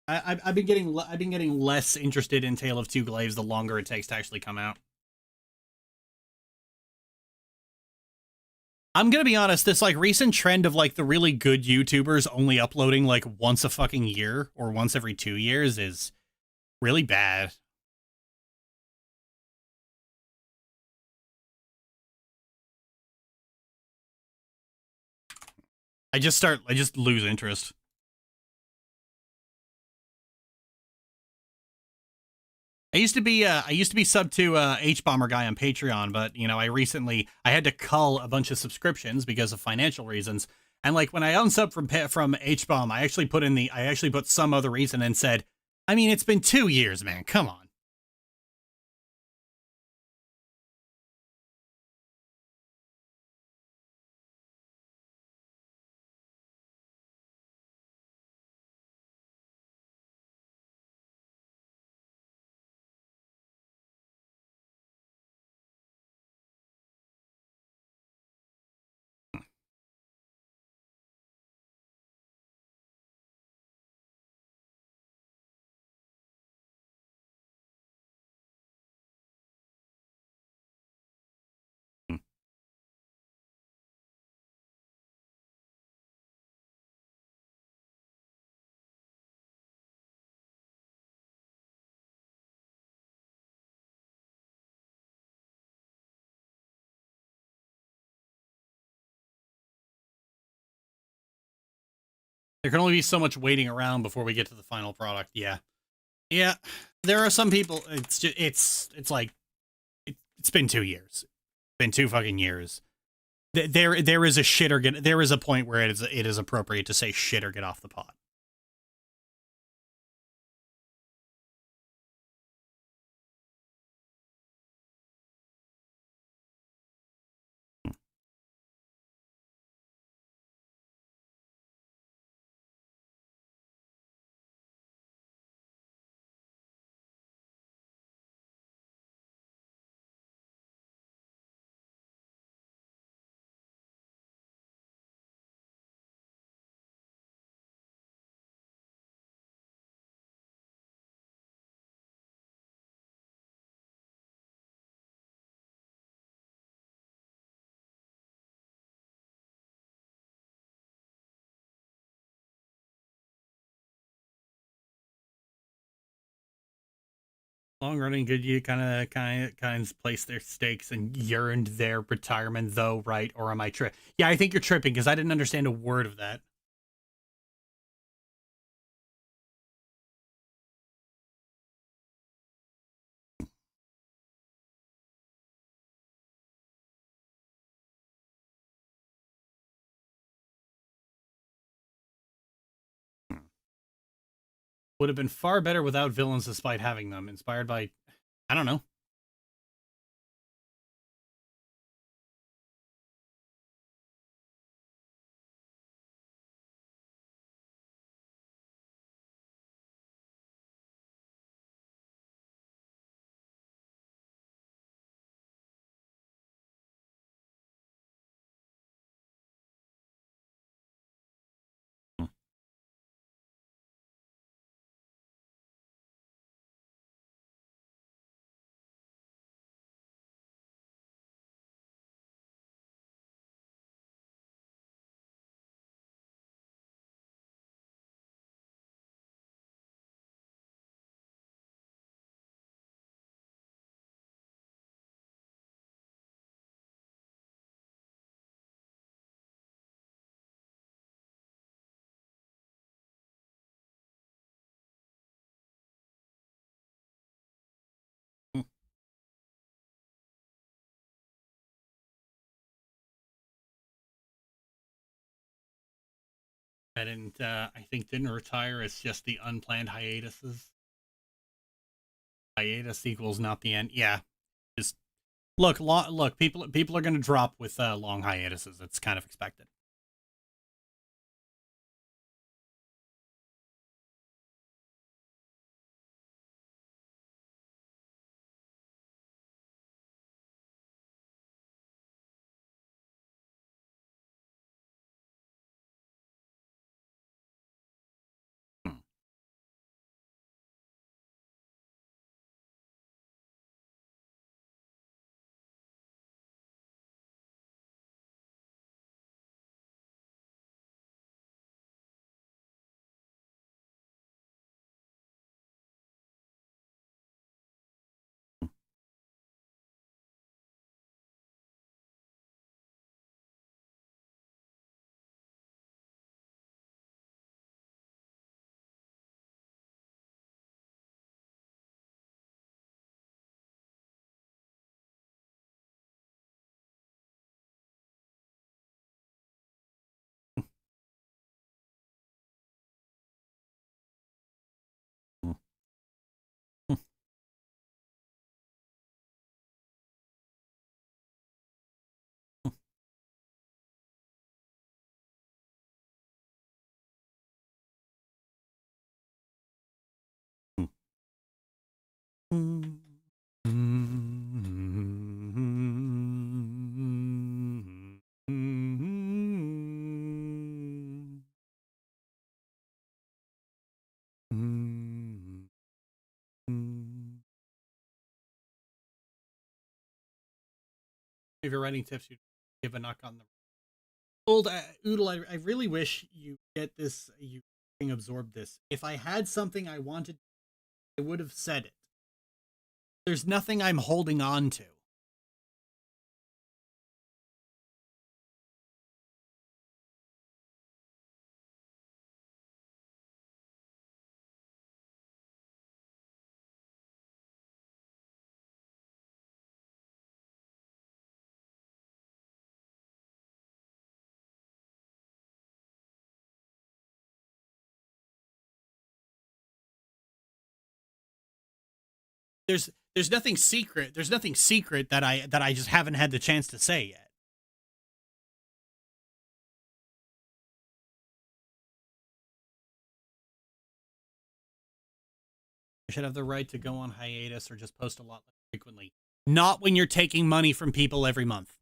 Speaker 1: I've been getting less interested in Tale of Two Glaives the longer it takes to actually come out. I'm gonna be honest, this like recent trend of like the really good YouTubers only uploading like once a fucking year or once every 2 years is really bad. I just lose interest. I used to be sub to H Bomber guy on Patreon, but you know, I had to cull a bunch of subscriptions because of financial reasons. And like when I unsub from H Bomb, I actually put some other reason and said, I mean, it's been 2 years, man. Come on. There can only be so much waiting around before we get to the final product. Yeah. Yeah. There are some people it's like it's been 2 years. It's been 2 fucking years. There is a shit or get there is a point where it is appropriate to say shit or get off the pot. Long running, good you kind of place their stakes and yearned their retirement, though, right? Or am I tripping? Yeah, I think you're tripping because I didn't understand a word of that. Would have been far better without villains despite having them. Inspired by, I don't know. I didn't. I think didn't retire. It's just the unplanned hiatuses. Hiatus equals not the end. Yeah, just look. People are going to drop with long hiatuses. It's kind of expected. Hmm. If you're writing tips, you give a knock on the old Oodle. I really wish you get this. You absorb this. If I had something I wanted, I would have said it. There's nothing I'm holding on to. There's nothing secret. There's nothing secret that I just haven't had the chance to say yet. You should have the right to go on hiatus or just post a lot less frequently. Not when you're taking money from people every month.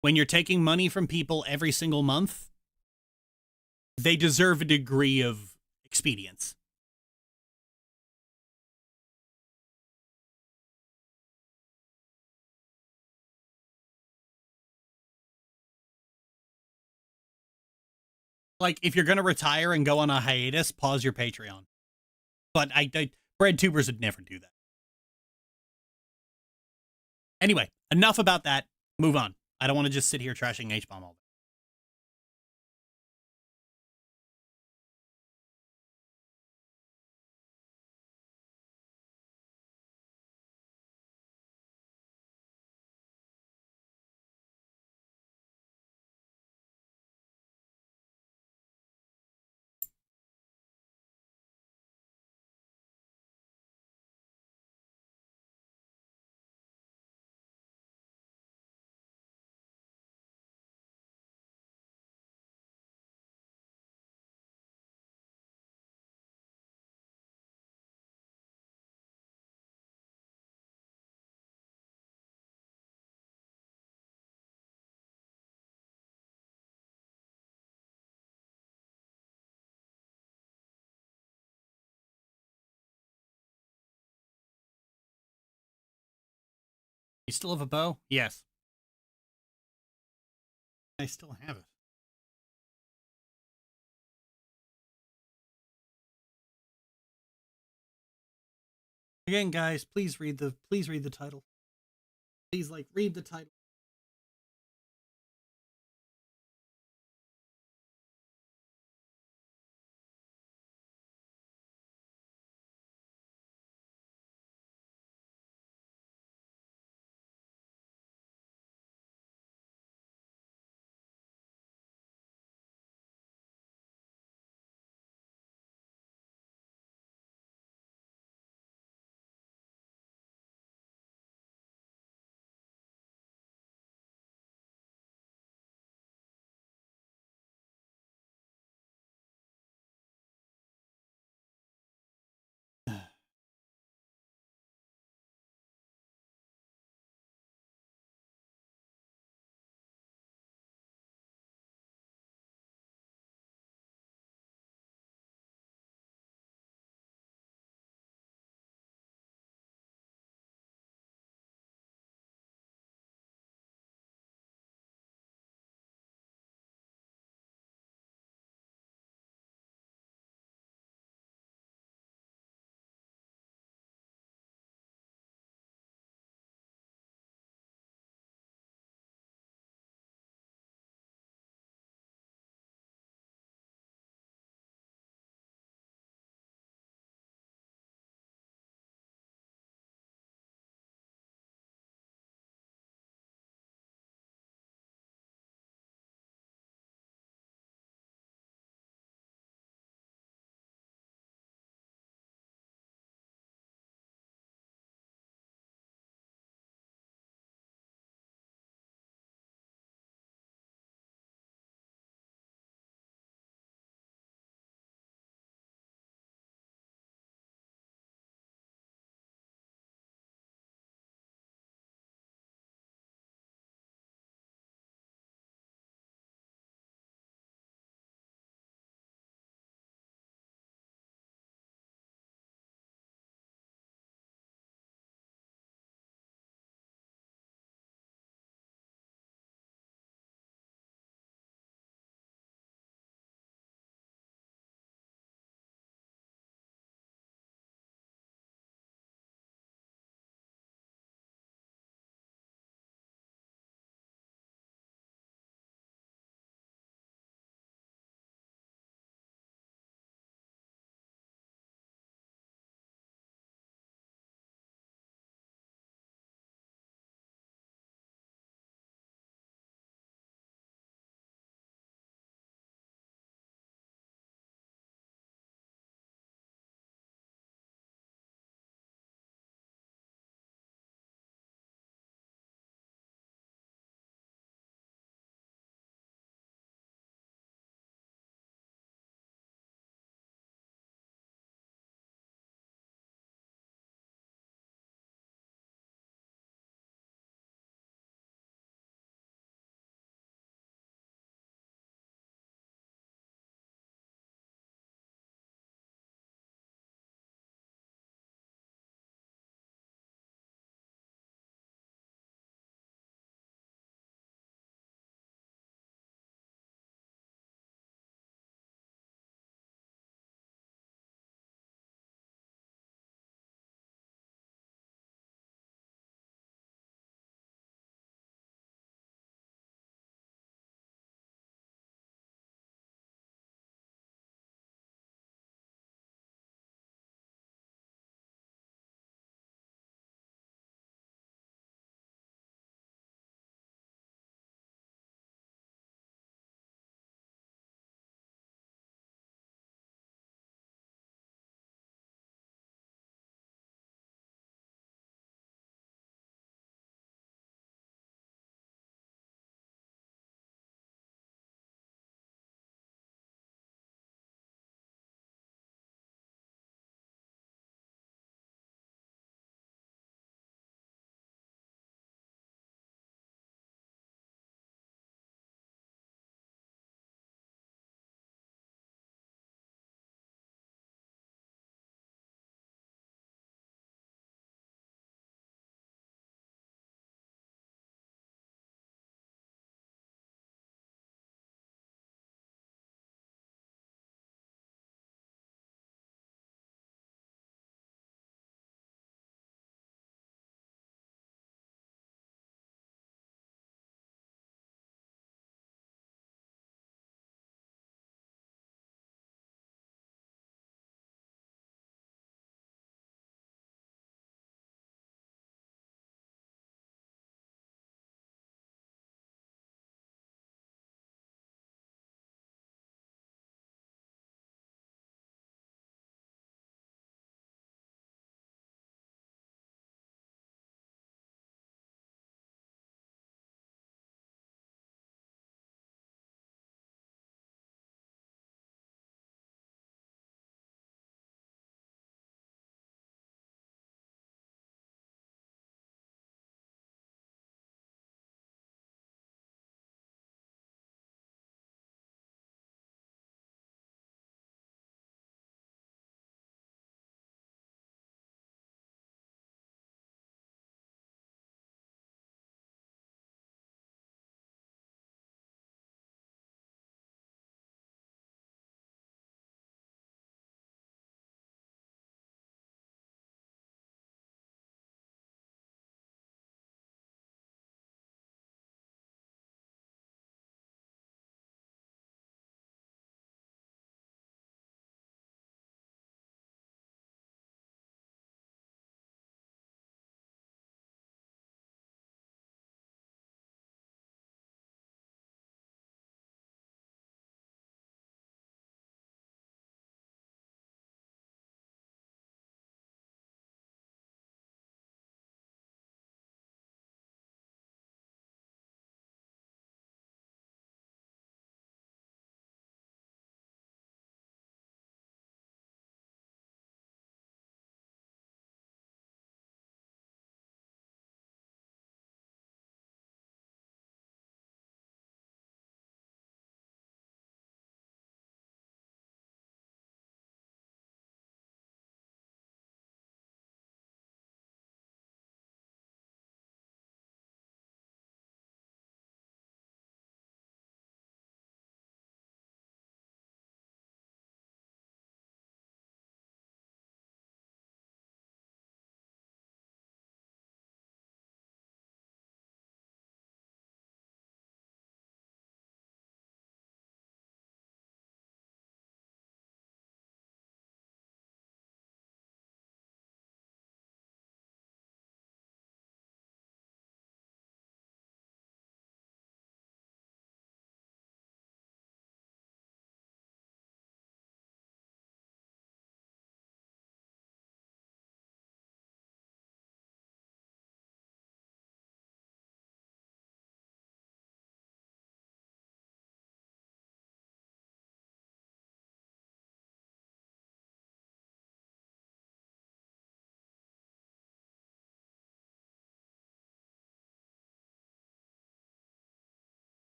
Speaker 1: When you're taking money from people every single month, they deserve a degree of expedience. Like, if you're going to retire and go on a hiatus, pause your Patreon. But bread tubers would never do that. Anyway, enough about that. Move on. I don't want to just sit here trashing H-Bomb all day. You still have a bow? Yes. I still have it. Again, guys, please read the title. Please read the title.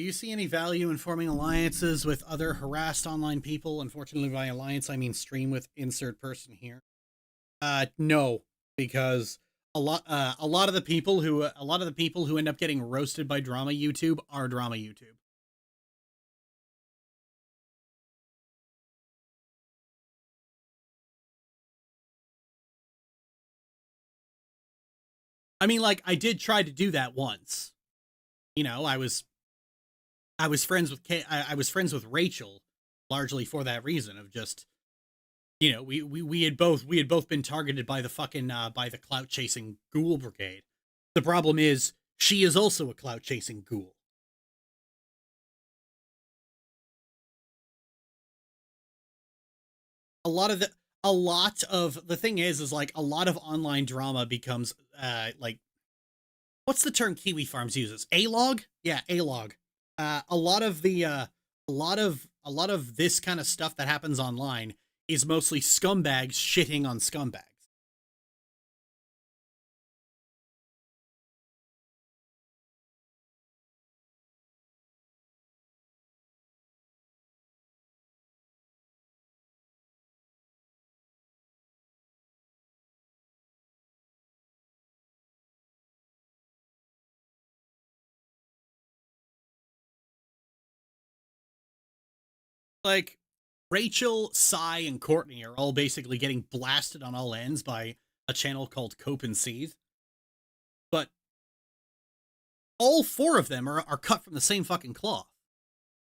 Speaker 1: Do you see any value in forming alliances with other harassed online people? Unfortunately, by alliance, I mean stream with insert person here. No, because a lot of the people who end up getting roasted by drama YouTube are drama YouTube. I mean, like, I did try to do that once. You know, I was friends with I was friends with Rachel largely for that reason of just, you know, we had both been targeted by the fucking by the clout chasing ghoul brigade. The problem is she is also a clout chasing ghoul. A lot of the thing is like a lot of online drama becomes like, what's the term Kiwi Farms uses? A-log? Yeah, A-log. A lot of the a lot of this kind of stuff that happens online is mostly scumbags shitting on scumbags. Like, Rachel, Sai, and Courtney are all basically getting blasted on all ends by a channel called Cope and Seethe. But all four of them are cut from the same fucking cloth.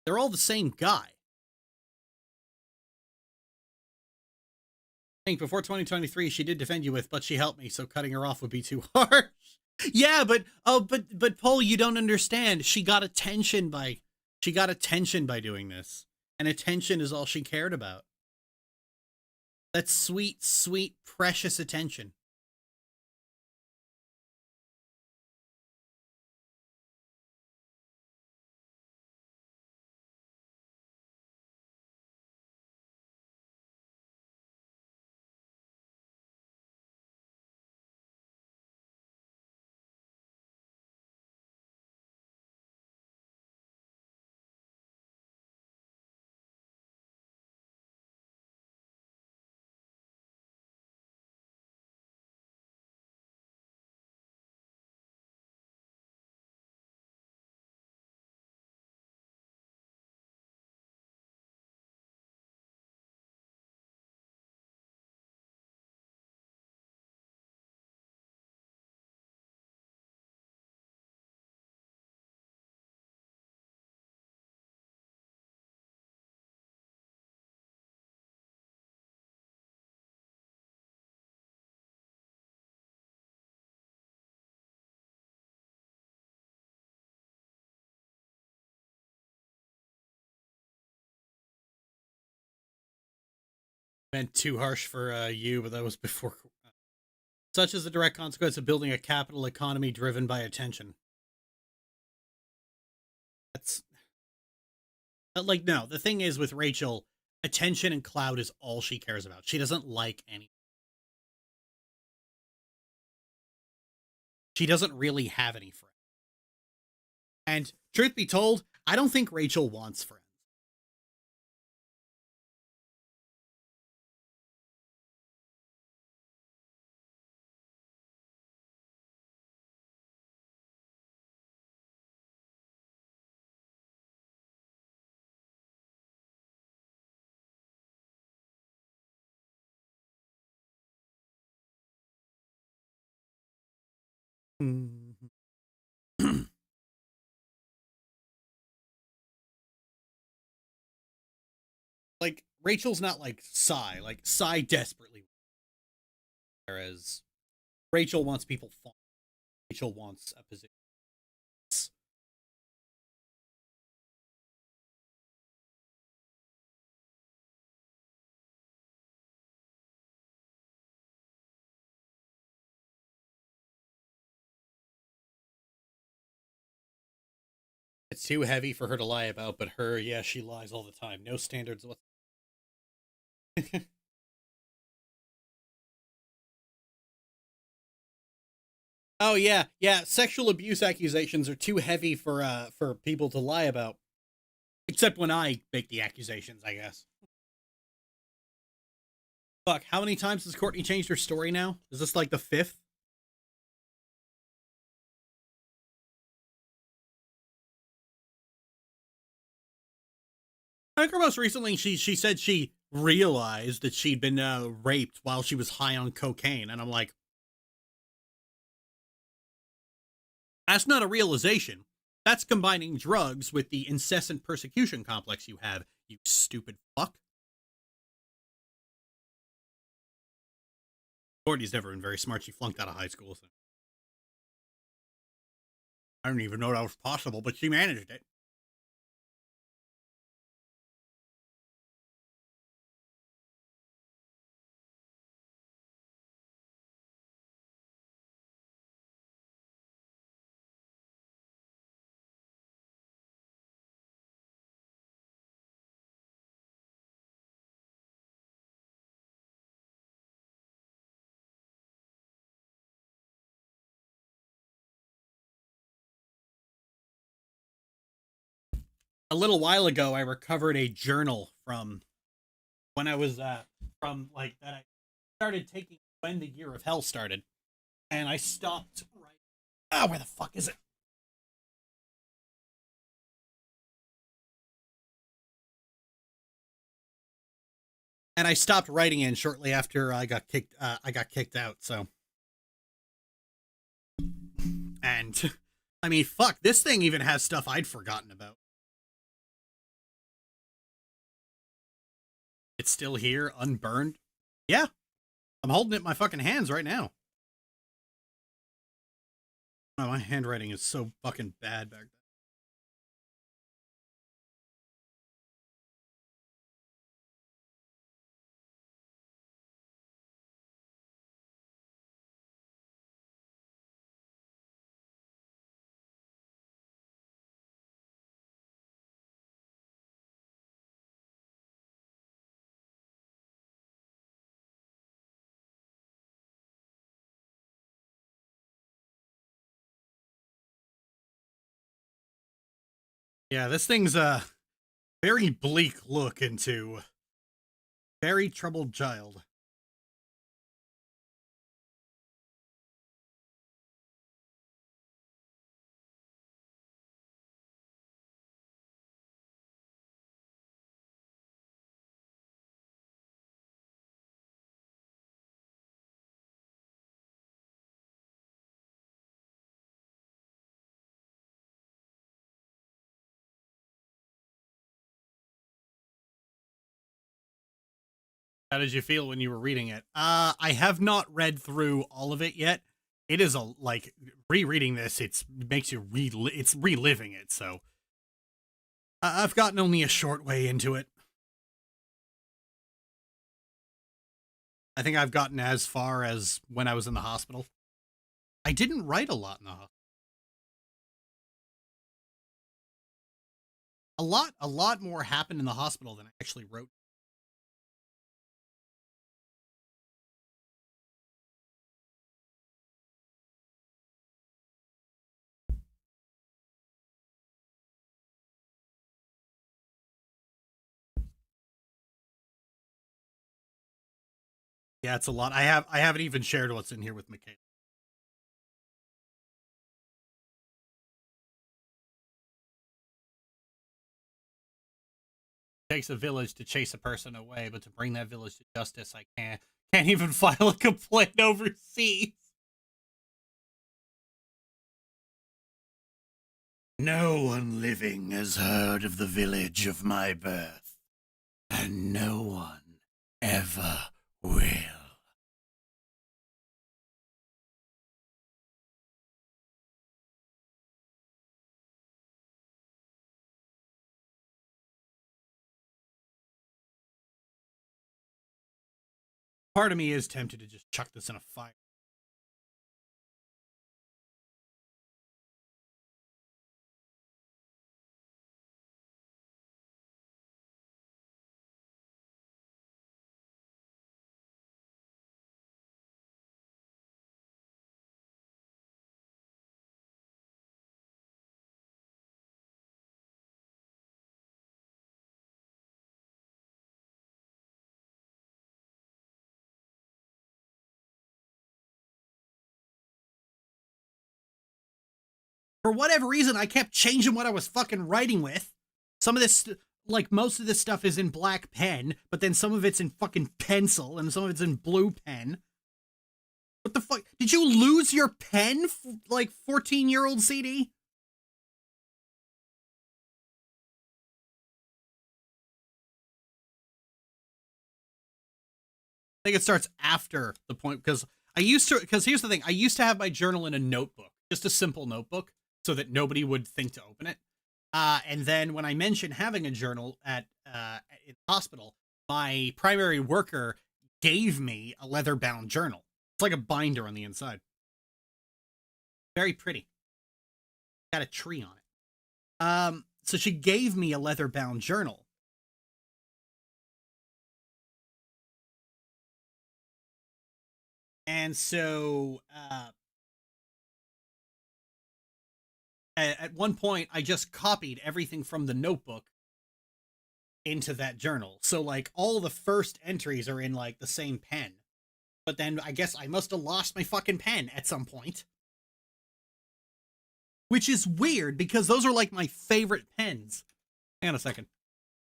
Speaker 1: They're all the same guy. I think before 2023 she did defend you with, but she helped me, so cutting her off would be too harsh. Yeah, but Paul, you don't understand. She got attention by doing this. And attention is all she cared about. That's sweet, sweet, precious attention. Meant too harsh for you, but that was before. Such is the direct consequence of building a capital economy driven by attention. That's like, no. The thing is with Rachel, attention and cloud is all she cares about. She doesn't like any. She doesn't really have any friends. And truth be told, I don't think Rachel wants friends. Like, Rachel's not like Sai. Like, Sai desperately. Whereas Rachel wants people fun. Rachel wants a position. It's too heavy for her to lie about, but her, yeah, she lies all the time. No standards whatsoever. Oh yeah, yeah. Sexual abuse accusations are too heavy for people to lie about. Except when I make the accusations, I guess. Fuck, how many times has Courtney changed her story now? Is this like the fifth? I think most recently she said she realized that she'd been raped while she was high on cocaine, and I'm like, that's not a realization. That's combining drugs with the incessant persecution complex you have, you stupid fuck. Courtney's never been very smart. She flunked out of high school. So. I didn't even know that was possible, but she managed it. A little while ago, I recovered a journal from when I was from like that I started taking when the year of hell started, and I stopped right. Ah, where the fuck is it? And I stopped writing in shortly after I got kicked. I got kicked out. So, and I mean, fuck, this thing even has stuff I'd forgotten about. It's still here, unburned. Yeah, I'm holding it in my fucking hands right now. Oh, my handwriting is so fucking bad back then. Yeah, this thing's a very bleak look into very troubled child. How did you feel when you were reading it? I have not read through all of it yet. It is a like rereading this. It makes you it's reliving it. So I've gotten only a short way into it. I think I've gotten as far as when I was in the hospital. I didn't write a lot in the hospital. A lot more happened in the hospital than I actually wrote. Yeah, it's a lot. I haven't even shared what's in here with Michaela. It takes a village to chase a person away, but to bring that village to justice, I can't even file a complaint overseas. No one living has heard of the village of my birth, and no one ever will. Part of me is tempted to just chuck this in a fire. For whatever reason, I kept changing what I was fucking writing with. Some of this, like most of this stuff is in black pen, but then some of it's in fucking pencil and some of it's in blue pen. What the fuck? Did you lose your pen, like 14-year-old CD? I think it starts after the point because here's the thing. I used to have my journal in a notebook, just a simple notebook, so that nobody would think to open it. And then when I mentioned having a journal in the hospital, my primary worker gave me a leather-bound journal. It's like a binder on the inside. Very pretty. Got a tree on it. So she gave me a leather-bound journal. And so at one point, I just copied everything from the notebook into that journal. So like all the first entries are in like the same pen. But then I guess I must have lost my fucking pen at some point. Which is weird because those are like my favorite pens. Hang on a second.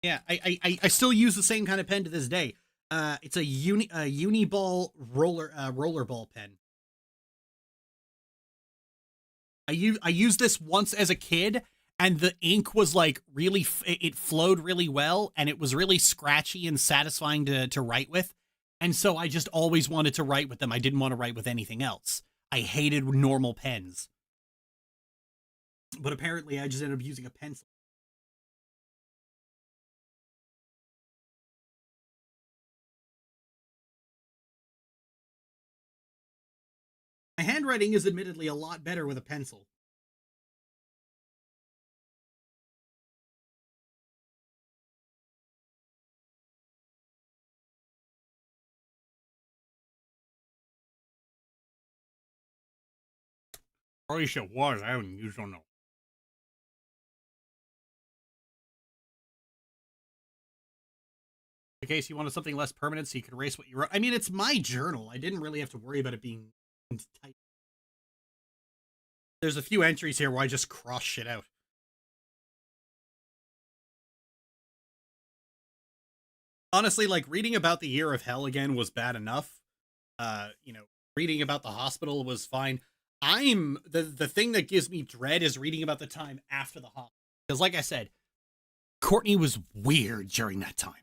Speaker 1: Yeah, I still use the same kind of pen to this day. It's a Uniball rollerball pen. I used this once as a kid, and the ink was like really, it flowed really well, and it was really scratchy and satisfying to write with. And so I just always wanted to write with them. I didn't want to write with anything else. I hated normal pens. But apparently I just ended up using a pencil. My handwriting is admittedly a lot better with a pencil. Or at least it was. I haven't used on no. In case you wanted something less permanent so you could erase what you wrote. I mean, it's my journal. I didn't really have to worry about it being typed. There's a few entries here where I just cross shit out. Honestly, like reading about the year of hell again was bad enough. Reading about the hospital was fine. I'm the thing that gives me dread is reading about the time after the hospital. Because like I said, Courtney was weird during that time.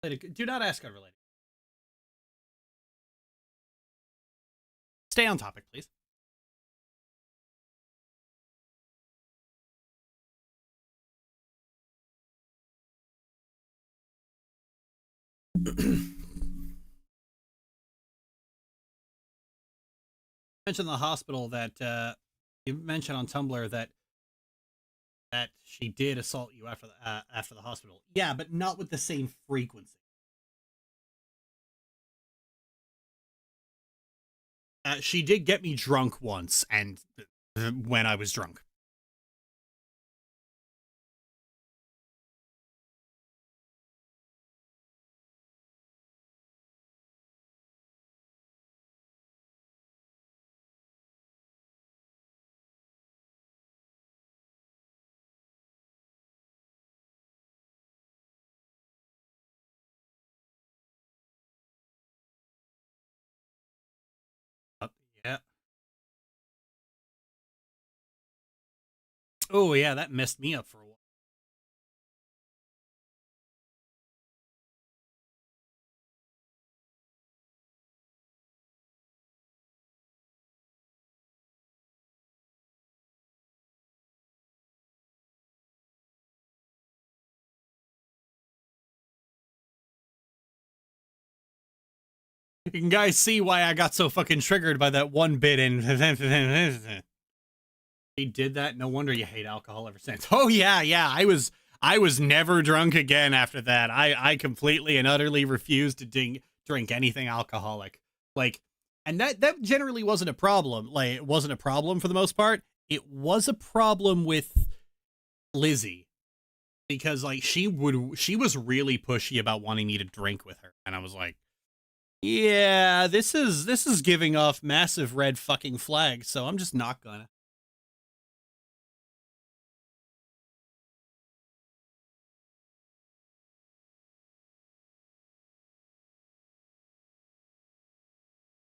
Speaker 1: Do not ask unrelated. Stay on topic, please. Mentioned the hospital that you mentioned on Tumblr that she did assault you after the hospital. Yeah, but not with the same frequency. She did get me drunk once, and when I was drunk. Yeah. Oh yeah, that messed me up for a while. You can guys see why I got so fucking triggered by that one bit and he did that. No wonder you hate alcohol ever since. Oh yeah, yeah. I was never drunk again after that. I completely and utterly refused to drink anything alcoholic. Like, and that generally wasn't a problem. Like, it wasn't a problem for the most part. It was a problem with Lizzie, because like she was really pushy about wanting me to drink with her, and I was like, yeah, this is giving off massive red fucking flags, so I'm just not gonna.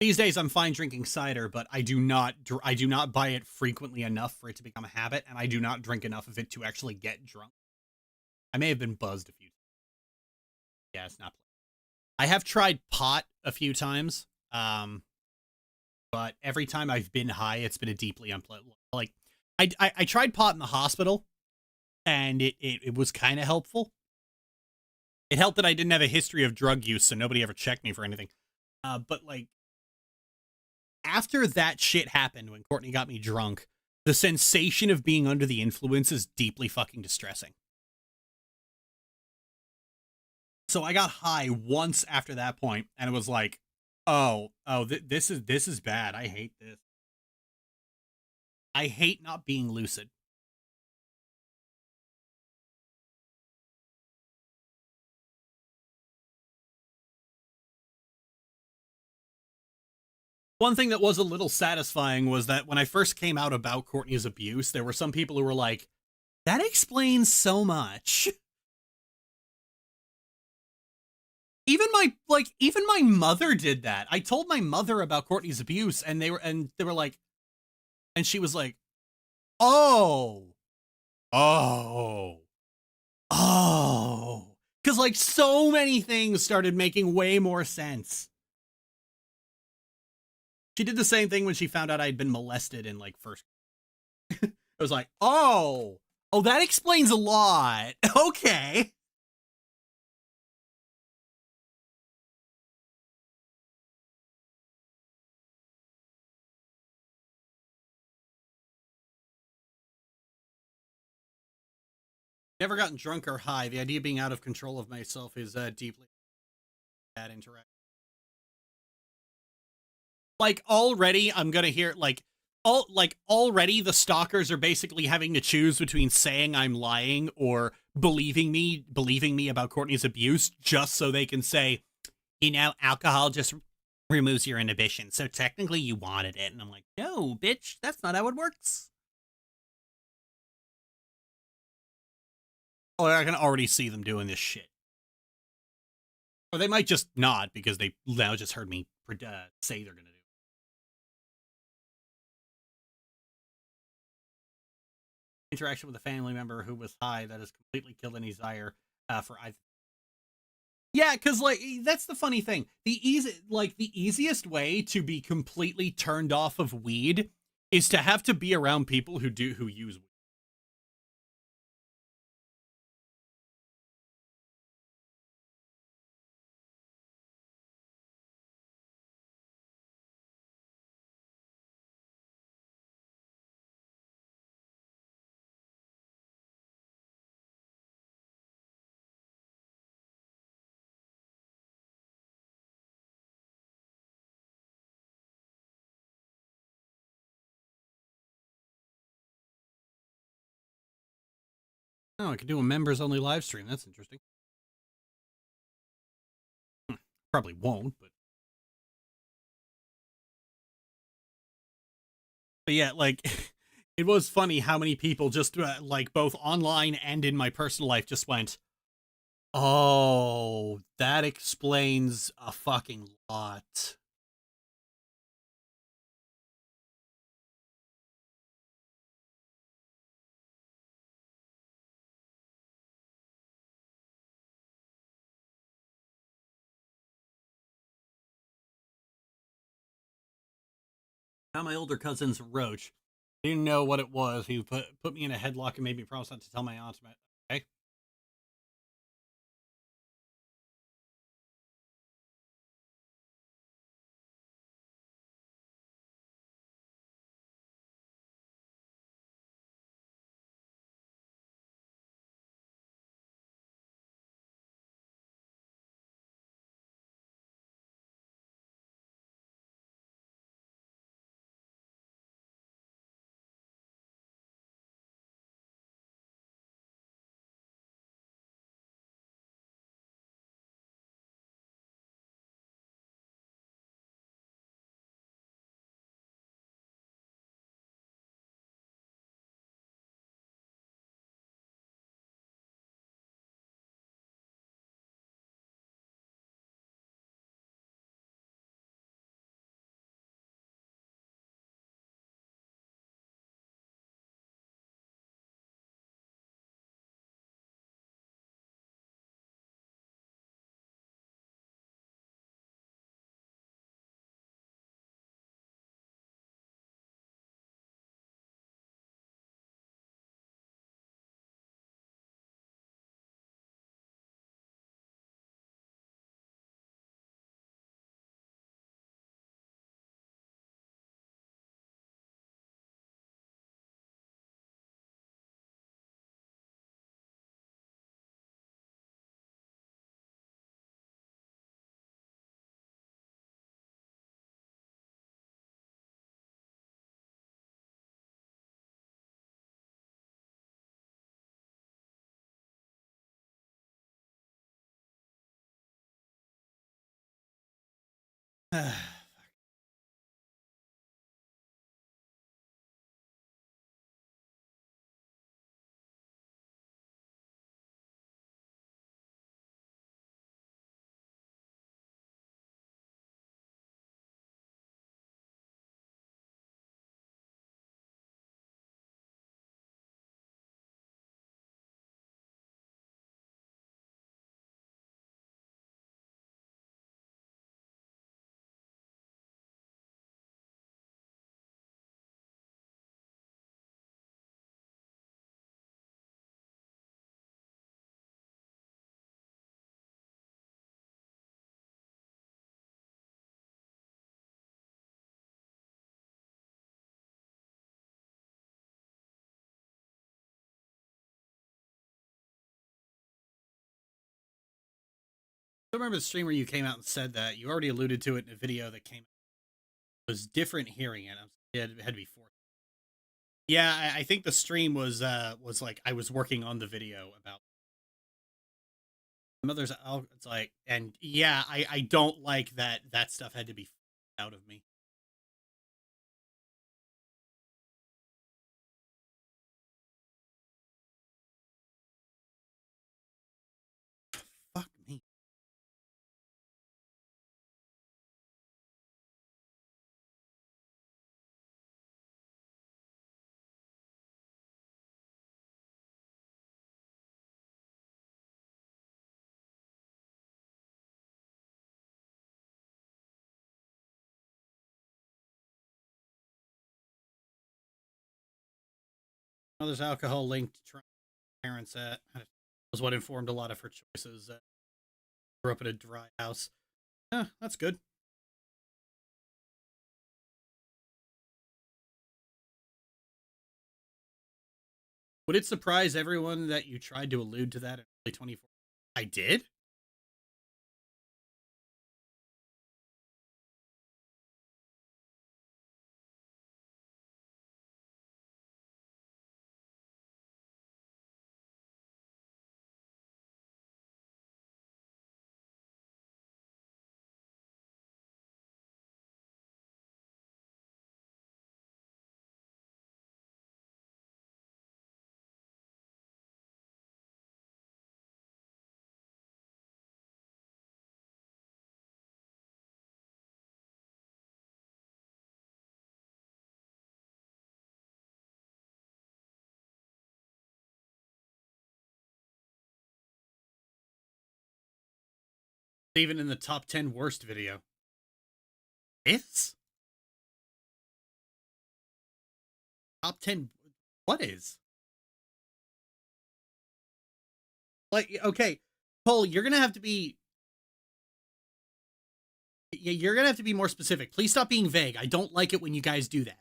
Speaker 1: These days I'm fine drinking cider, but I do not buy it frequently enough for it to become a habit, and I do not drink enough of it to actually get drunk. I may have been buzzed a few times. Yeah, it's not. I have tried pot a few times, but every time I've been high, it's been a deeply unpleasant. Like, I tried pot in the hospital, and it was kind of helpful. It helped that I didn't have a history of drug use, so nobody ever checked me for anything. But like, after that shit happened, when Courtney got me drunk, the sensation of being under the influence is deeply fucking distressing. So I got high once after that point, and it was like, this is bad. I hate this. I hate not being lucid. One thing that was a little satisfying was that when I first came out about Courtney's abuse, there were some people who were like, that explains so much. Even my mother did that. I told my mother about Courtney's abuse, and they were like, and she was like, oh, because like so many things started making way more sense. She did the same thing when she found out I'd been molested in like first. I was like, oh, that explains a lot. Okay. Never gotten drunk or high. The idea of being out of control of myself is deeply bad interaction. Like, already I'm gonna hear already the stalkers are basically having to choose between saying I'm lying or believing me about Courtney's abuse, just so they can say, alcohol just removes your inhibition, so technically you wanted it. And I'm like, no, bitch, that's not how it works. Oh, I can already see them doing this shit. Or they might just not, because they now just heard me say they're gonna do. Interaction with a family member who was high that has completely killed any desire for either. Yeah, because like that's the funny thing. The easiest way to be completely turned off of weed is to have to be around people who use weed. Oh, I could do a members only live stream. That's interesting. Probably won't, but yeah, like it was funny how many people just like both online and in my personal life just went, oh, that explains a fucking lot. Now my older cousin's roach. He didn't know what it was. He put me in a headlock and made me promise not to tell my aunt about it. Okay. I remember the stream where you came out and said that you already alluded to it in a video that came out. It was different hearing it. It had to be forced. Yeah, I think the stream was like I was working on the video about mother's. It's like, and yeah, I don't like that stuff had to be out of me. Fuck me. Mother's alcohol linked parents was what informed a lot of her choices. Grew up in a dry house. Yeah, that's good. Would it surprise everyone that you tried to allude to that in early 24? I did? Even in the top 10 worst video. Is? Top 10? What is? Like, okay, Cole, you're gonna have to be. You're gonna have to be more specific. Please stop being vague. I don't like it when you guys do that.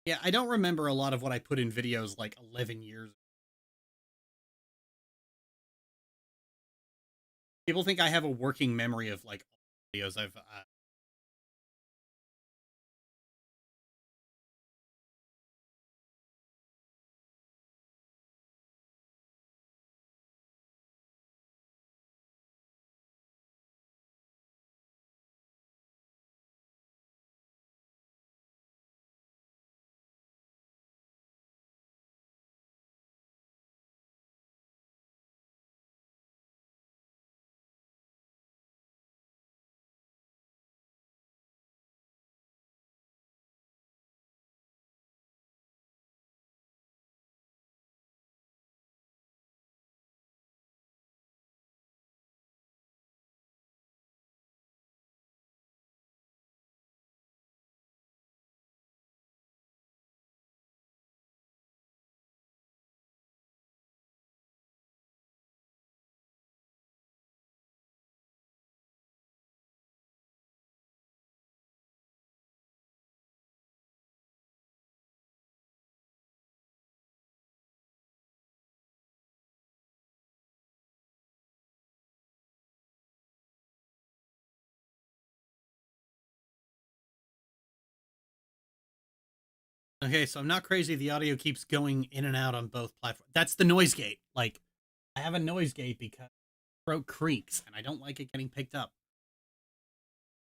Speaker 1: Yeah, I don't remember a lot of what I put in videos like 11 years. People think I have a working memory of like all the videos I've Okay, so I'm not crazy. The audio keeps going in and out on both platforms. That's the noise gate. Like, I have a noise gate because throat creaks and I don't like it getting picked up.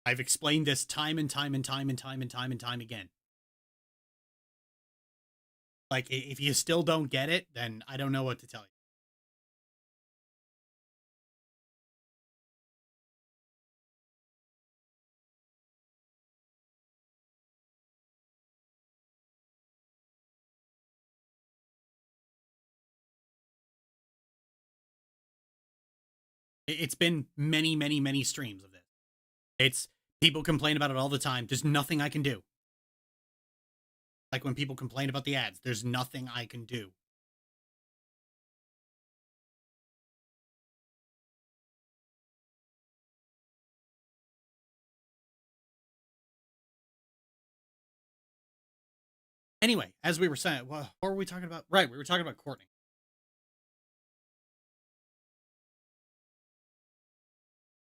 Speaker 1: I've explained this time and time and time and time and time and time again. Like, if you still don't get it, then I don't know what to tell you. It's been many, many, many streams of this. It's people complain about it all the time. There's nothing I can do. Like when people complain about the ads, there's nothing I can do. Anyway, as we were saying, what were we talking about? Right, we were talking about Courtney.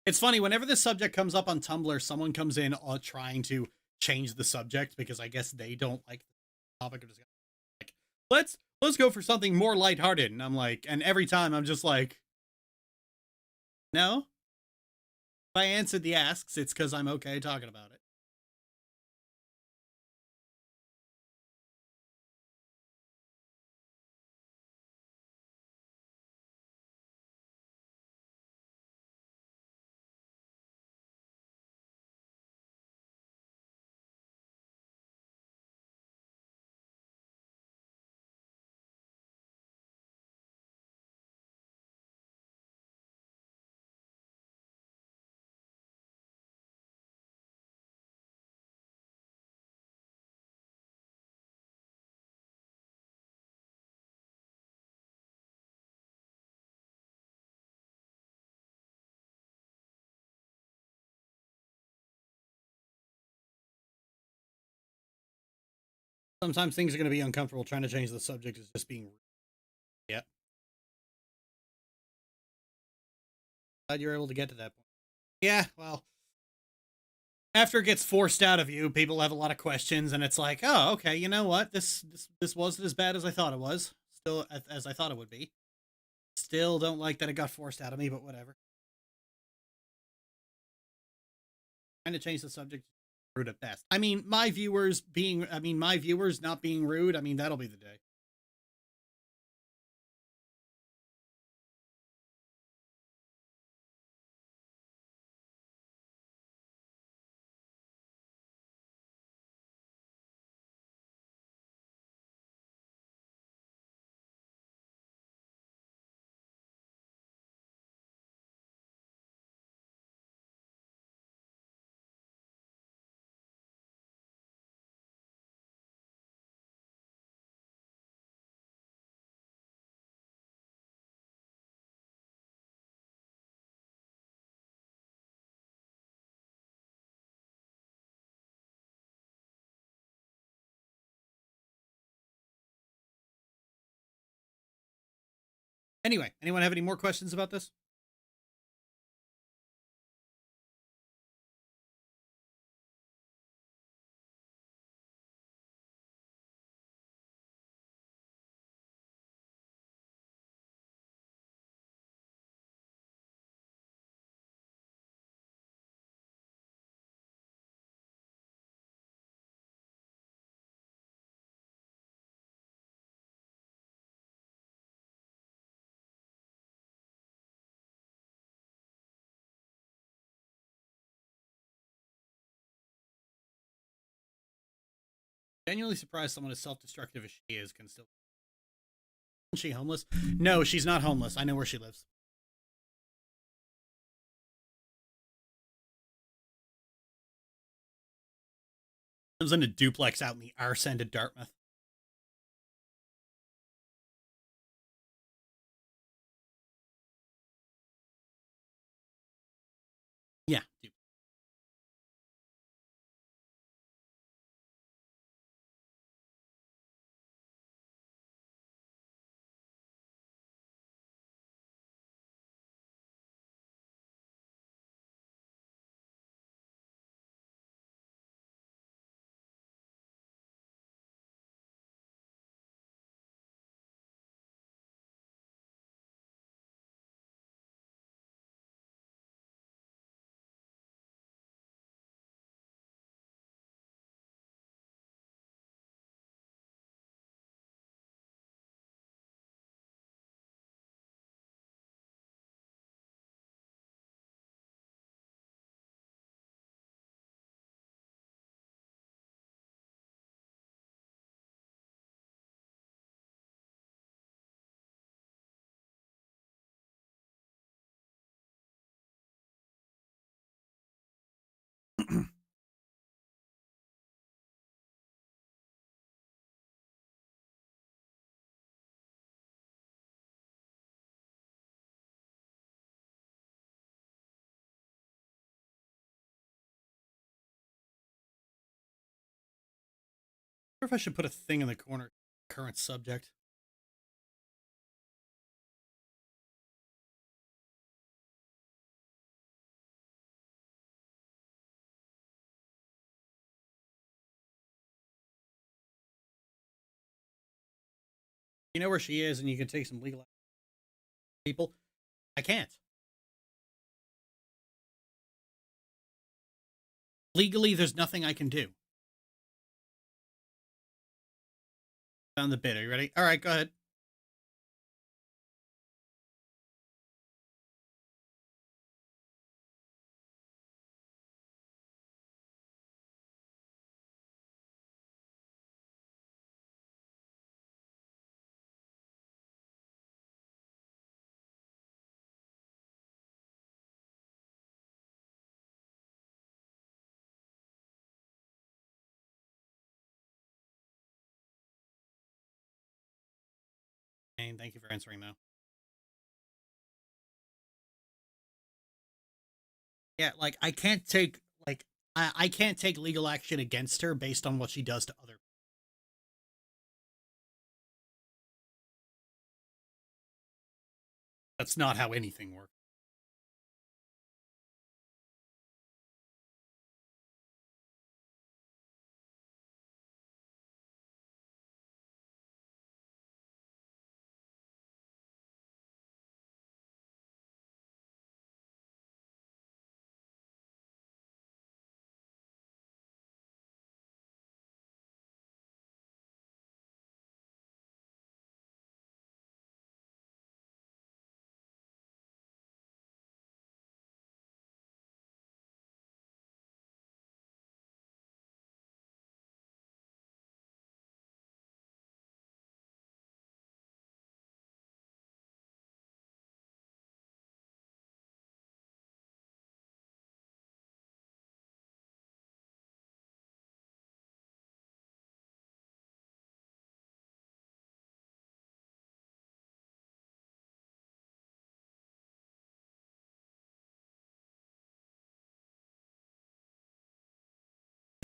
Speaker 1: It's funny, whenever this subject comes up on Tumblr, someone comes in trying to change the subject because I guess they don't like the topic of discussion. Like, let's go for something more lighthearted. And I'm like, and every time I'm just like, no. If I answered the asks, it's because I'm okay talking about it. Sometimes things are going to be uncomfortable. Trying to change the subject is just being rude. Yeah. Glad you're able to get to that point. Yeah, well, after it gets forced out of you, people have a lot of questions, and it's like, oh, okay, you know what? This wasn't as bad as I thought it was. Still, as I thought it would be. Still don't like that it got forced out of me, but whatever. Trying to change the subject, rude at best. I mean, my viewers not being rude. I mean, that'll be the day. Anyway, anyone have any more questions about this? Genuinely surprised someone as self-destructive as she is can still. Isn't she homeless? No, she's not homeless. I know where she lives. Lives in a duplex out in the arse end of Dartmouth. Yeah, If I should put a thing in the corner. Current subject. You know where she is, and you can take some legal people. I can't. Legally, there's nothing I can do. Found the bit. Are you ready? All right, go ahead. And thank you for answering, though. Yeah, like I can't take I can't take legal action against her based on what she does to other. That's not how anything works.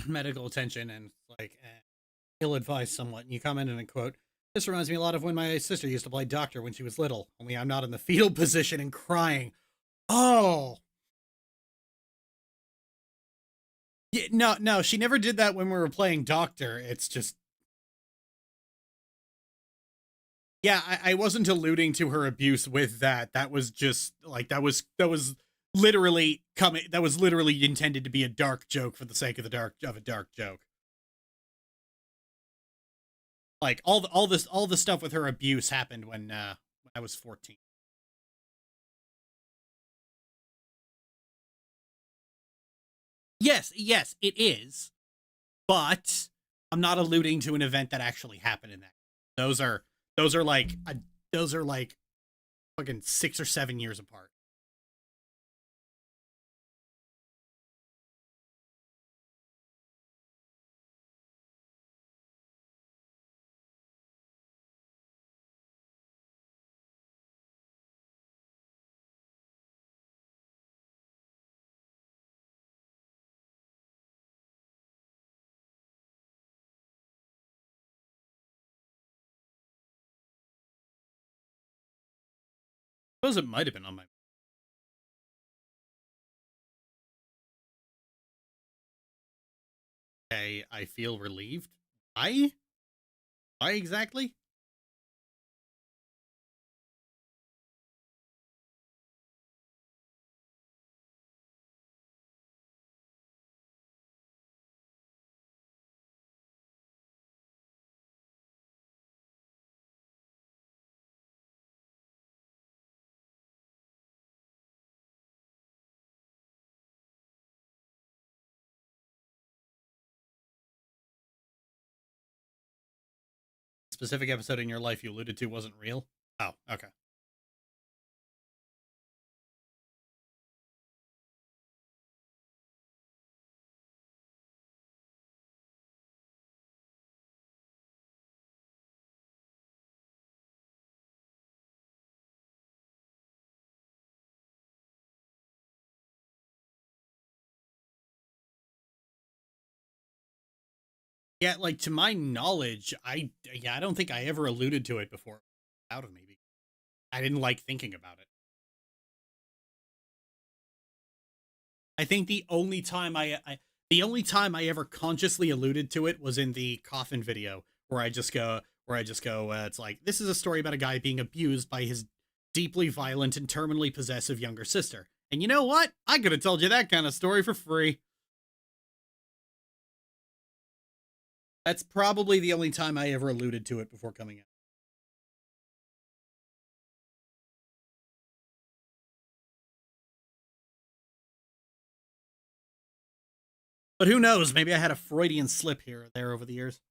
Speaker 1: Medical attention and like ill advised somewhat. And you commented in a quote. This reminds me a lot of when my sister used to play doctor when she was little. Only I'm not in the fetal position and crying. Oh. Yeah, no, she never did that when we were playing doctor. It's just, yeah, I wasn't alluding to her abuse with that. That was just like that was literally coming. That was literally intended to be a dark joke for the sake of a dark joke. Like all the stuff with her abuse happened when I was 14. Yes, it is, but I'm not alluding to an event that actually happened in that. Those are those are like those are like fucking 6 or 7 years apart. I suppose it might have been on my. I feel relieved. Why? Why exactly? Specific episode in your life you alluded to wasn't real. Oh, okay. Yeah, like to my knowledge, I don't think I ever alluded to it before out of me. I didn't like thinking about it. I think the only time the only time I ever consciously alluded to it was in the coffin video where I just go it's like this is a story about a guy being abused by his deeply violent and terminally possessive younger sister. And you know what? I could have told you that kind of story for free. That's probably the only time I ever alluded to it before coming out. But who knows? Maybe I had a Freudian slip here or there over the years.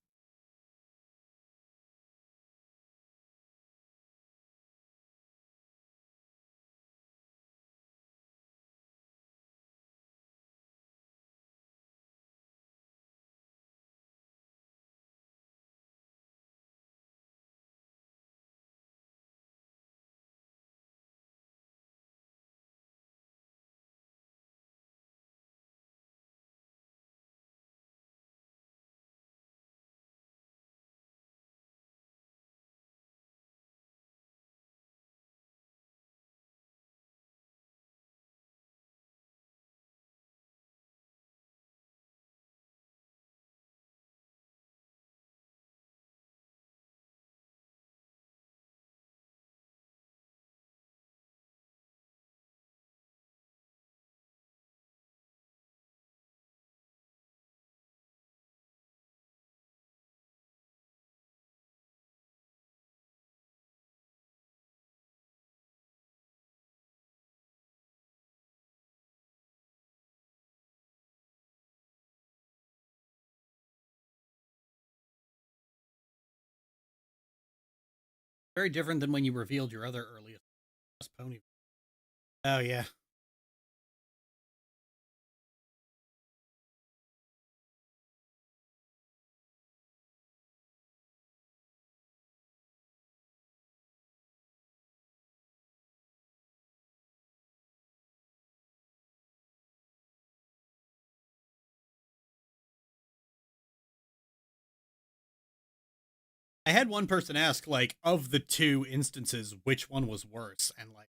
Speaker 1: Very different than when you revealed your other earliest pony. Oh yeah. I had one person ask, like, of the two instances, which one was worse, and like,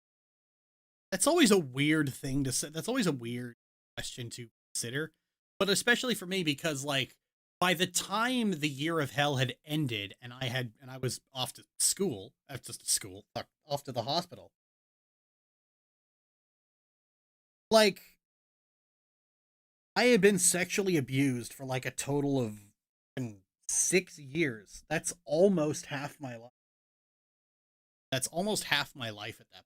Speaker 1: that's always a weird thing to say. That's always a weird question to consider, but especially for me because, like, by the time the year of hell had ended, and I was off to school, just to school, off to the hospital. Like, I had been sexually abused for like a total of 6 years. That's almost half my life. That's almost half my life at that point.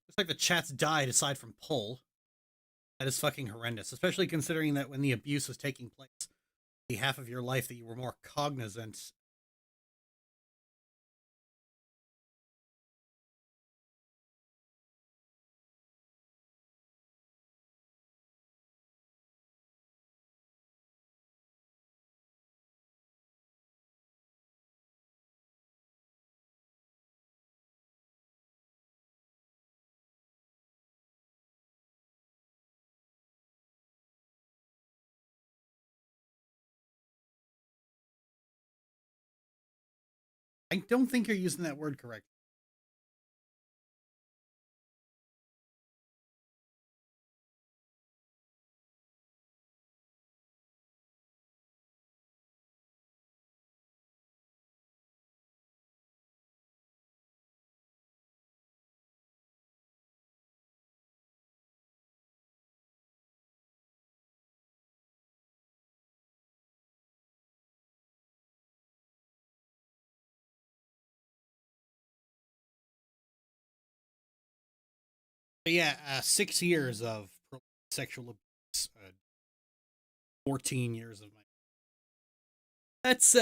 Speaker 1: Looks like the chat's died aside from Pull. That is fucking horrendous, especially considering that when the abuse was taking place, the half of your life that you were more cognizant I don't think you're using that word correctly. But yeah, 6 years of sexual abuse, 14 years of my. That's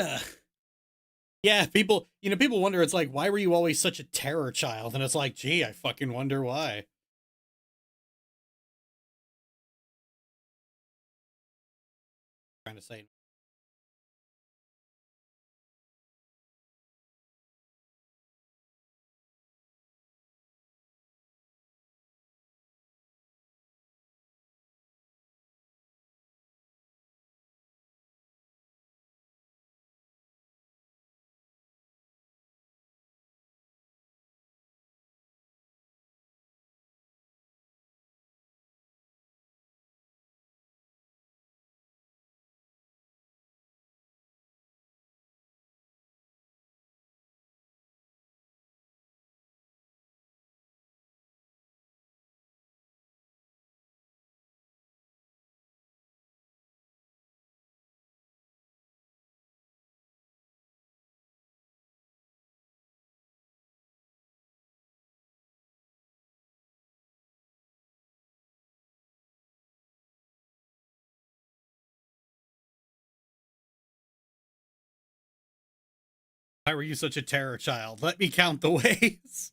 Speaker 1: yeah, people wonder, it's like, why were you always such a terror child? And it's like, gee, I fucking wonder why. Trying to say. Why were you such a terror child? Let me count the ways.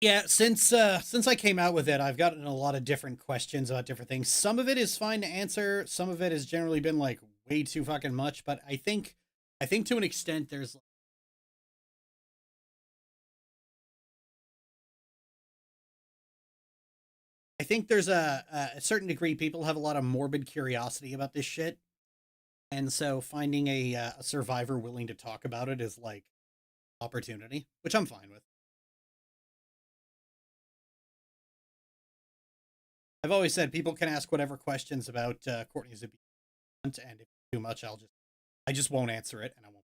Speaker 1: Yeah, since I came out with it, I've gotten a lot of different questions about different things. Some of it is fine to answer. Some of it has generally been like way too fucking much. But I think to an extent, there's a certain degree people have a lot of morbid curiosity about this shit, and so finding a survivor willing to talk about it is like opportunity, which I'm fine with. I've always said people can ask whatever questions about Courtney's abuse, and if it's too much, I just won't answer it, and I won't.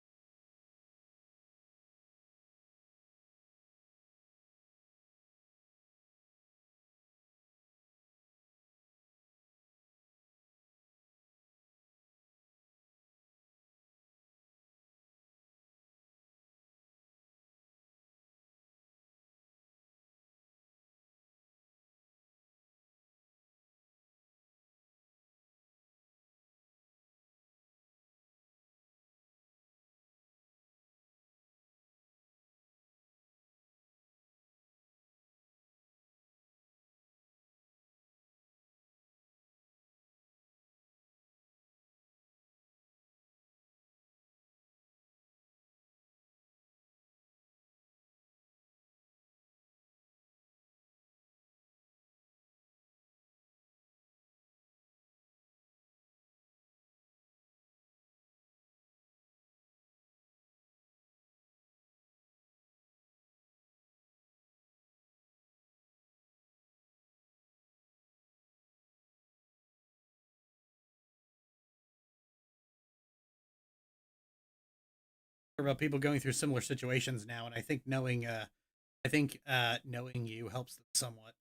Speaker 1: about people going through similar situations now, and I think knowing knowing you helps them somewhat.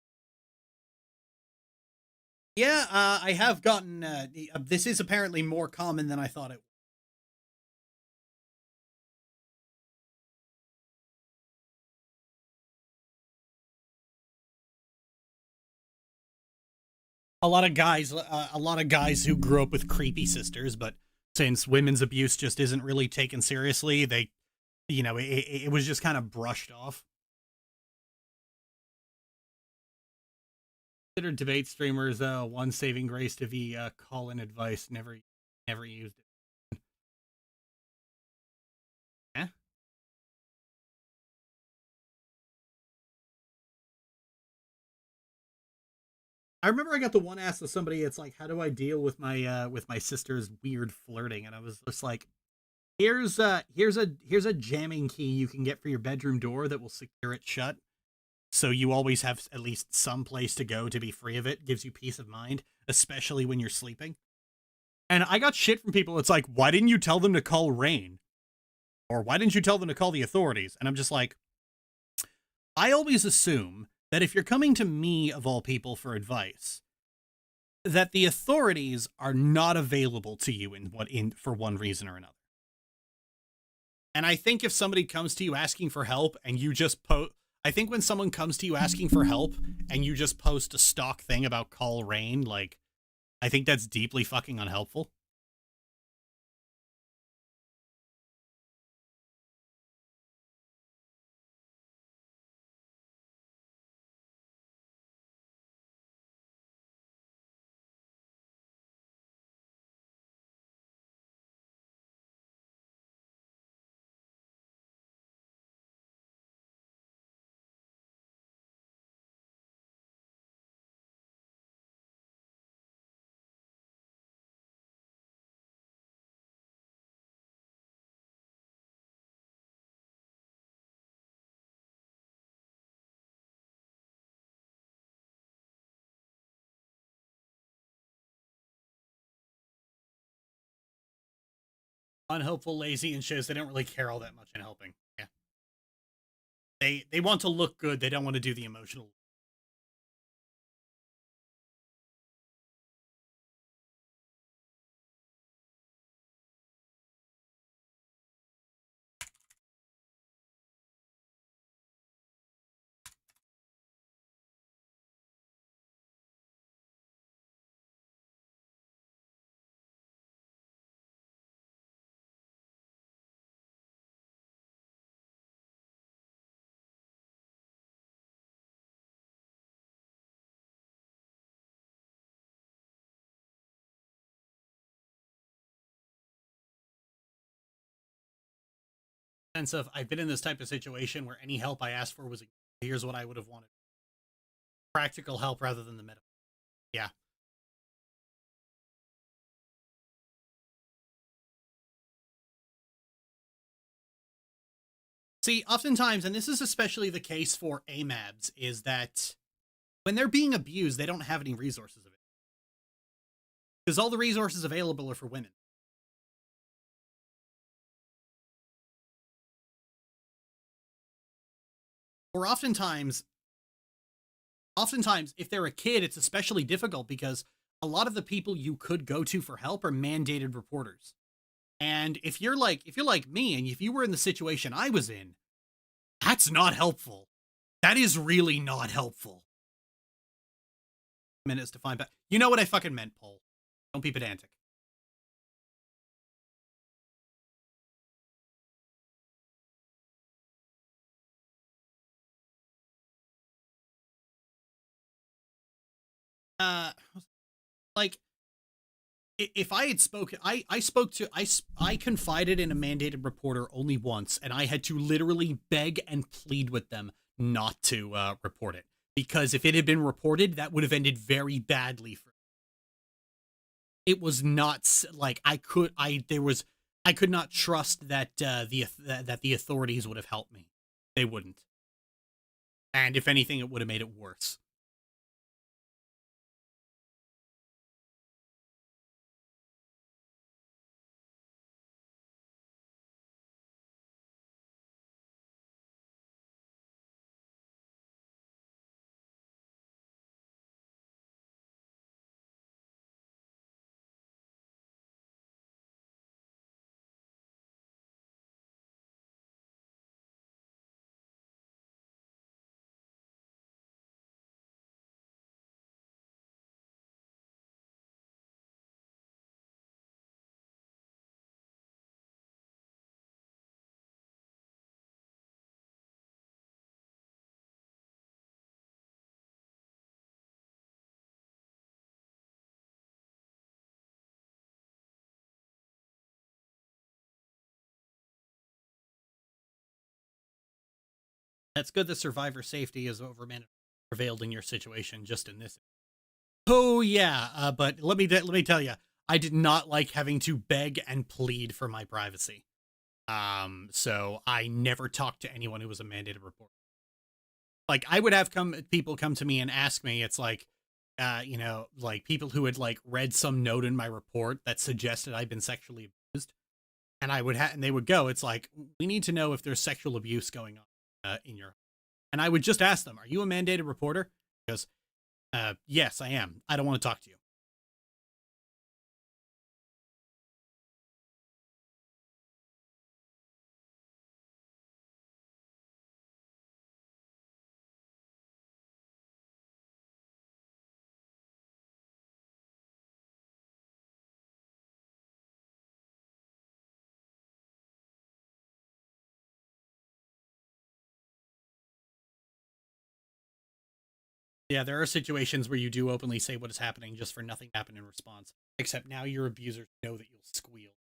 Speaker 1: Yeah, I have gotten. This is apparently more common than I thought it. A lot of guys who grew up with creepy sisters, but since women's abuse just isn't really taken seriously, they, it was just kind of brushed off. Considered debate streamers one saving grace to be call-in advice. Never used it. Eh? I remember I got the one asked of somebody. It's like, how do I deal with my sister's weird flirting? And I was just like, here's a jamming key you can get for your bedroom door that will secure it shut, so you always have at least some place to go to be free of it. Gives you peace of mind, especially when you're sleeping. And I got shit from people. It's like, why didn't you tell them to call Rain? Or why didn't you tell them to call the authorities? And I'm just like, I always assume that if you're coming to me, of all people, for advice, that the authorities are not available to you for one reason or another. And I think if somebody comes to you asking for help and you just I think when someone comes to you asking for help and you just post a stock thing about call Rain, like, I think that's deeply fucking unhelpful. Unhelpful, lazy, and shows they don't really care all that much in helping. Yeah. They want to look good. They don't want to do the emotional. Sense of, I've been in this type of situation where any help I asked for was, here's what I would have wanted. Practical help rather than the medical. Yeah. See, oftentimes, and this is especially the case for AMABs, is that when they're being abused, they don't have any resources of it. Because all the resources available are for women. Or oftentimes, if they're a kid, it's especially difficult because a lot of the people you could go to for help are mandated reporters. And if you're like me, and if you were in the situation I was in, that's not helpful. That is really not helpful. Minutes to find back. You know what I fucking meant, Paul. Don't be pedantic. Like, if I had spoken, I confided in a mandated reporter only once, and I had to literally beg and plead with them not to report it, because if it had been reported, that would have ended very badly for. It was not like I could not trust that that the authorities would have helped me. They wouldn't, and if anything, it would have made it worse. It's good that survivor safety is prevailed in your situation, just in this. Oh yeah, but let me tell you, I did not like having to beg and plead for my privacy. So I never talked to anyone who was a mandated reporter. Like I would have people come to me and ask me, it's like, like people who had like read some note in my report that suggested I'd been sexually abused, and and they would go, it's like, we need to know if there's sexual abuse going on in your, and I would just ask them, are you a mandated reporter? Because, yes, I am. I don't want to talk to you. Yeah, there are situations where you do openly say what is happening just for nothing to happen in response. Except now your abusers know that you'll squeal,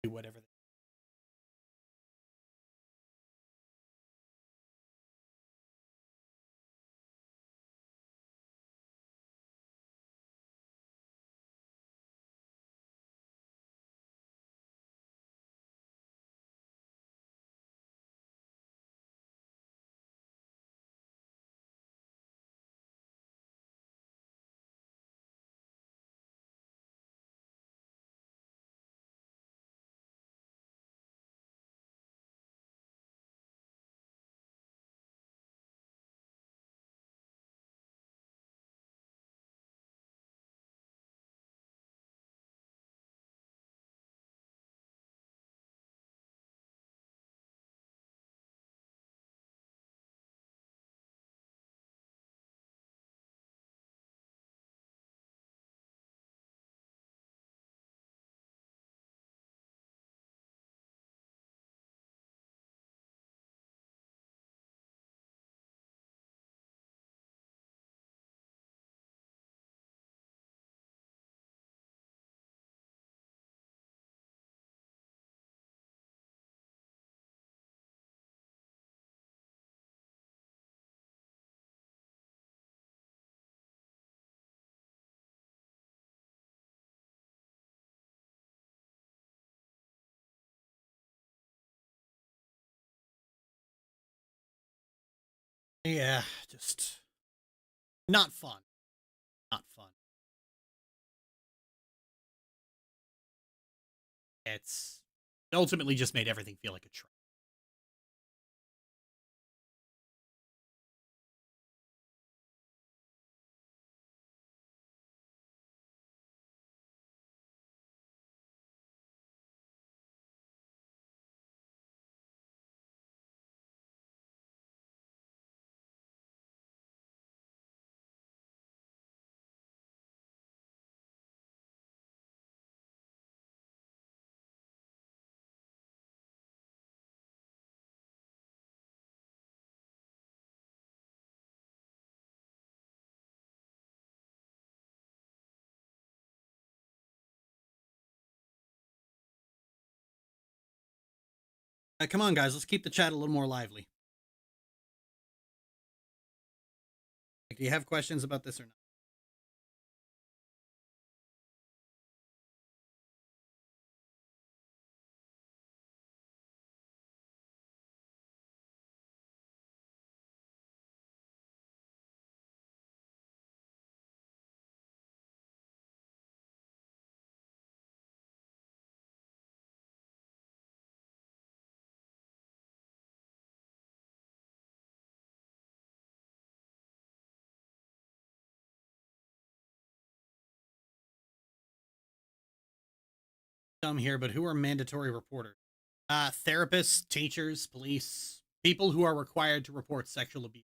Speaker 1: do whatever. Yeah, just not fun. Not fun. It ultimately just made everything feel like a trap. Come on, guys, let's keep the chat a little more lively. Like, do you have questions about this or not? Dumb here, but who are mandatory reporters? Therapists, teachers, police, people who are required to report sexual abuse.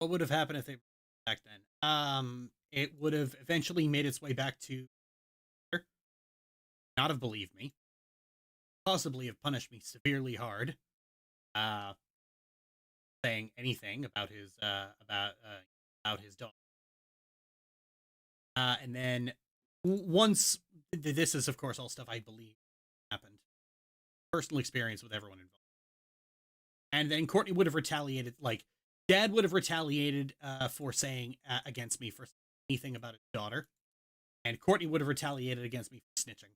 Speaker 1: what would have happened if they back then? It would have eventually made its way back to not have believed me, possibly have punished me severely hard, uh, saying anything about his dog. And then once this is, of course, all stuff I believe happened, personal experience with everyone involved. And then Courtney would have retaliated, like Dad would have retaliated for saying against me for anything about his daughter, and Courtney would have retaliated against me for snitching.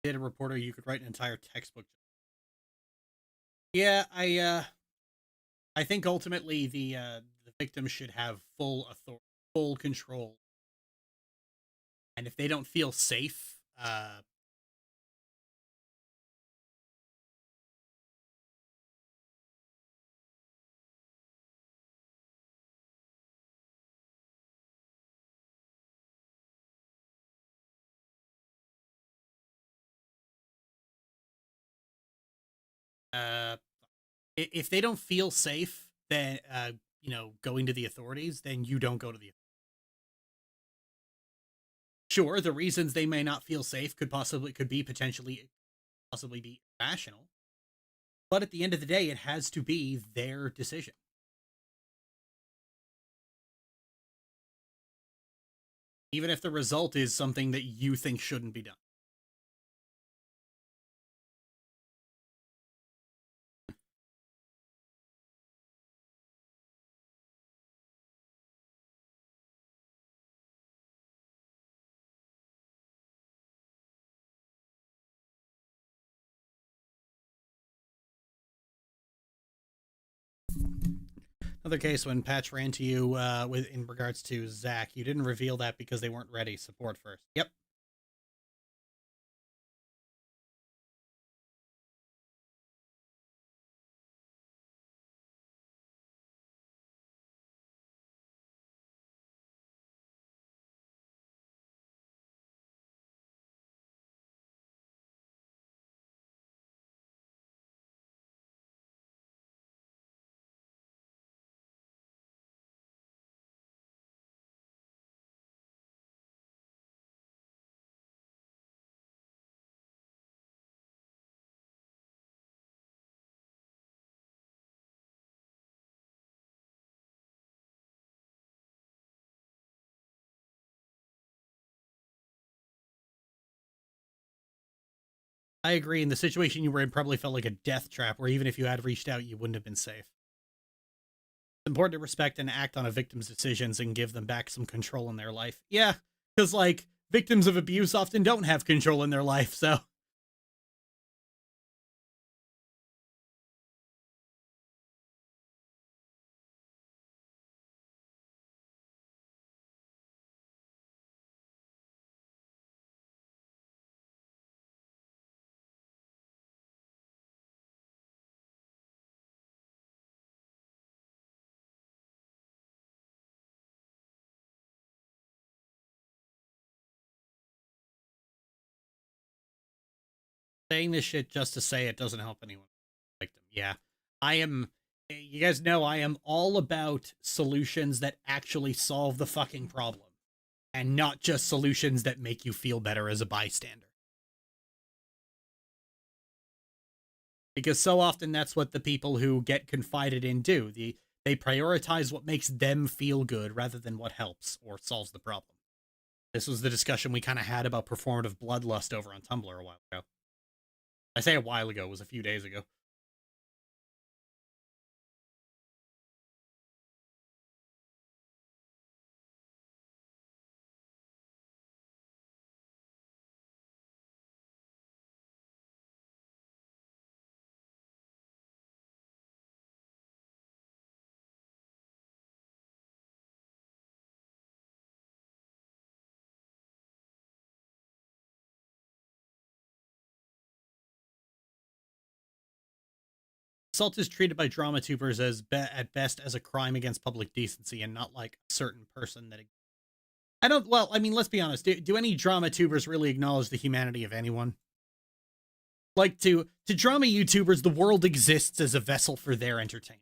Speaker 1: Did a reporter, you could write an entire textbook. Yeah, I think ultimately the victim should have full authority, full control, and if they don't feel safe, uh, if they don't feel safe, then going to the authorities, then you don't go to the. Sure, the reasons they may not feel safe could be potentially possibly be irrational, but at the end of the day, it has to be their decision. Even if the result is something that you think shouldn't be done. Another case when Patch ran to you with in regards to Zach, you didn't reveal that because they weren't ready. Support first. Yep. I agree. In the situation you were in, probably felt like a death trap, where even if you had reached out, you wouldn't have been safe. It's important to respect and act on a victim's decisions and give them back some control in their life. Yeah, because like victims of abuse often don't have control in their life, so. Saying this shit just to say it doesn't help anyone. Victim. Yeah. I am. You guys know I am all about solutions that actually solve the fucking problem, and not just solutions that make you feel better as a bystander. Because so often that's what the people who get confided in do. They prioritize what makes them feel good rather than what helps or solves the problem. This was the discussion we kind of had about performative bloodlust over on Tumblr a while ago. I say a while ago, it was a few days ago. Assault is treated by drama tubers as at best as a crime against public decency and not like a certain person that I don't. Well, I mean, let's be honest. Do any drama tubers really acknowledge the humanity of anyone? Like to drama YouTubers, the world exists as a vessel for their entertainment.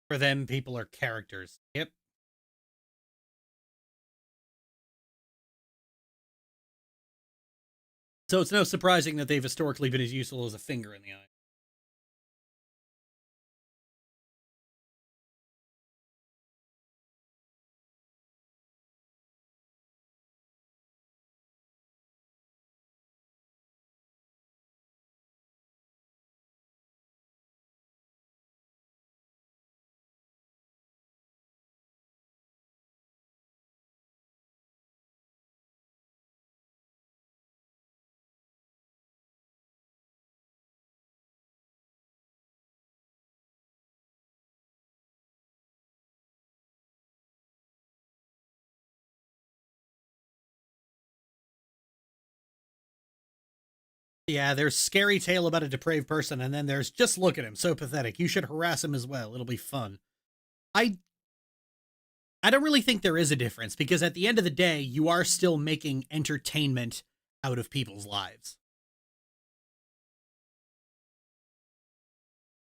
Speaker 1: For them, people are characters. Yep. So it's no surprising that they've historically been as useful as a finger in the eye. Yeah, there's scary tale about a depraved person, and then there's just look at him, so pathetic. You should harass him as well. It'll be fun. I I don't really think there is a difference because at the end of the day, you are still making entertainment out of people's lives.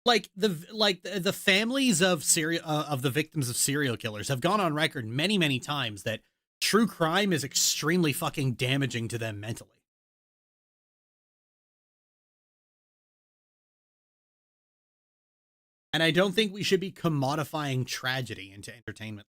Speaker 1: Like the families of of the victims of serial killers have gone on record many times that true crime is extremely fucking damaging to them mentally. And I don't think we should be commodifying tragedy into entertainment.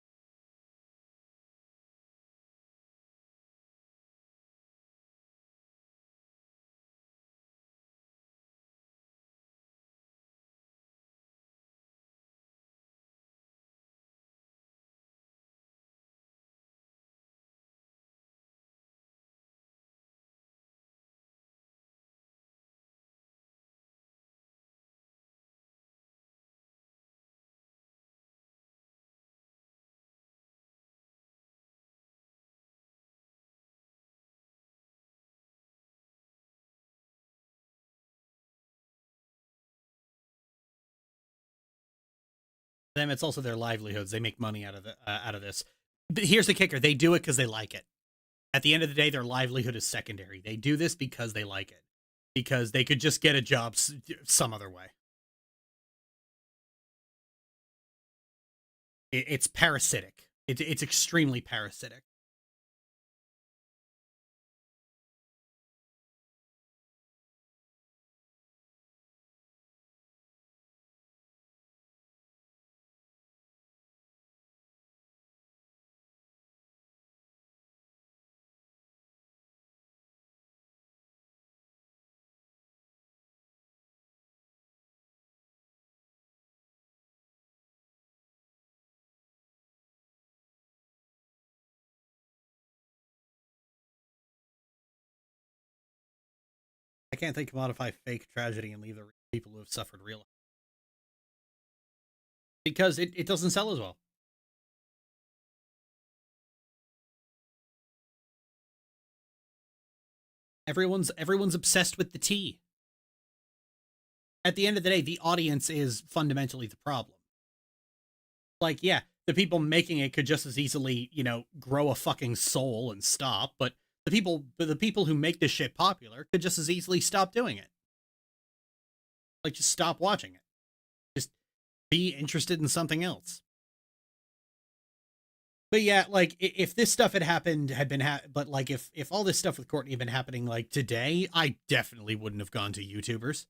Speaker 1: Them, it's also their livelihoods. They make money out of this. But here's the kicker: they do it because they like it. At the end of the day, their livelihood is secondary. They do this because they like it, because they could just get a job some other way. It's parasitic. It's extremely parasitic. I can't think commodify fake tragedy and leave the people who have suffered real. because it doesn't sell as well. Everyone's obsessed with the tea. At the end of the day, the audience is fundamentally the problem. Like, yeah, the people making it could just as easily, you know, grow a fucking soul and stop, but the people who make this shit popular could just as easily stop doing it. Like, just stop watching it. Just be interested in something else. But yeah, like if this stuff but like if all this stuff with Courtney had been happening like today, I definitely wouldn't have gone to YouTubers.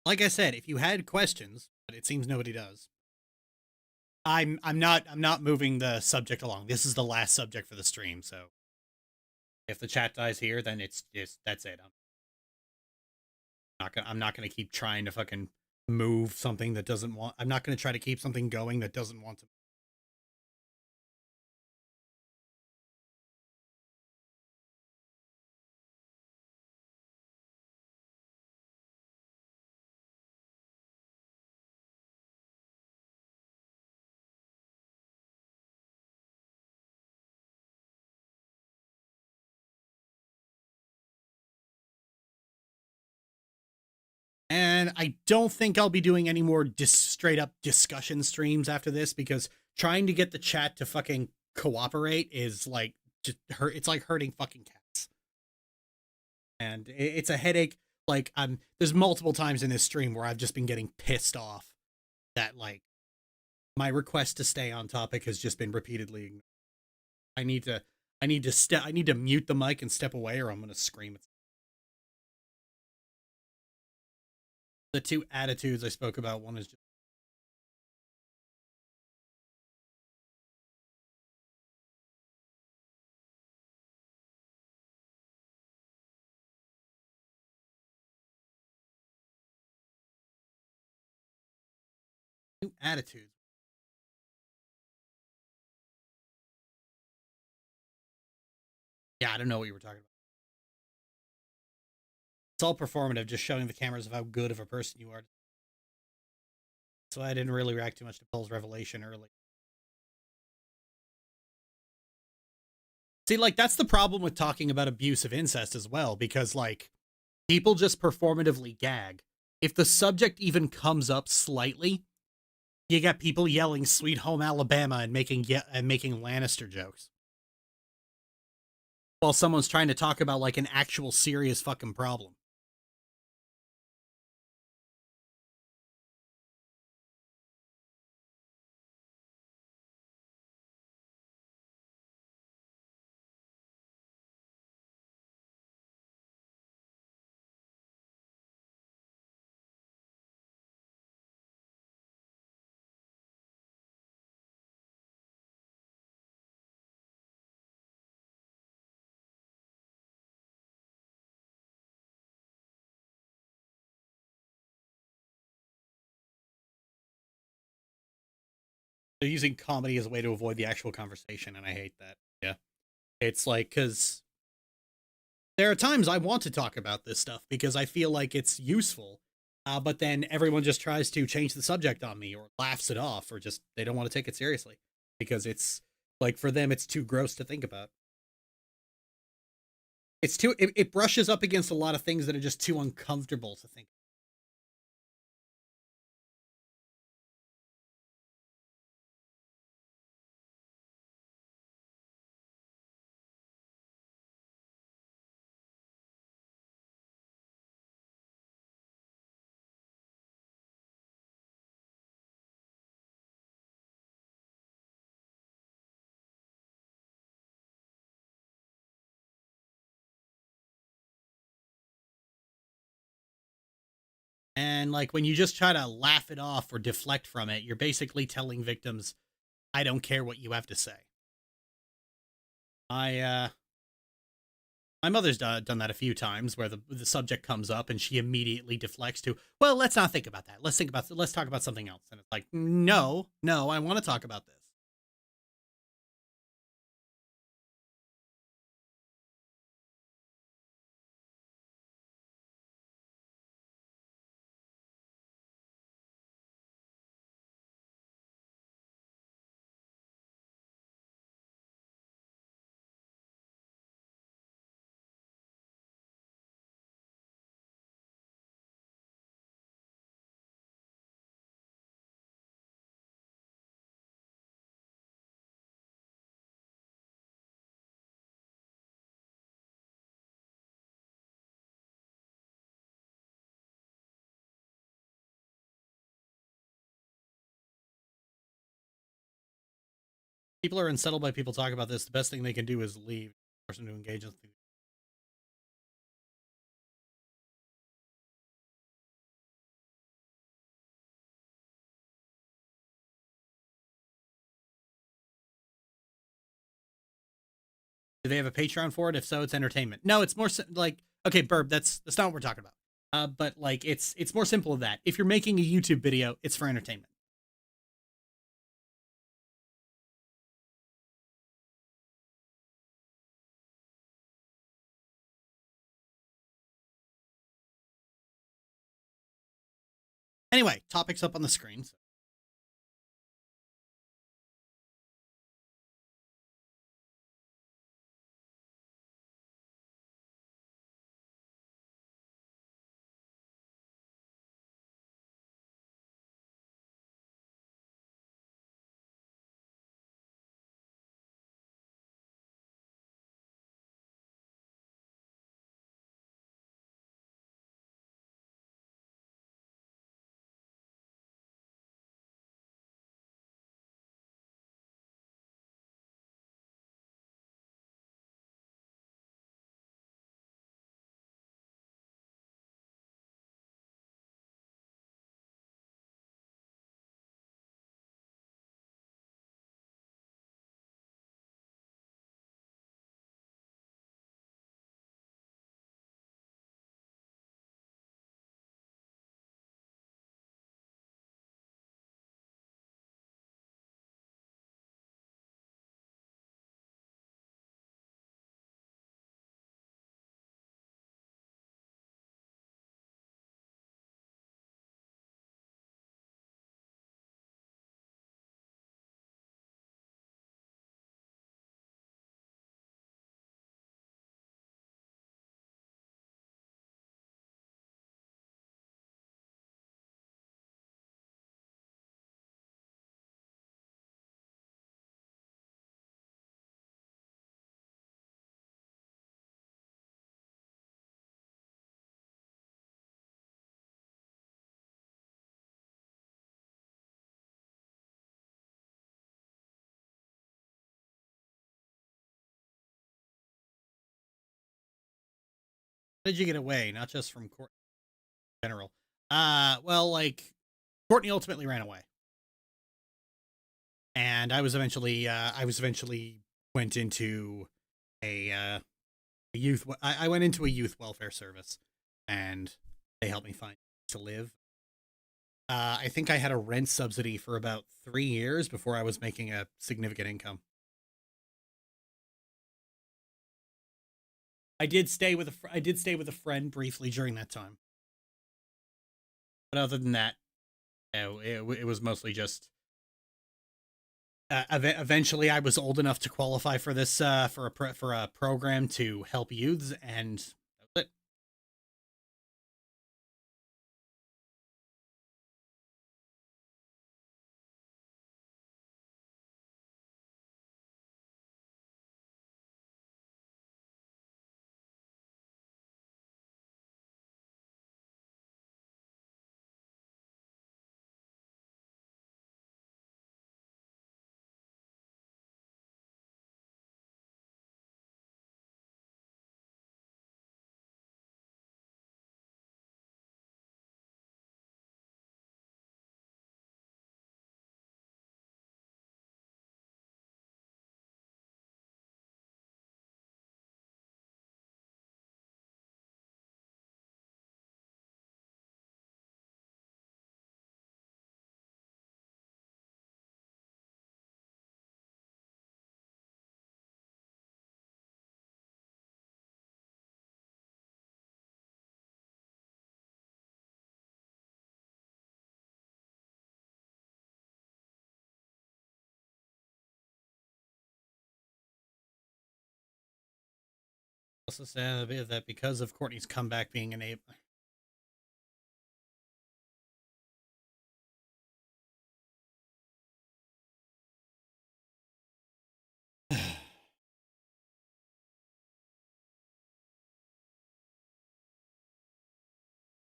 Speaker 1: Like I said, if you had questions, but it seems nobody does. I'm not moving the subject along. This is the last subject for the stream, so if the chat dies here, then it's just that's it. I'm not gonna keep trying to fucking move something that doesn't want. I'm not gonna try to keep something going that doesn't want to. And I don't think I'll be doing any more straight up discussion streams after this because trying to get the chat to fucking cooperate is like just hurt. It's like hurting fucking cats. And it's a headache. Like there's multiple times in this stream where I've just been getting pissed off that like my request to stay on topic has just been repeatedly ignored. I need to mute the mic and step away or I'm going to scream at The two attitudes I spoke about, one is just two attitudes. Yeah, I don't know what you were talking about. It's all performative, just showing the cameras of how good of a person you are. So I didn't really react too much to Paul's revelation early. See, like, that's the problem with talking about abuse of incest as well, because, like, people just performatively gag. If the subject even comes up slightly, you get people yelling "Sweet Home Alabama" and making Lannister jokes, while someone's trying to talk about, like, an actual serious fucking problem. They're using comedy as a way to avoid the actual conversation, and I hate that. Yeah. It's like, because there are times I want to talk about this stuff because I feel like it's useful, but then everyone just tries to change the subject on me or laughs it off or just they don't want to take it seriously because it's like for them it's too gross to think about. It brushes up against a lot of things that are just too uncomfortable to think. And like when you just try to laugh it off or deflect from it, you're basically telling victims, "I don't care what you have to say." I My mother's done that a few times where the subject comes up and she immediately deflects to, well, let's not think about that. Let's talk about something else. And it's like, no, I want to talk about this. People are unsettled by people talking about this. The best thing they can do is leave the person to engage in. Do they have a Patreon for it? If so, it's entertainment. No, it's more like, okay, Burb, that's not what we're talking about. But like it's more simple than that. If you're making a YouTube video, it's for entertainment. Anyway, topics up on the screen. So How did you get away? Not just from Courtney in general. Well, like Courtney ultimately ran away, and I was eventually went into a youth. I went into a youth welfare service, and they helped me find to live. I think I had a rent subsidy for about 3 years before I was making a significant income. I did stay with a friend briefly during that time, but other than that, it was mostly just. Eventually, I was old enough to qualify for this for a program to help youths, and that was it. Also said that because of Courtney's comeback being enabled.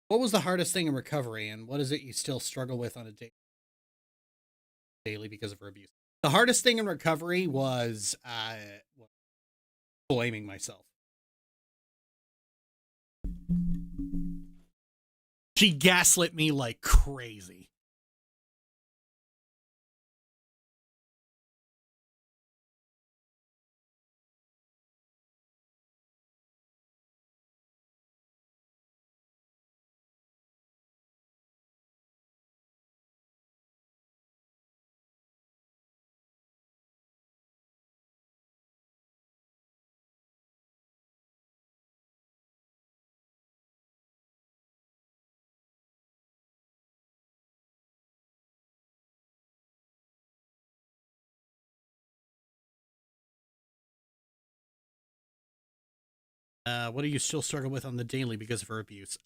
Speaker 1: What was the hardest thing in recovery, and what is it you still struggle with on a daily because of her abuse? The hardest thing in recovery was blaming myself. She gaslit me like crazy. What do you still struggle with on the daily because of her abuse?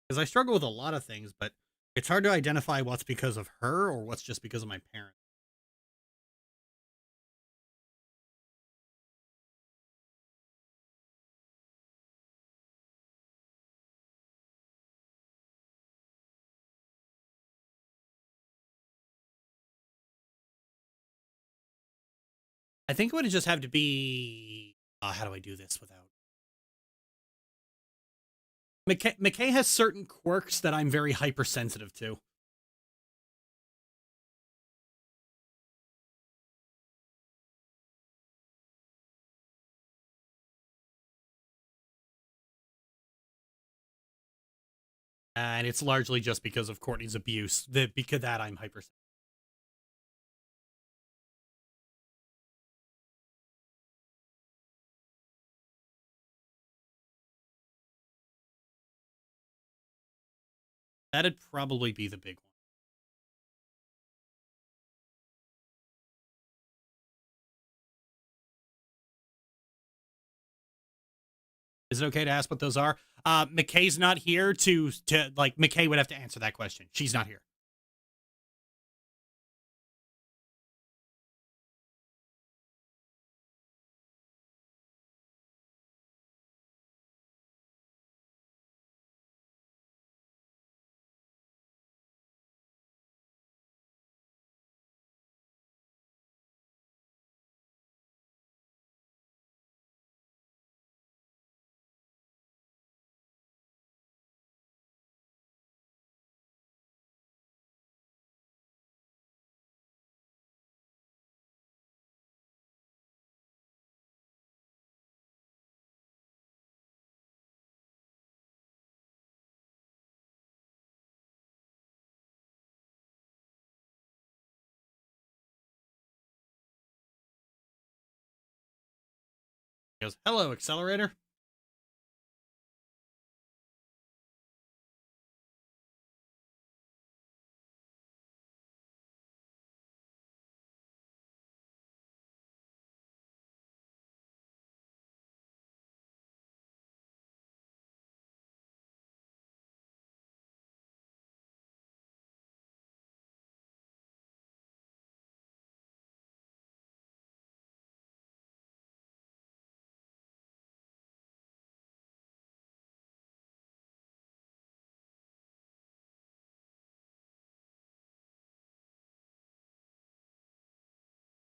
Speaker 1: Because I struggle with a lot of things, but it's hard to identify what's because of her or what's just because of my parents. I think it would just have to be. How do I do this without? McKay has certain quirks that I'm very hypersensitive to. And it's largely just because of Courtney's abuse. Because that I'm hypersensitive. That'd probably be the big one. Is it okay to ask what those are? McKay's not here to like, McKay would have to answer that question. She's not here. He goes, hello, Accelerator.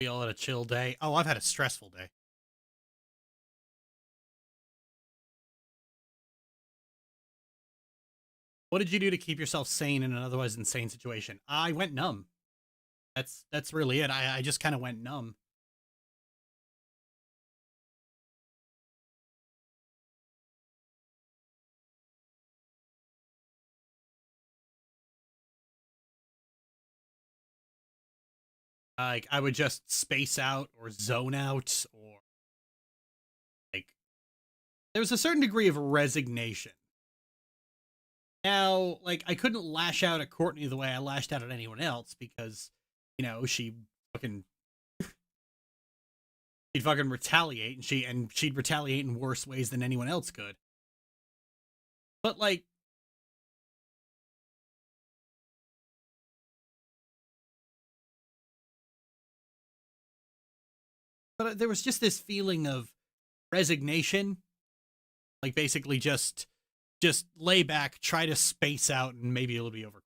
Speaker 1: We all had a chill day. Oh, I've had a stressful day. What did you do to keep yourself sane in an otherwise insane situation? I went numb. That's really it. I just kind of went numb. Like, I would just space out or zone out, or like, there was a certain degree of resignation. Now, like, I couldn't lash out at Courtney the way I lashed out at anyone else because, you know, she fucking she'd fucking retaliate, and she'd retaliate in worse ways than anyone else could. But like, there was just this feeling of resignation, like, basically just lay back, try to space out, and maybe it'll be over.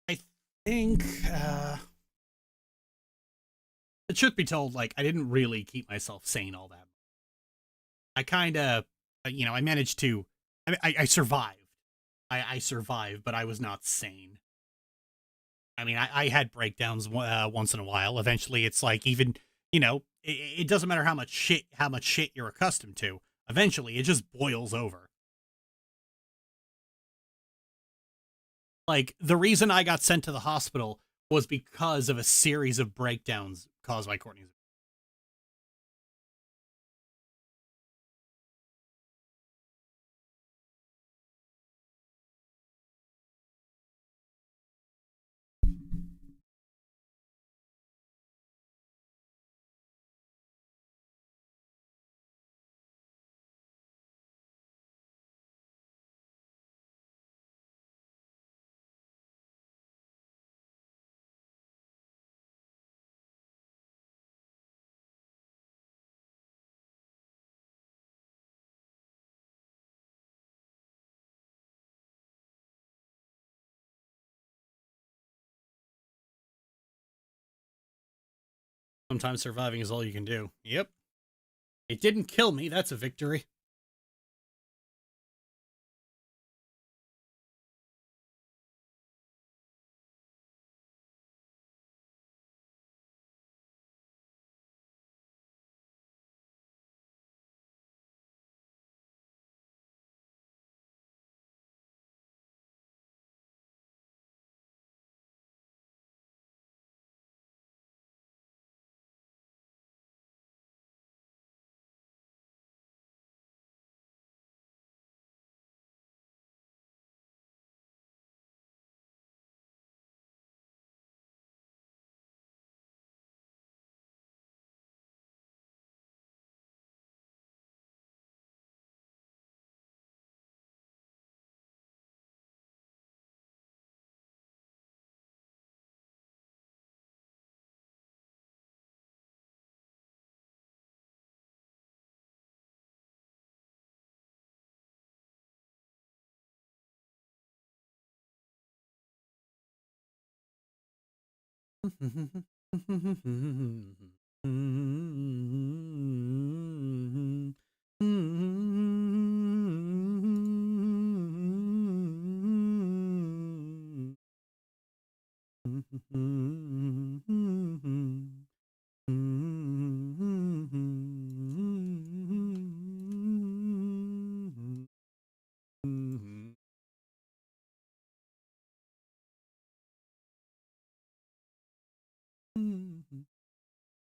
Speaker 1: I think, the truth be told, like, I didn't really keep myself sane all that much. I kind of, I managed to, I survived. I survived, but I was not sane. I mean, I had breakdowns once in a while. Eventually, it's like, even, it doesn't matter how much shit you're accustomed to. Eventually, it just boils over. Like, the reason I got sent to the hospital was because of a series of breakdowns caused by Courtney's. Sometimes surviving is all you can do. Yep. It didn't kill me. That's a victory.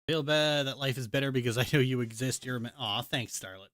Speaker 1: Feel bad that life is better because I know you exist. You're a aw, thanks, Starlet.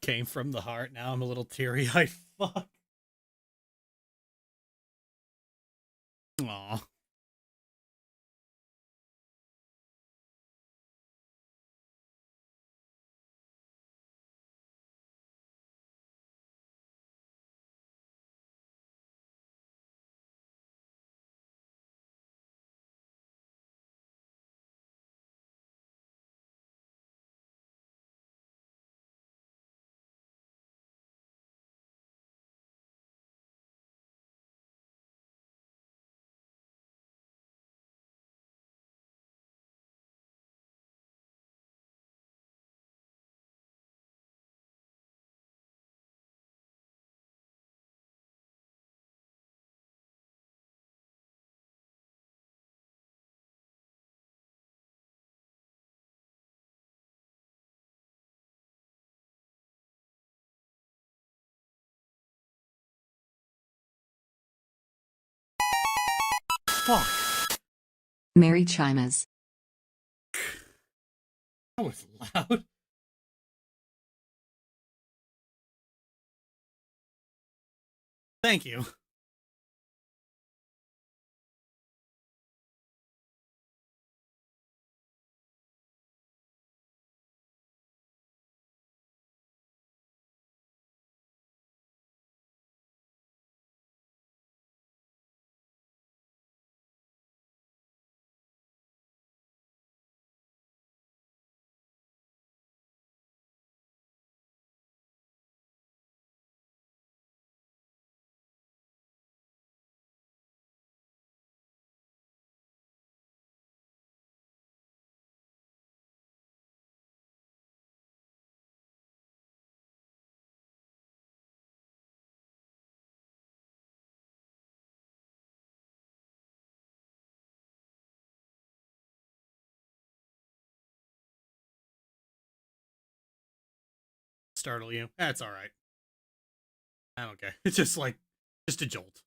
Speaker 1: Came from the heart. Now I'm a little teary eyed. Fuck. Aw. Fuck.
Speaker 2: Mary Chimas.
Speaker 1: That was loud. Thank you. startle you. That's all right. I don't care. It's just like, just a jolt.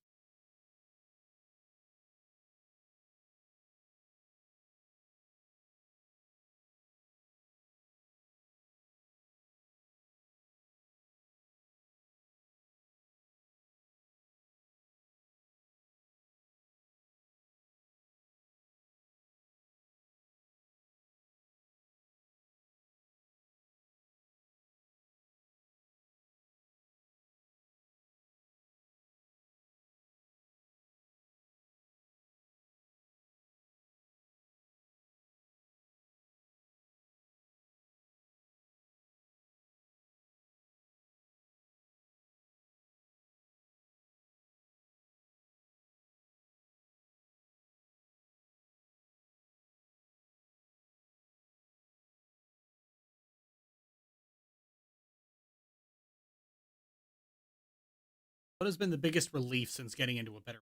Speaker 1: What has been the biggest relief since getting into a better?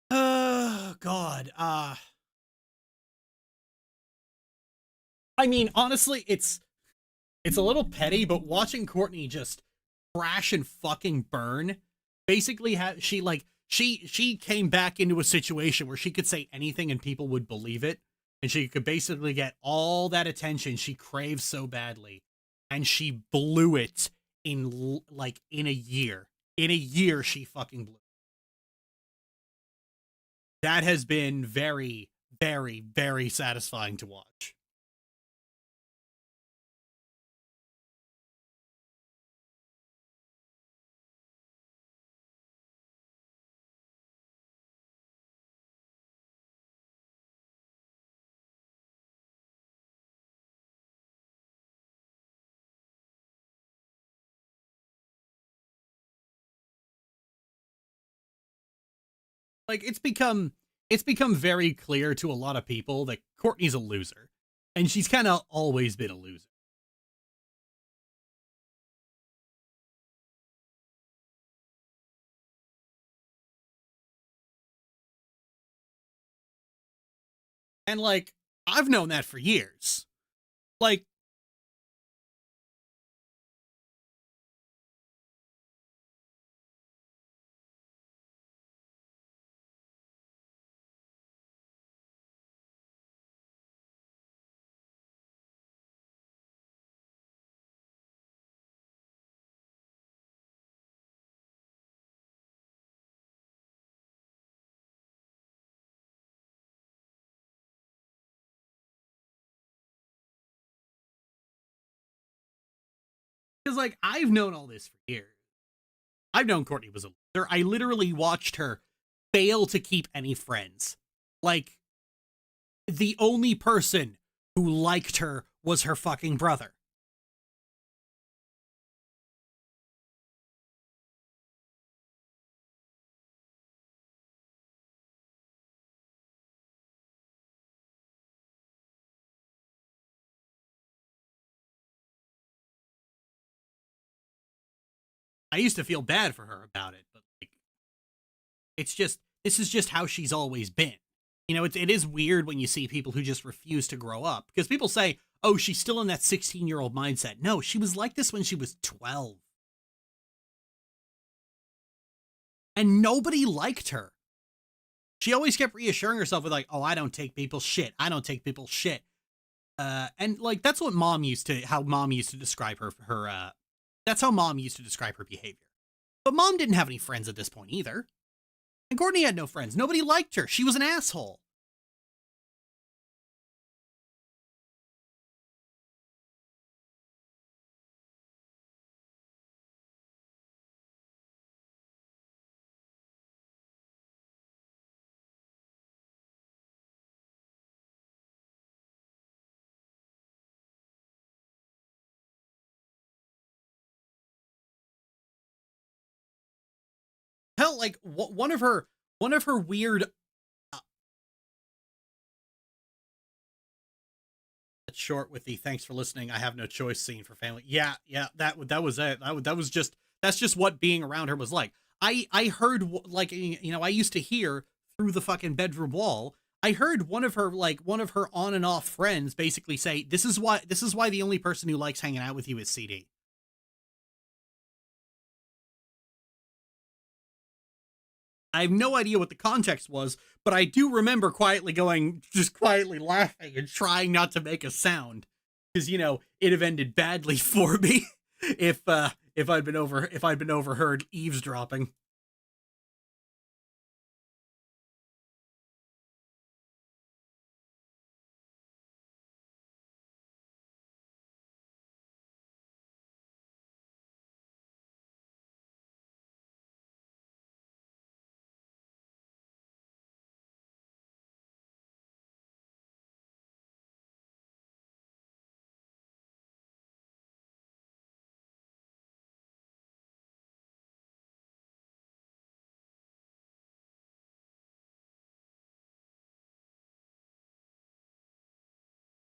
Speaker 1: Oh God. I mean, honestly, it's a little petty, but watching Courtney just crash and fucking burn, basically, she came back into a situation where she could say anything and people would believe it, and she could basically get all that attention she craves so badly, and she blew it in a year. In a year, she fucking blew. That has been very, very, very satisfying to watch. Like it's become very clear to a lot of people that Courtney's a loser, and she's kind of always been a loser. And like I've known that for years. Like because like I've known all this for years. I've known Courtney was a loser. I literally watched her fail to keep any friends. Like the only person who liked her was her fucking brother. I used to feel bad for her about it, but like it's just this is just how she's always been. You know, it is weird when you see people who just refuse to grow up because people say, "Oh, she's still in that 16-year-old mindset." No, she was like this when she was 12. And nobody liked her. She always kept reassuring herself with like, "Oh, I don't take people's shit. I don't take people's shit." And like that's what how mom used to describe that's how mom used to describe her behavior. But mom didn't have any friends at this point either. And Courtney had no friends. Nobody liked her. She was an asshole. Hell, like one of her weird short with the "thanks for listening, I have no choice" scene for family. Yeah, that was it. That was just that's just what being around her was like. I heard like I used to hear through the fucking bedroom wall. I heard one of her on and off friends basically say, this is why the only person who likes hanging out with you is CD. I have no idea what the context was, but I do remember just quietly laughing and trying not to make a sound, because it'd have ended badly for me if I'd been overheard eavesdropping.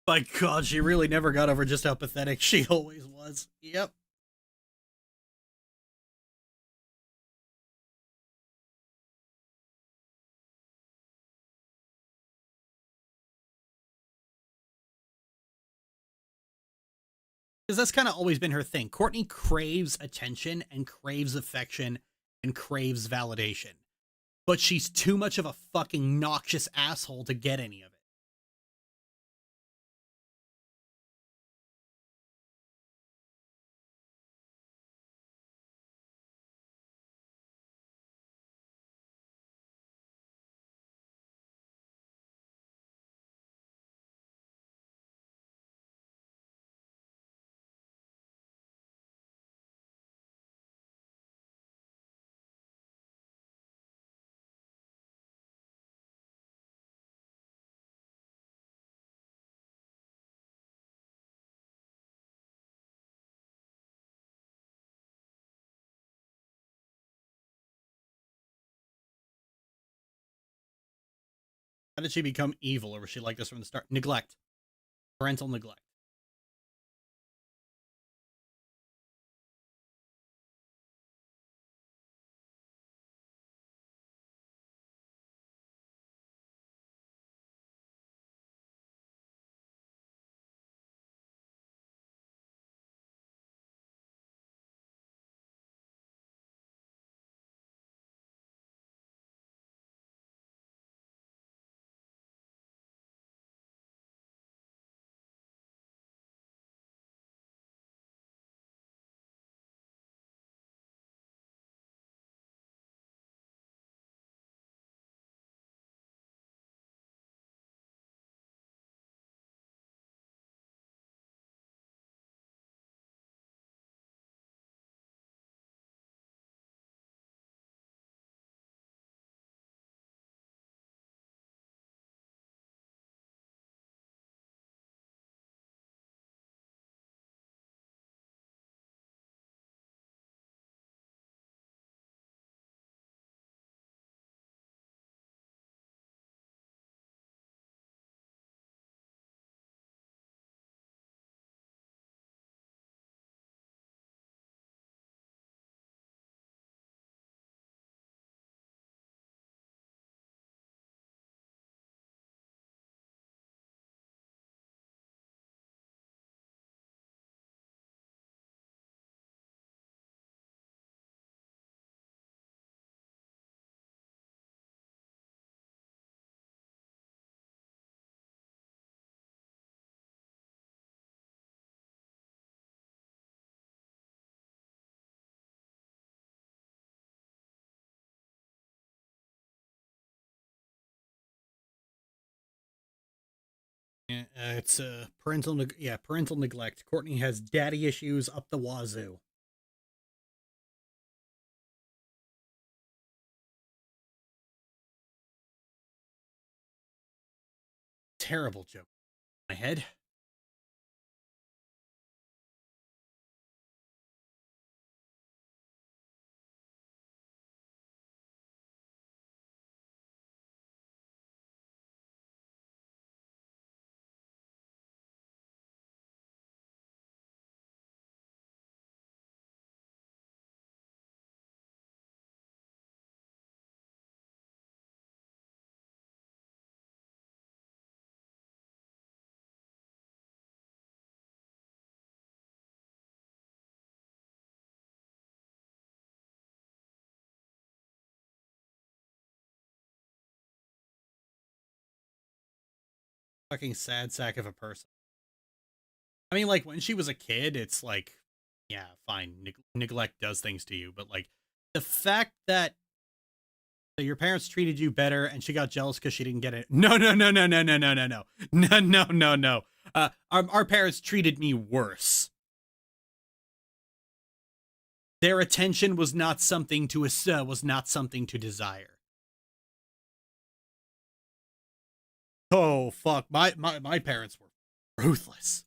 Speaker 1: My God, she really never got over just how pathetic she always was. Yep. Because that's kind of always been her thing. Courtney craves attention and craves affection and craves validation, but she's too much of a fucking noxious asshole to get any of it. How did she become evil, or was she like this from the start? Neglect. Parental neglect. Yeah, it's parental neglect. Courtney has daddy issues up the wazoo. Terrible joke. My head. fucking sad sack of a person. I mean, like, when she was a kid, it's like, yeah, fine. Neglect does things to you. But, like, the fact that your parents treated you better and she got jealous because she didn't get it. No, no, no, no, no, no, no, no, no. No, no, no, no. Our parents treated me worse. Their attention was not something to desire. Oh, fuck. My parents were ruthless.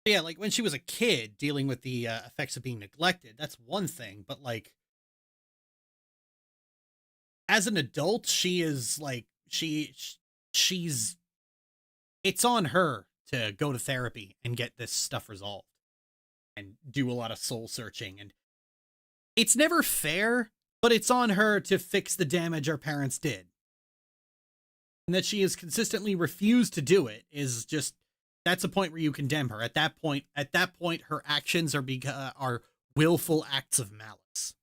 Speaker 1: Yeah, like when she was a kid dealing with the effects of being neglected, that's one thing. But like, as an adult, she is like, she's, it's on her to go to therapy and get this stuff resolved and do a lot of soul searching. And it's never fair, but it's on her to fix the damage our parents did. And that she has consistently refused to do it is just, that's a point where you condemn her. At that point, her actions are willful acts of malice.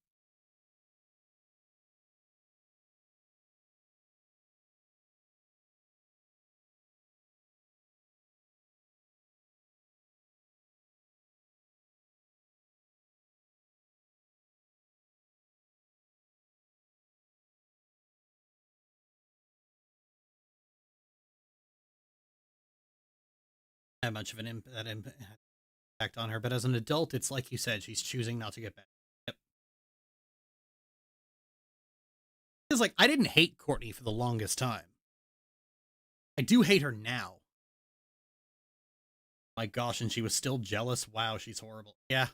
Speaker 1: That much of an impact on her, but as an adult, it's like you said, she's choosing not to get better. Yep. Because like, I didn't hate Courtney for the longest time. I do hate her now. My gosh, and she was still jealous. Wow, she's horrible. Yeah.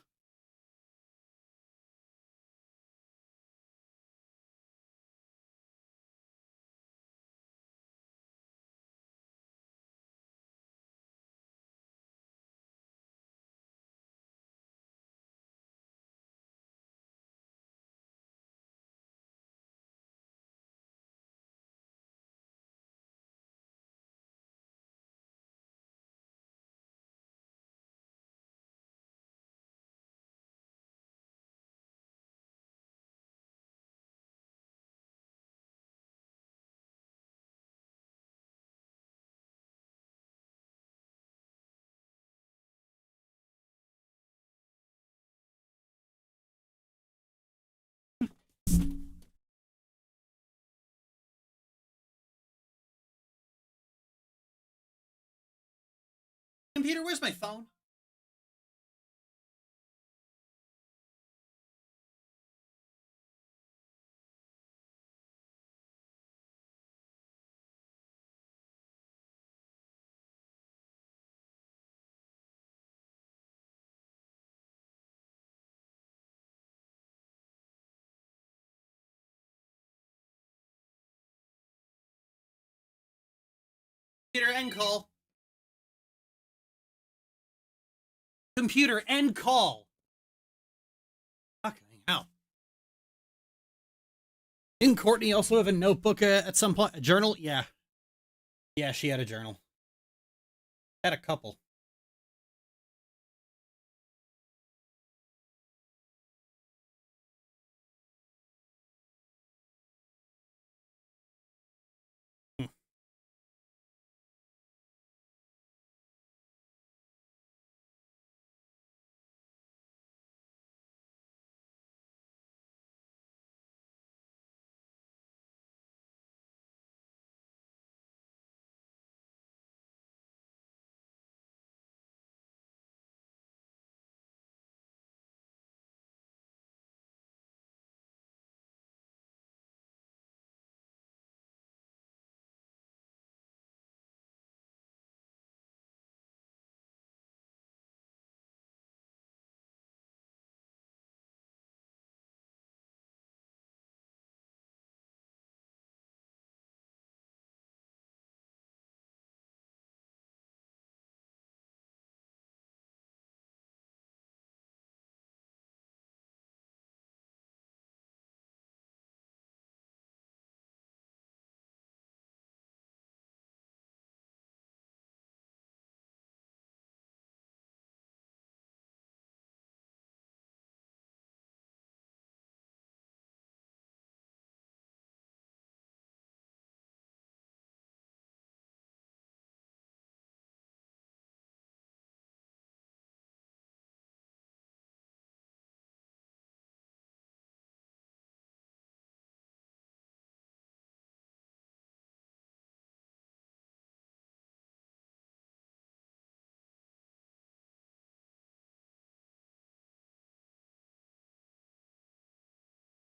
Speaker 1: Computer, where's my phone? Computer, end call. Computer, end call. Fucking hell. Didn't Courtney also have a notebook at some point? A journal? Yeah. Yeah, she had a journal. Had a couple.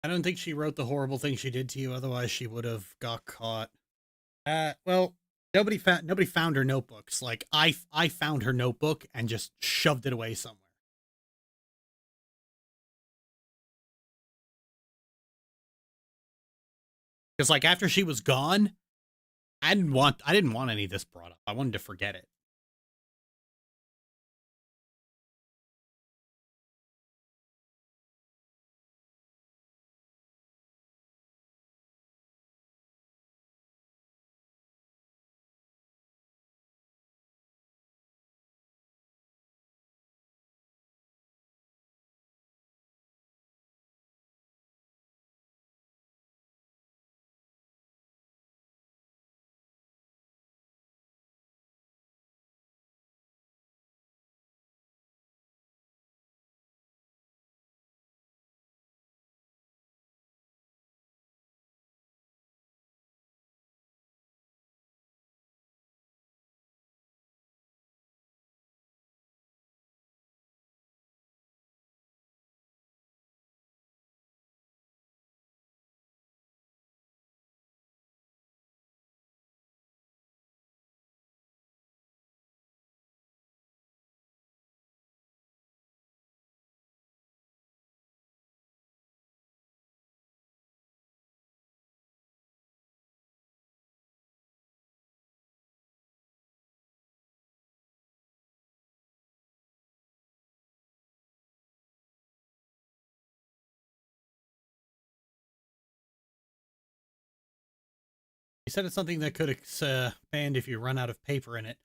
Speaker 1: I don't think she wrote the horrible thing she did to you, otherwise she would have got caught. Well, nobody found her notebooks. Like I found her notebook and just shoved it away somewhere. Because like after she was gone, I didn't want any of this brought up. I wanted to forget it. You said it's something that could expand if you run out of paper in it,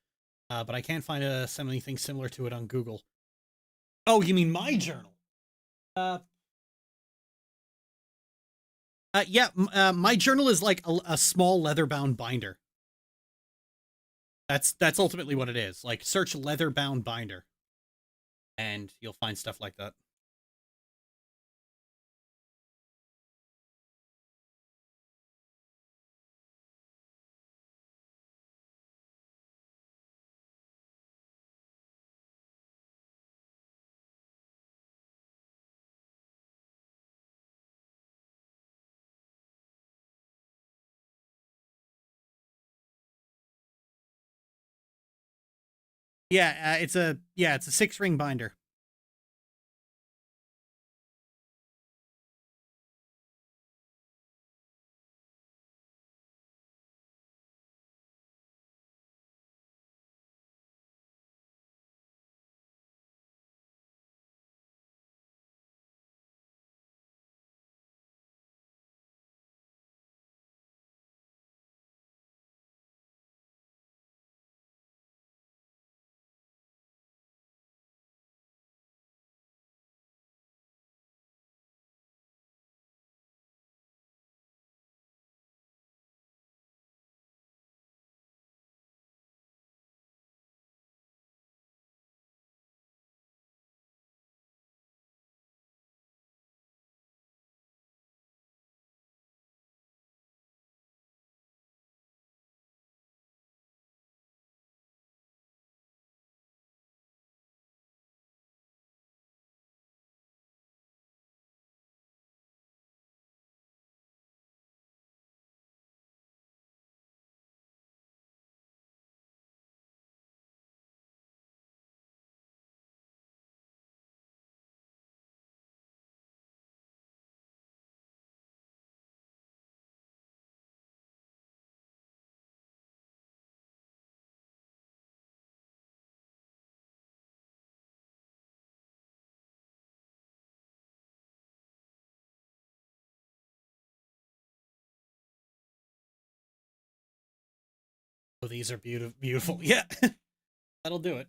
Speaker 1: but I can't find anything similar to it on Google. Oh, you mean my journal? Uh, yeah, my journal is like a small leather-bound binder. That's ultimately what it is. Like, search leather-bound binder, and you'll find stuff like that. Yeah, it's a 6-ring binder. Oh, these are beautiful. Yeah, that'll do it.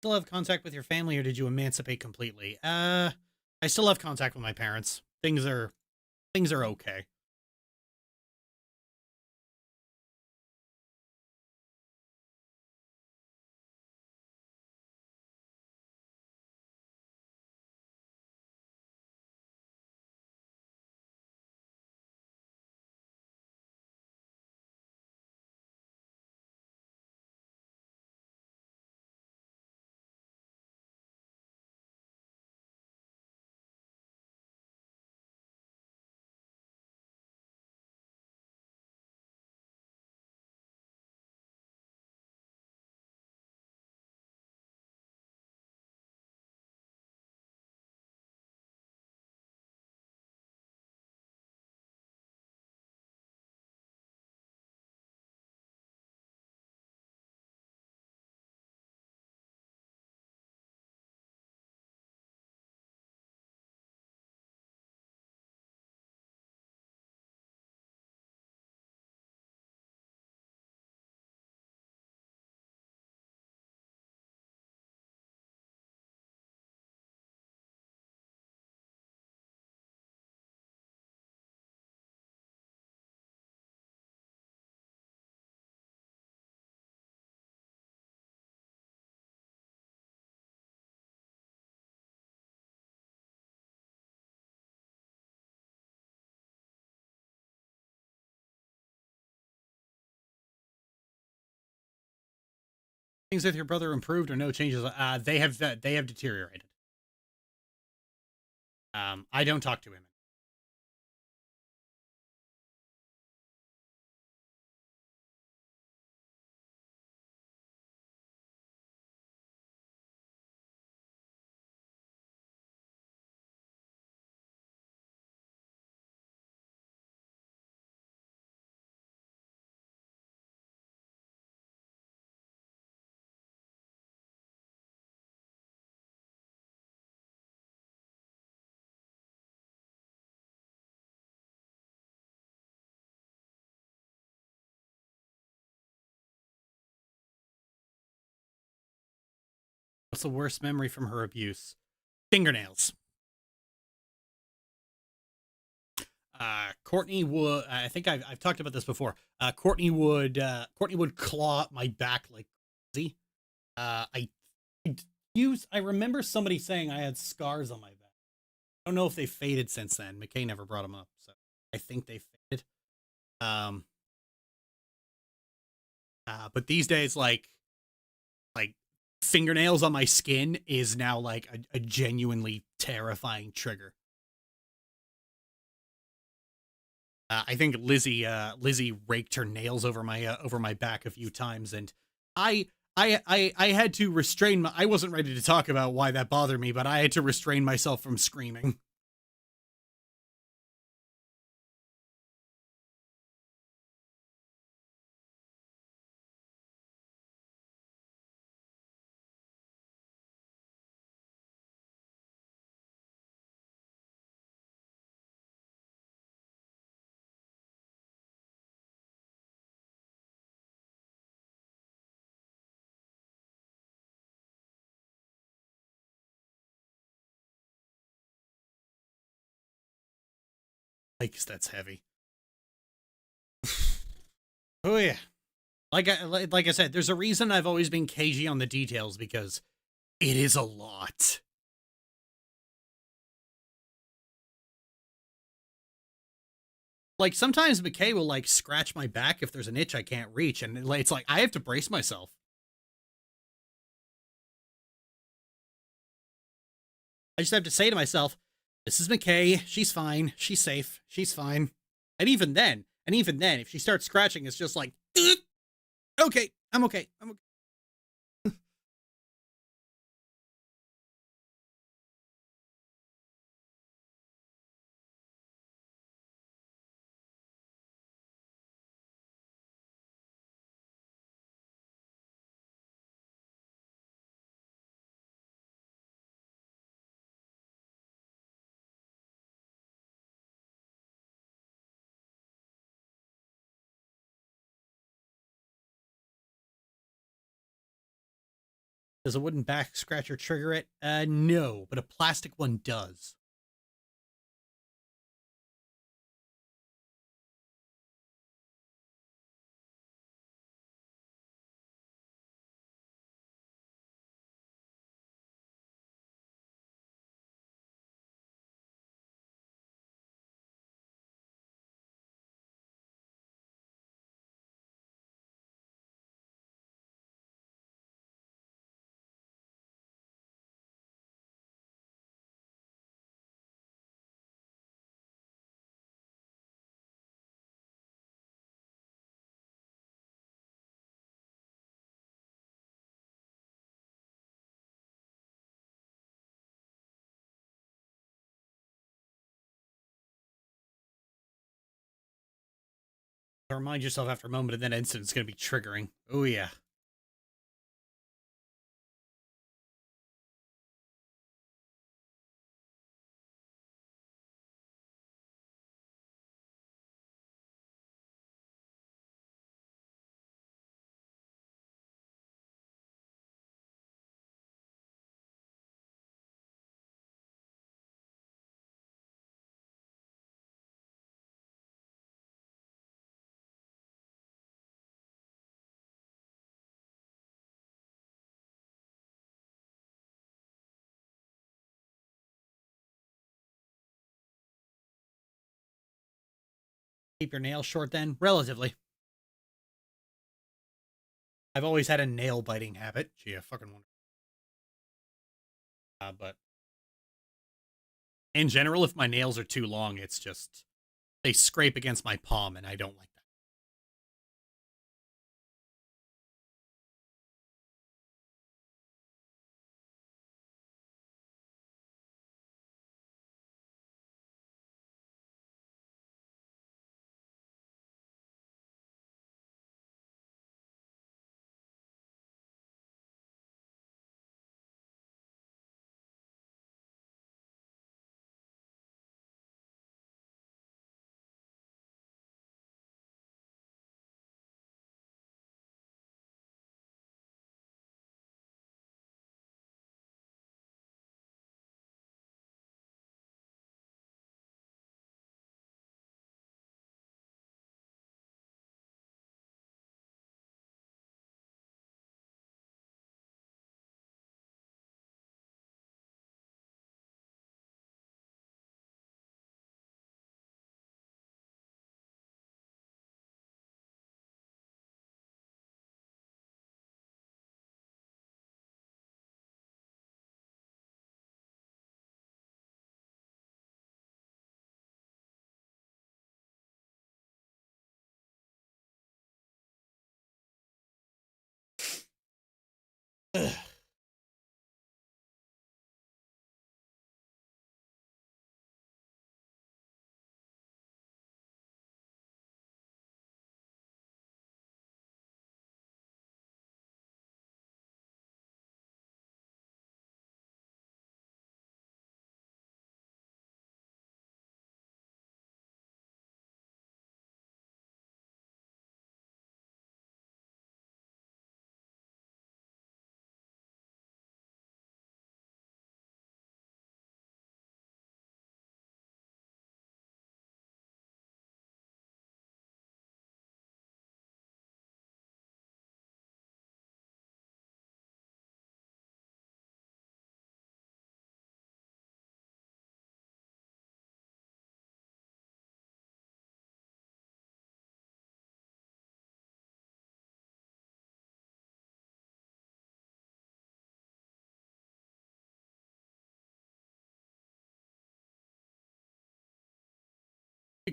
Speaker 1: Still have contact with your family, or did you emancipate completely? I still have contact with my parents. Things are okay. Things with your brother improved or no changes? They have deteriorated. I don't talk to him. What's the worst memory from her abuse? Fingernails. Courtney would. I think I've talked about this before. Courtney would claw at my back like crazy. I I remember somebody saying I had scars on my back. I don't know if they faded since then. McKay never brought them up, so I think they faded. Um, but these days, like fingernails on my skin is now like a genuinely terrifying trigger. I think Lizzie raked her nails over my back a few times, and I I had to restrain my. I wasn't ready to talk about why that bothered me, but I had to restrain myself from screaming. Like that's heavy. Oh yeah. Like I said, there's a reason I've always been cagey on the details because it is a lot. Like sometimes McKay will like scratch my back if there's an itch I can't reach, and it's like I have to brace myself. I just have to say to myself, "This is McKay. She's fine. She's safe. She's fine." And even then, if she starts scratching, it's just like, okay, I'm okay. I'm okay. Does a wooden back scratcher trigger it? No, but a plastic one does. So remind yourself after a moment of that instant it's going to be triggering. Oh, yeah. Keep your nails short then? Relatively. I've always had a nail biting habit. Gee, I fucking wonder. But in general, if my nails are too long, it's just they scrape against my palm, and I don't like that. Ugh.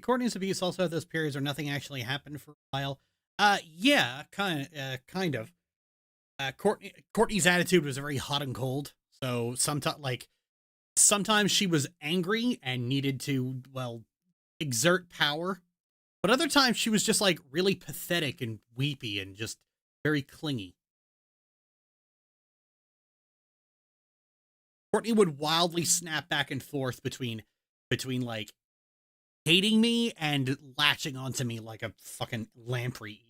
Speaker 1: Courtney's abuse also had those periods where nothing actually happened for a while. Yeah, kind of. Courtney's attitude was very hot and cold. So sometimes she was angry and needed to, well, exert power. But other times she was just like really pathetic and weepy and just very clingy. Courtney would wildly snap back and forth between like hating me and latching onto me like a fucking lamprey.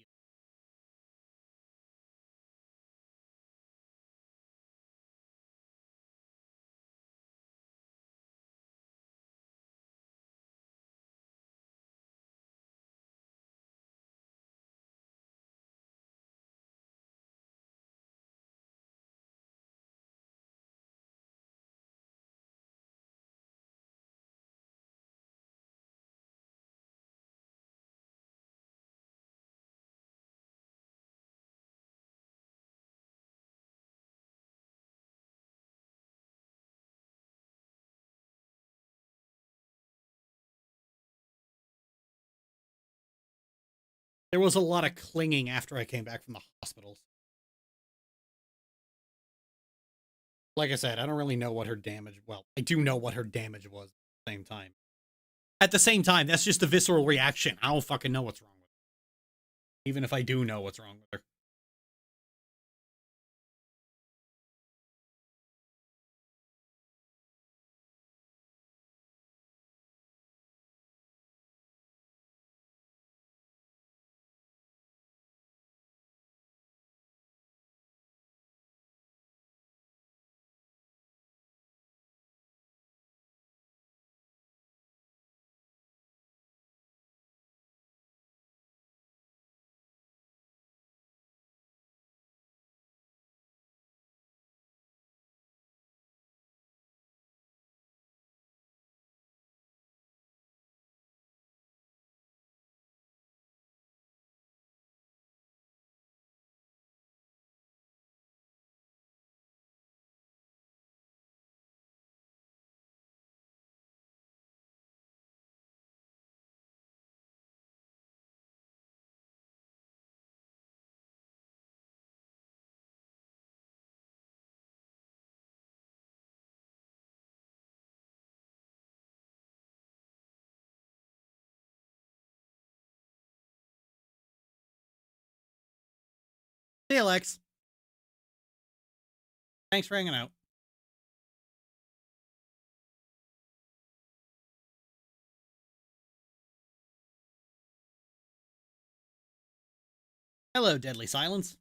Speaker 1: There was a lot of clinging after I came back from the hospitals. Like I said, I don't really know what her damage... Well, I do know what her damage was at the same time. At the same time, that's just a visceral reaction. I don't fucking know what's wrong with her. Even if I do know what's wrong with her. Hey, Alex. Thanks for hanging out. Hello, Deadly Silence.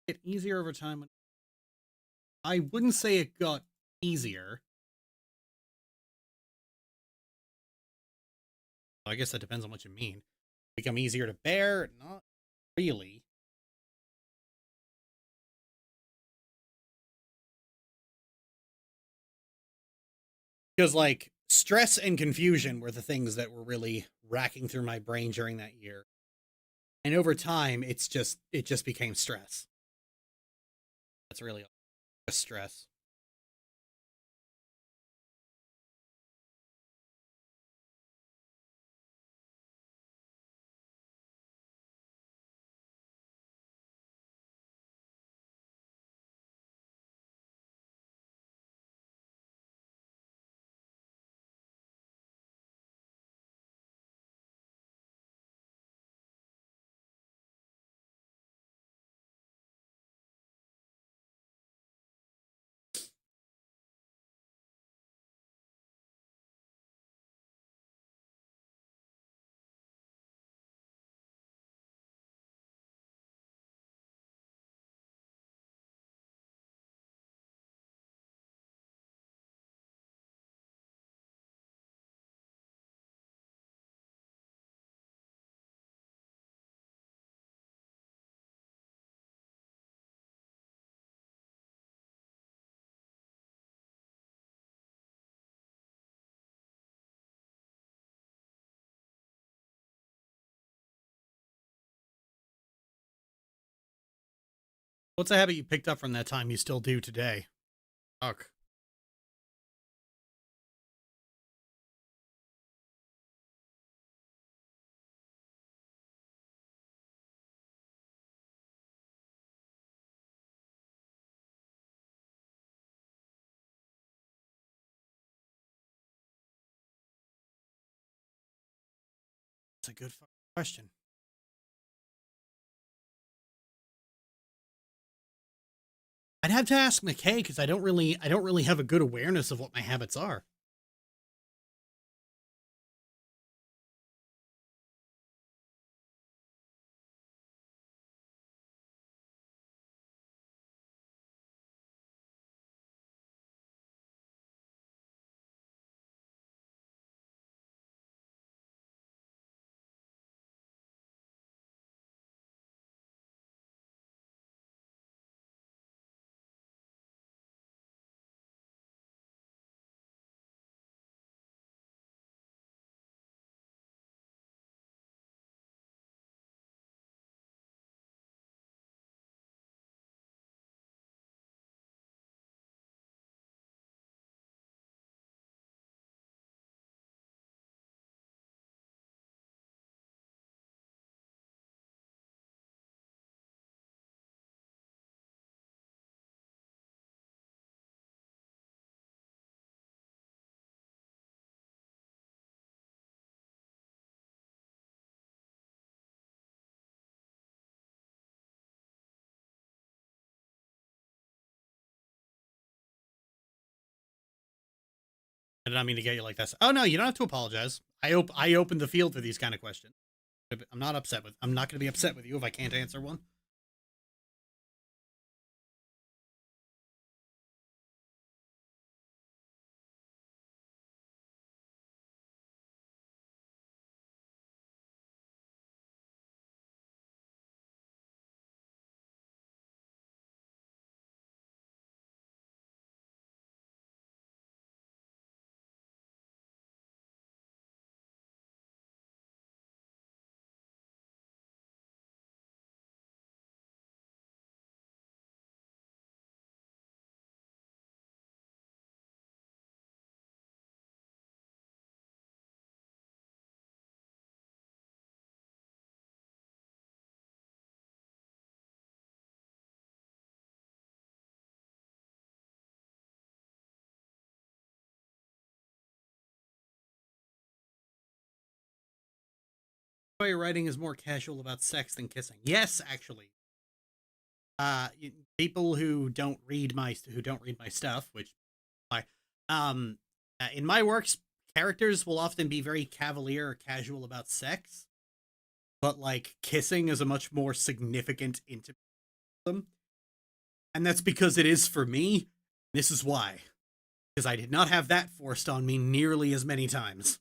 Speaker 1: Get easier over time. I wouldn't say it got easier. I guess that depends on what you mean. Become easier to bear? Not really. Because, like, stress and confusion were the things that were really racking through my brain during that year. And over time, it just became stress. That's really all. Just stress. What's a habit you picked up from that time you still do today? Fuck. That's a good question. I'd have to ask McKay because I don't really have a good awareness of what my habits are. I did not mean to get you like this. Oh no, you don't have to apologize. I opened the field for these kind of questions. I'm not upset with. I'm not going to be upset with you if I can't answer one. Why your writing is more casual about sex than kissing? Yes, actually. People who don't read my stuff, which I in my works, characters will often be very cavalier or casual about sex, but like kissing is a much more significant intimate them, and that's because it is for me. This is why, because I did not have that forced on me nearly as many times.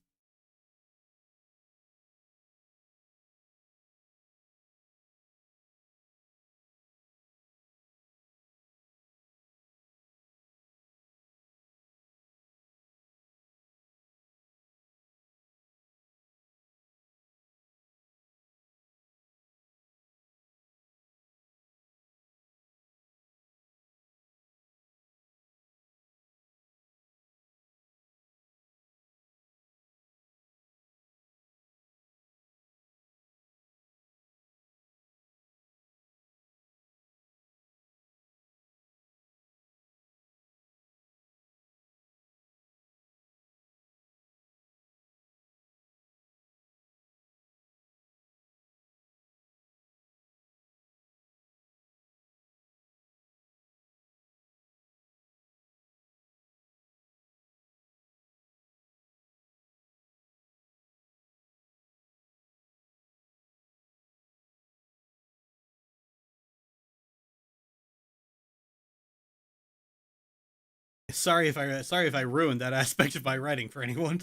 Speaker 1: Sorry if I ruined that aspect of my writing for anyone.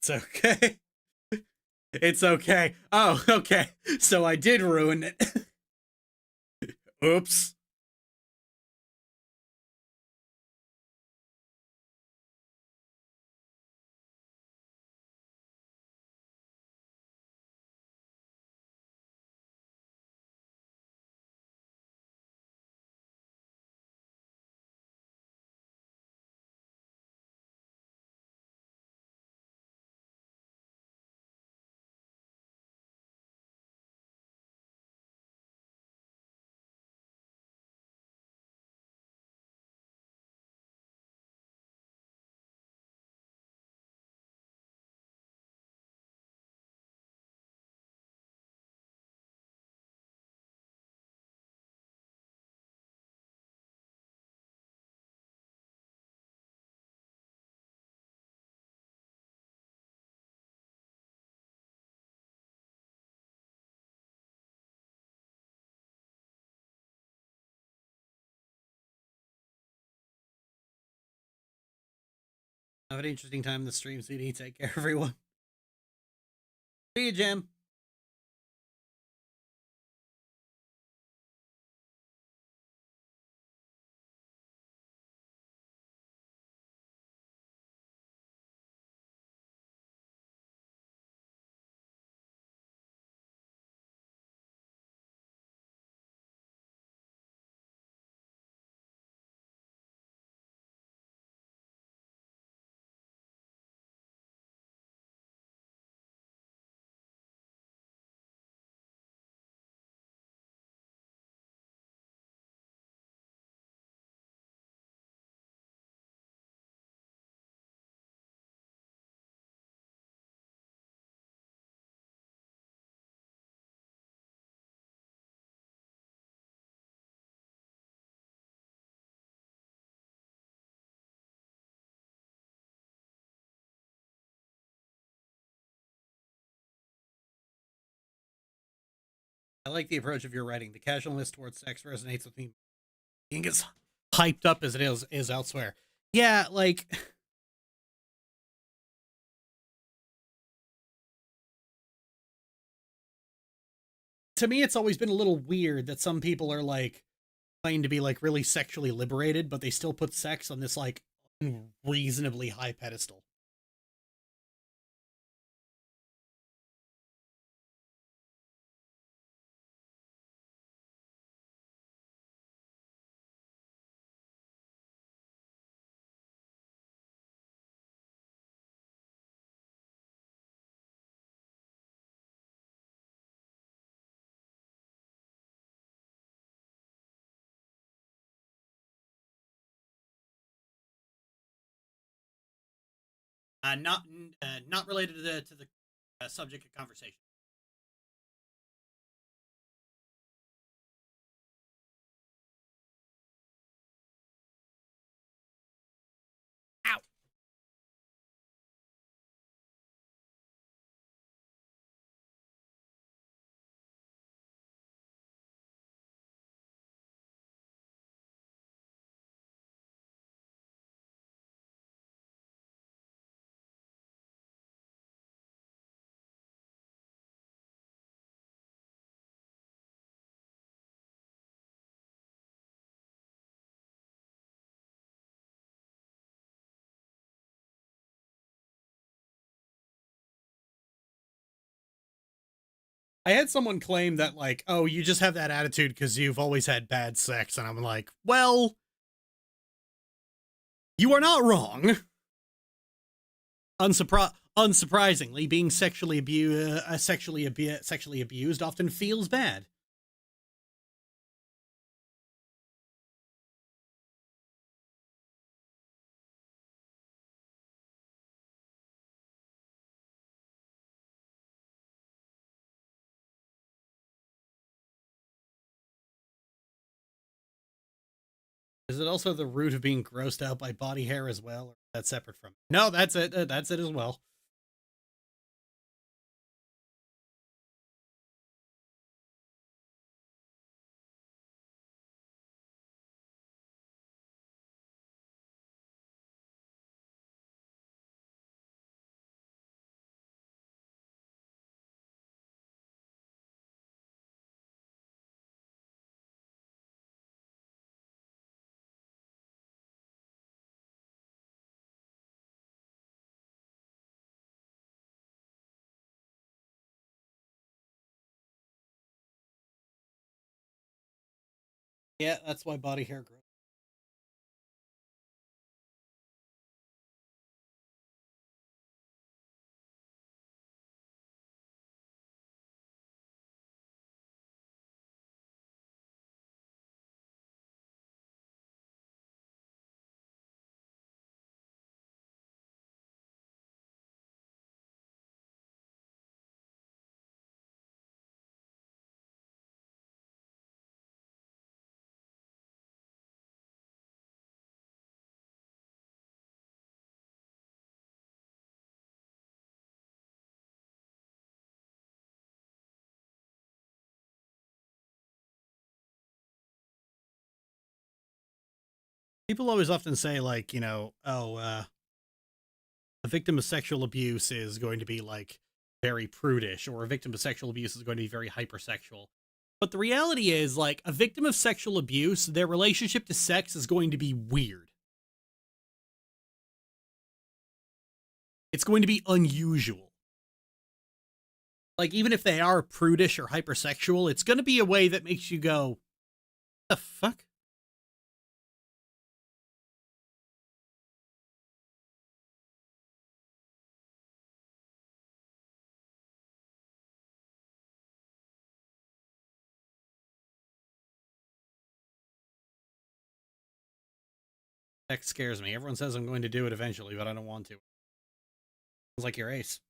Speaker 1: It's okay. It's okay. Oh, okay. So I did ruin it. Oops. Have an interesting time in the stream, CD. Take care, everyone. See you, Jim. I like the approach of your writing. The casualness towards sex resonates with me. Being as hyped up as it is elsewhere. Yeah, like to me it's always been a little weird that some people are like trying to be like really sexually liberated, but they still put sex on this like reasonably high pedestal. Not related to the subject of conversation. Ow. I had someone claim that like, oh, you just have that attitude because you've always had bad sex, and I'm like, well, you are not wrong. Unsurprisingly, being sexually abused often feels bad. Is it also the root of being grossed out by body hair as well, or that's separate from it? No, that's it. That's it as well. Yeah, that's why body hair grows. People always often say, like, oh, a victim of sexual abuse is going to be like very prudish, or a victim of sexual abuse is going to be very hypersexual. But the reality is, like, a victim of sexual abuse, their relationship to sex is going to be weird. It's going to be unusual. Like, even if they are prudish or hypersexual, it's going to be a way that makes you go, the fuck? Sex scares me. Everyone says I'm going to do it eventually, but I don't want to. Sounds like your ace.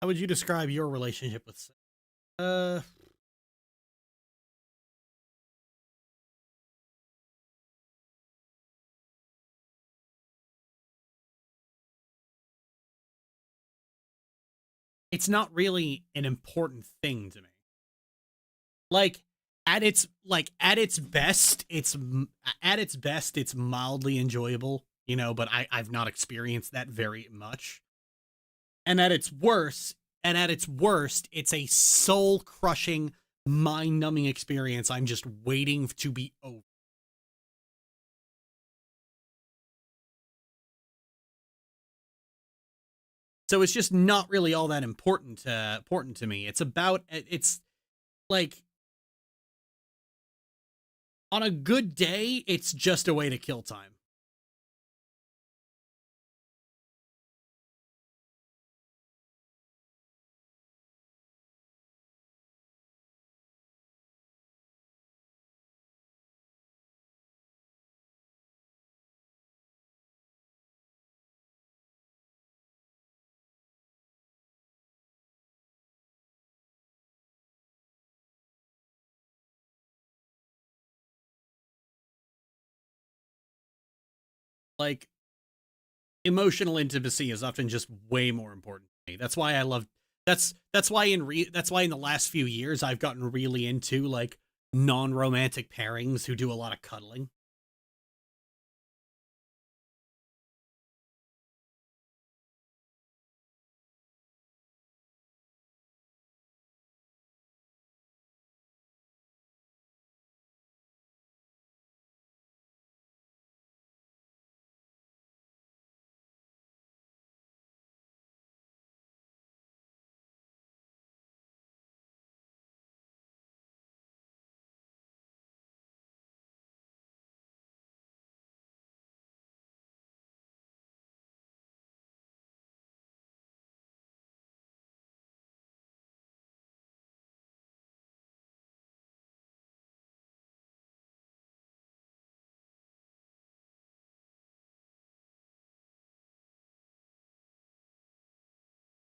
Speaker 1: How would you describe your relationship with sex? Uh, it's not really an important thing to me. Like, at its best, it's mildly enjoyable, but I've not experienced that very much. And at its worst, it's a soul crushing, mind numbing experience. I'm just waiting to be over. So it's just not really all that important to me. It's like, on a good day, it's just a way to kill time. Like, emotional intimacy is often just way more important to me. That's why I love that's why in the last few years I've gotten really into, like, non-romantic pairings who do a lot of cuddling.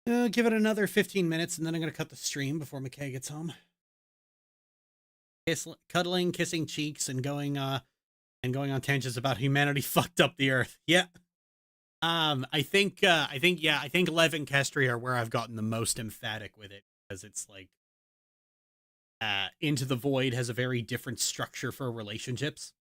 Speaker 1: Give it another 15 minutes, and then I'm going to cut the stream before McKay gets home. Cuddling, kissing cheeks, and going on tangents about humanity fucked up the earth. Yeah. I think Lev and Kestri are where I've gotten the most emphatic with it, because it's like, Into the Void has a very different structure for relationships.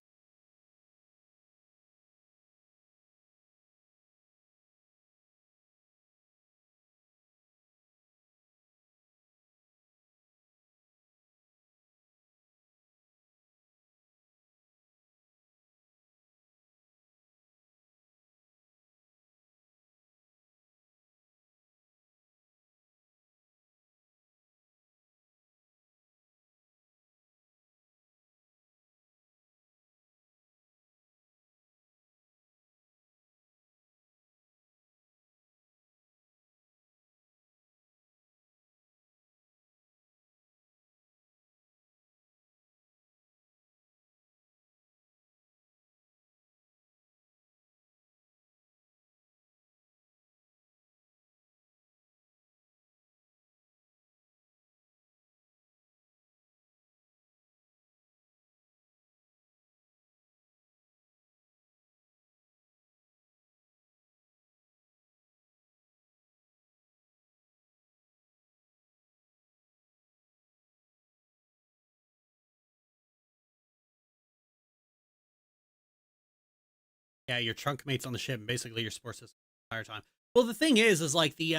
Speaker 1: Yeah, your trunk mates on the ship, and basically your support system the entire time. Well, the thing is like the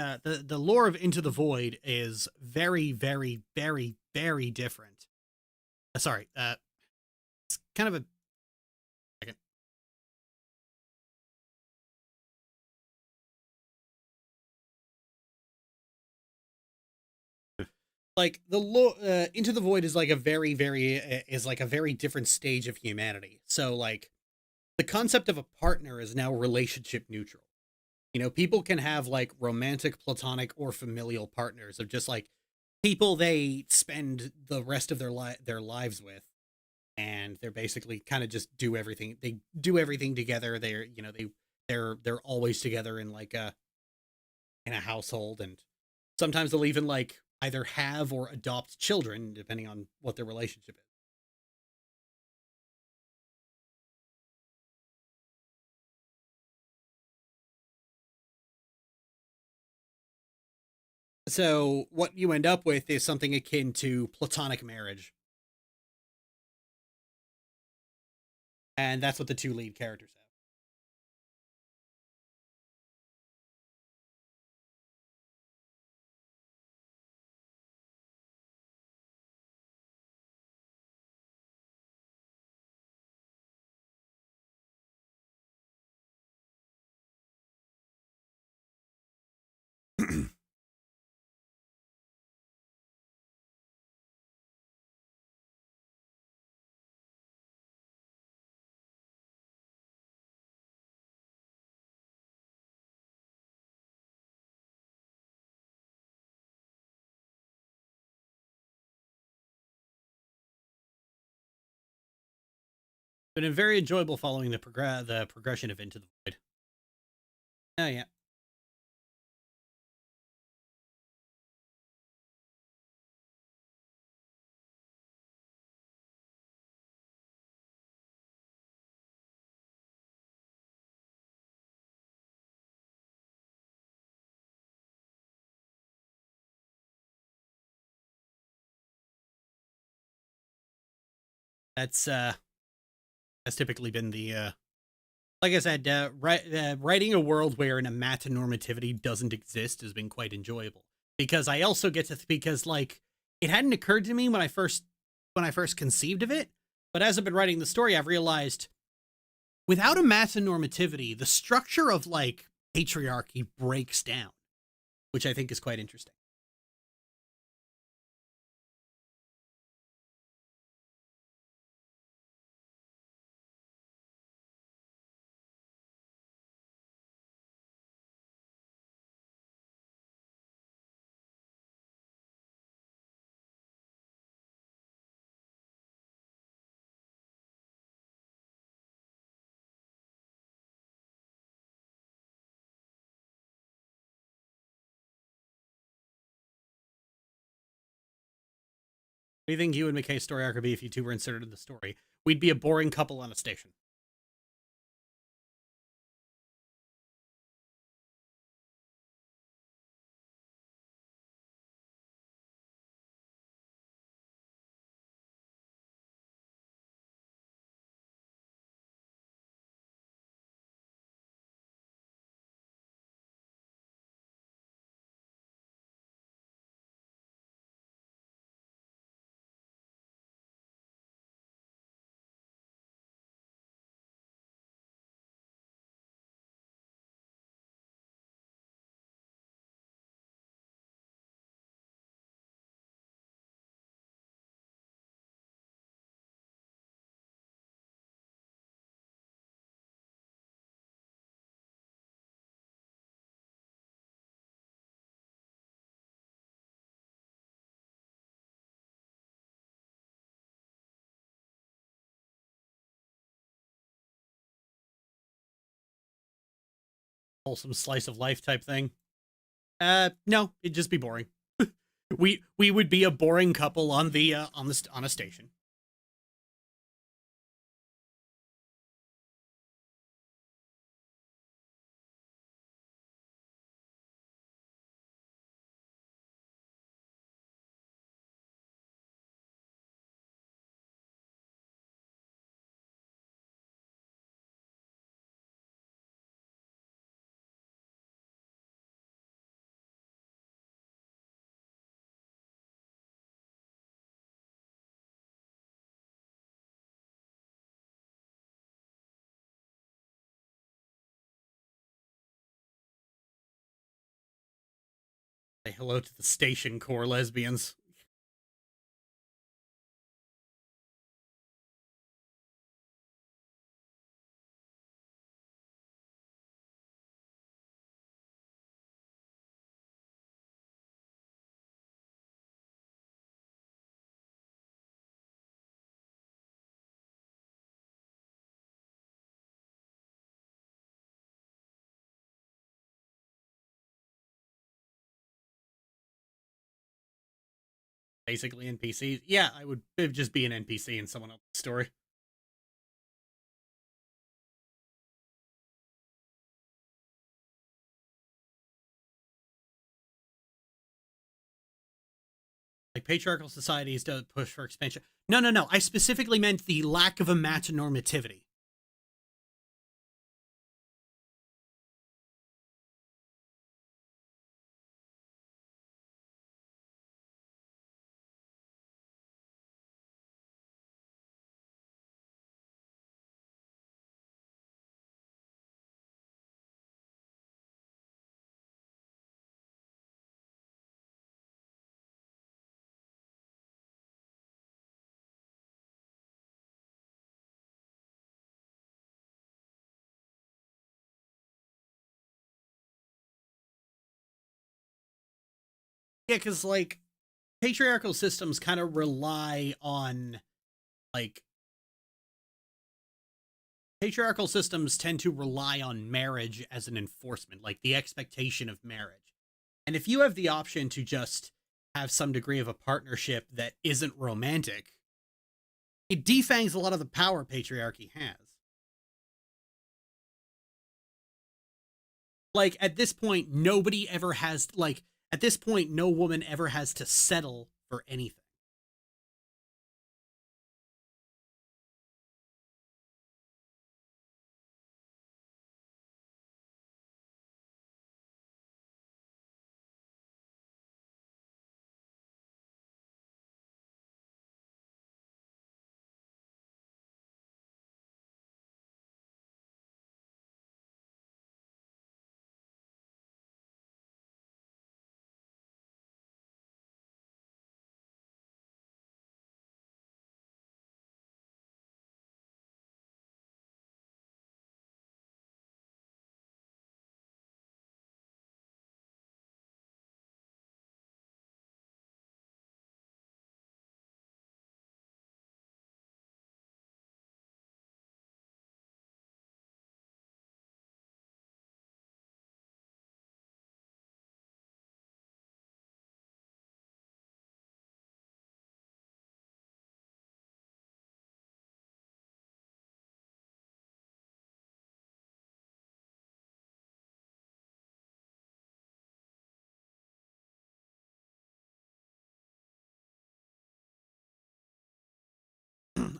Speaker 1: lore of Into the Void is very, very, very, very different. Sorry, it's kind of a second. Like the Into the Void is like a very, very different stage of humanity. So like the concept of a partner is now relationship neutral. You know, people can have like romantic, platonic, or familial partners of just like people they spend the rest of their lives with, and they're basically kind of just do everything. They do everything together. They're, you know, they're always together in like a household, and sometimes they'll even like either have or adopt children depending on what their relationship is. So what you end up with is something akin to platonic marriage. And that's what the two lead characters have. Been very enjoyable following the progression of Into the Void. Oh yeah. That's typically been the like I said, writing a world where an amatonormativity doesn't exist has been quite enjoyable, because I also get to because like it hadn't occurred to me when I first conceived of it, but as I've been writing the story, I've realized without a amatonormativity, the structure of like patriarchy breaks down, which I think is quite interesting. do you think you and McKay's story arc would be if you two were inserted in the story? We'd be a boring couple on a station. Wholesome slice of life type thing. No, it'd just be boring. we would be a boring couple on a station. Say hello to the station core lesbians. Basically NPCs. Yeah, it'd just be an NPC in someone else's story. Like patriarchal societies don't push for expansion. No. I specifically meant the lack of a match normativity. Yeah, because like patriarchal systems kind of rely on like patriarchal systems tend to rely on marriage as an enforcement, like the expectation of marriage. And if you have the option to just have some degree of a partnership that isn't romantic, it defangs a lot of the power patriarchy has. Like at this point, nobody ever has like at this point, no woman ever has to settle for anything.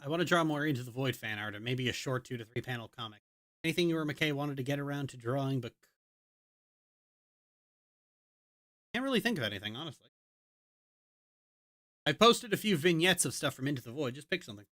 Speaker 1: I want to draw more Into the Void fan art, or maybe a short 2 to 3 panel comic. Anything you or McKay wanted to get around to drawing, but can't really think of anything, honestly. I posted a few vignettes of stuff from Into the Void. Just pick something.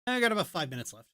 Speaker 1: I got about 5 minutes left.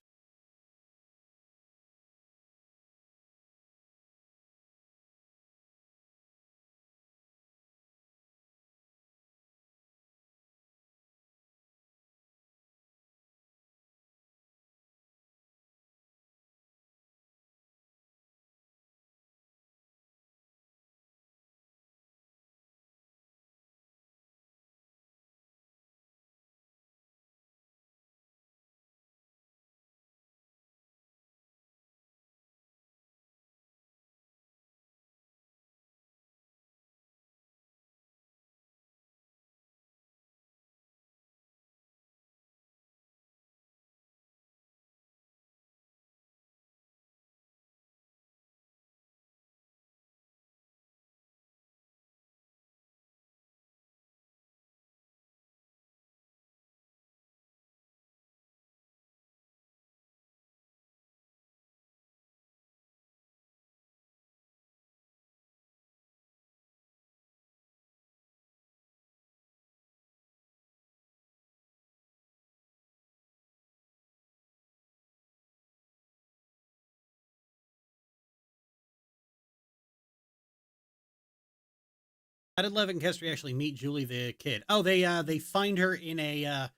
Speaker 1: How did Lev and Kestri actually meet Julie the kid? Oh, they find her in a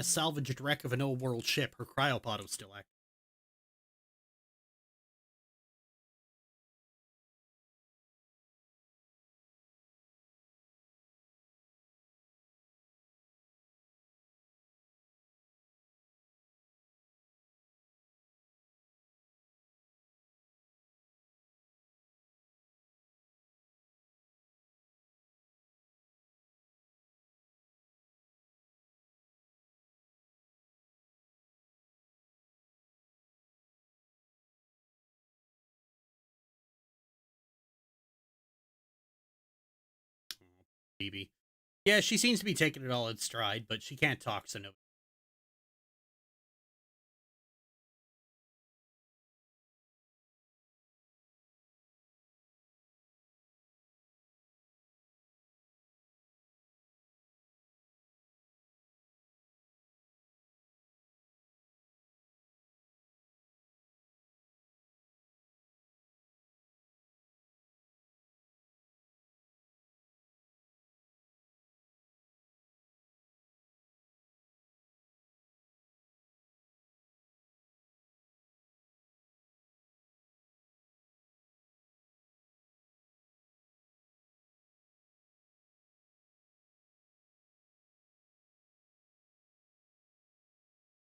Speaker 1: salvaged wreck of an old world ship. Her cryopod was still active. Phoebe. Yeah, she seems to be taking it all in stride, but she can't talk, so no.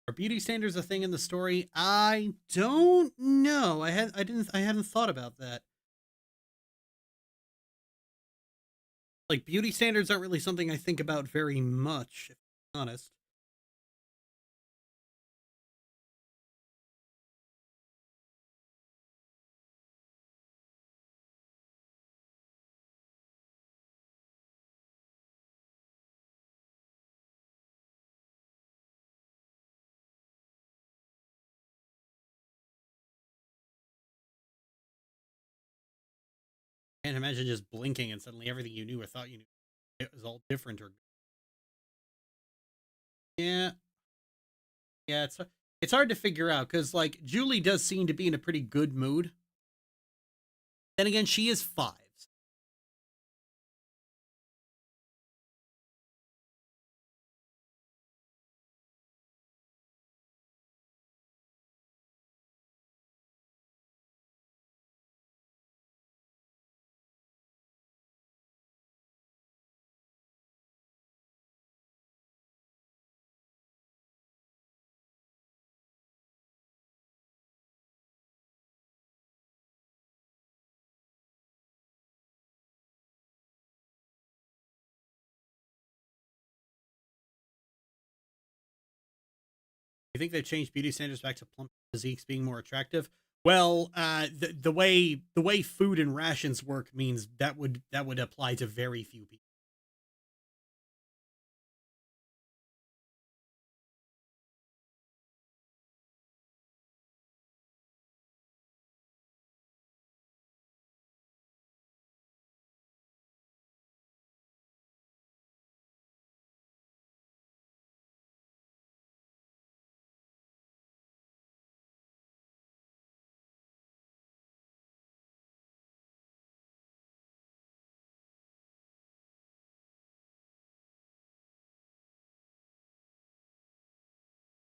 Speaker 1: Are beauty standards a thing in the story? I don't know. I hadn't thought about that. Like, beauty standards aren't really something I think about very much, if I'm honest. Can't imagine just blinking and suddenly everything you knew or thought you knew it was all different. Or yeah, yeah, it's hard to figure out because like Julie does seem to be in a pretty good mood. Then again, she is 5. You think they've changed beauty standards back to plump physiques being more attractive? Well, the way food and rations work means that would apply to very few people.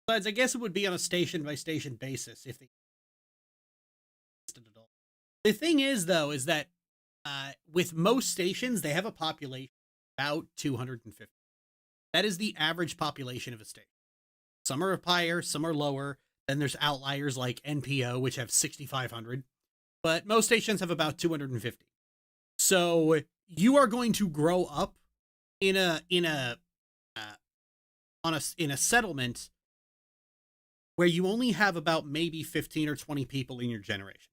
Speaker 1: Besides, I guess it would be on a station by station basis if they existed at all. The thing is, though, is that with most stations, they have a population about 250. That is the average population of a station. Some are higher, some are lower. Then there's outliers like NPO, which have 6,500. But most stations have about 250. So you are going to grow up in a settlement where you only have about maybe 15 or 20 people in your generation.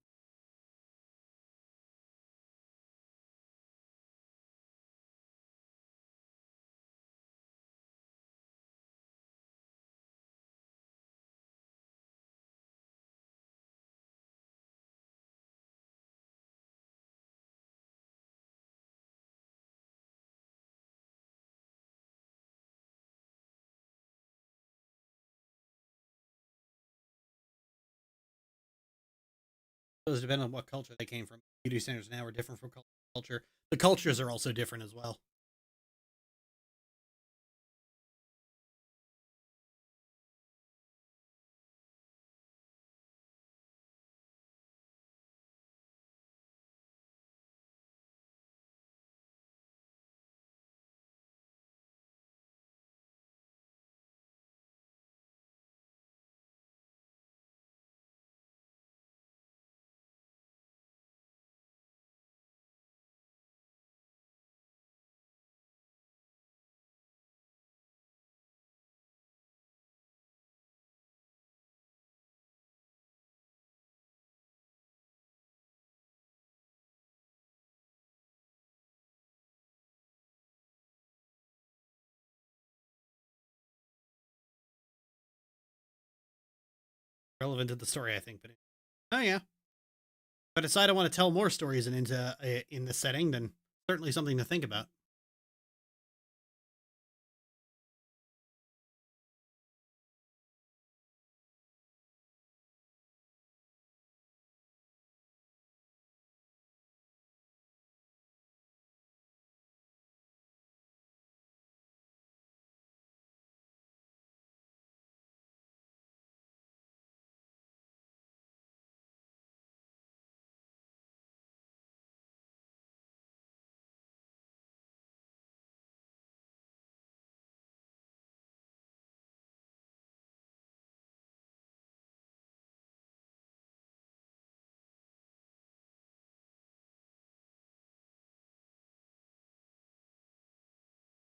Speaker 1: Does depend on what culture they came from. Beauty standards now are different from culture. The cultures are also different as well. Relevant to the story, I think. But oh yeah, if I decide I want to tell more stories and into in the setting, then certainly something to think about.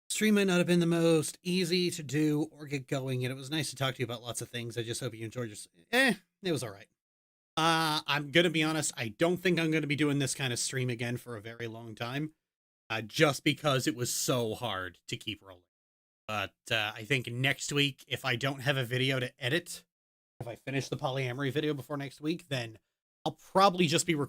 Speaker 1: Stream might not have been the most easy to do or get going, and it was nice to talk to you about lots of things. I just hope you enjoyed your. It was all right. I'm gonna be honest. I don't think I'm gonna be doing this kind of stream again for a very long time, just because it was so hard to keep rolling. But I think next week, if I don't have a video to edit, if I finish the polyamory video before next week, then I'll probably just be recording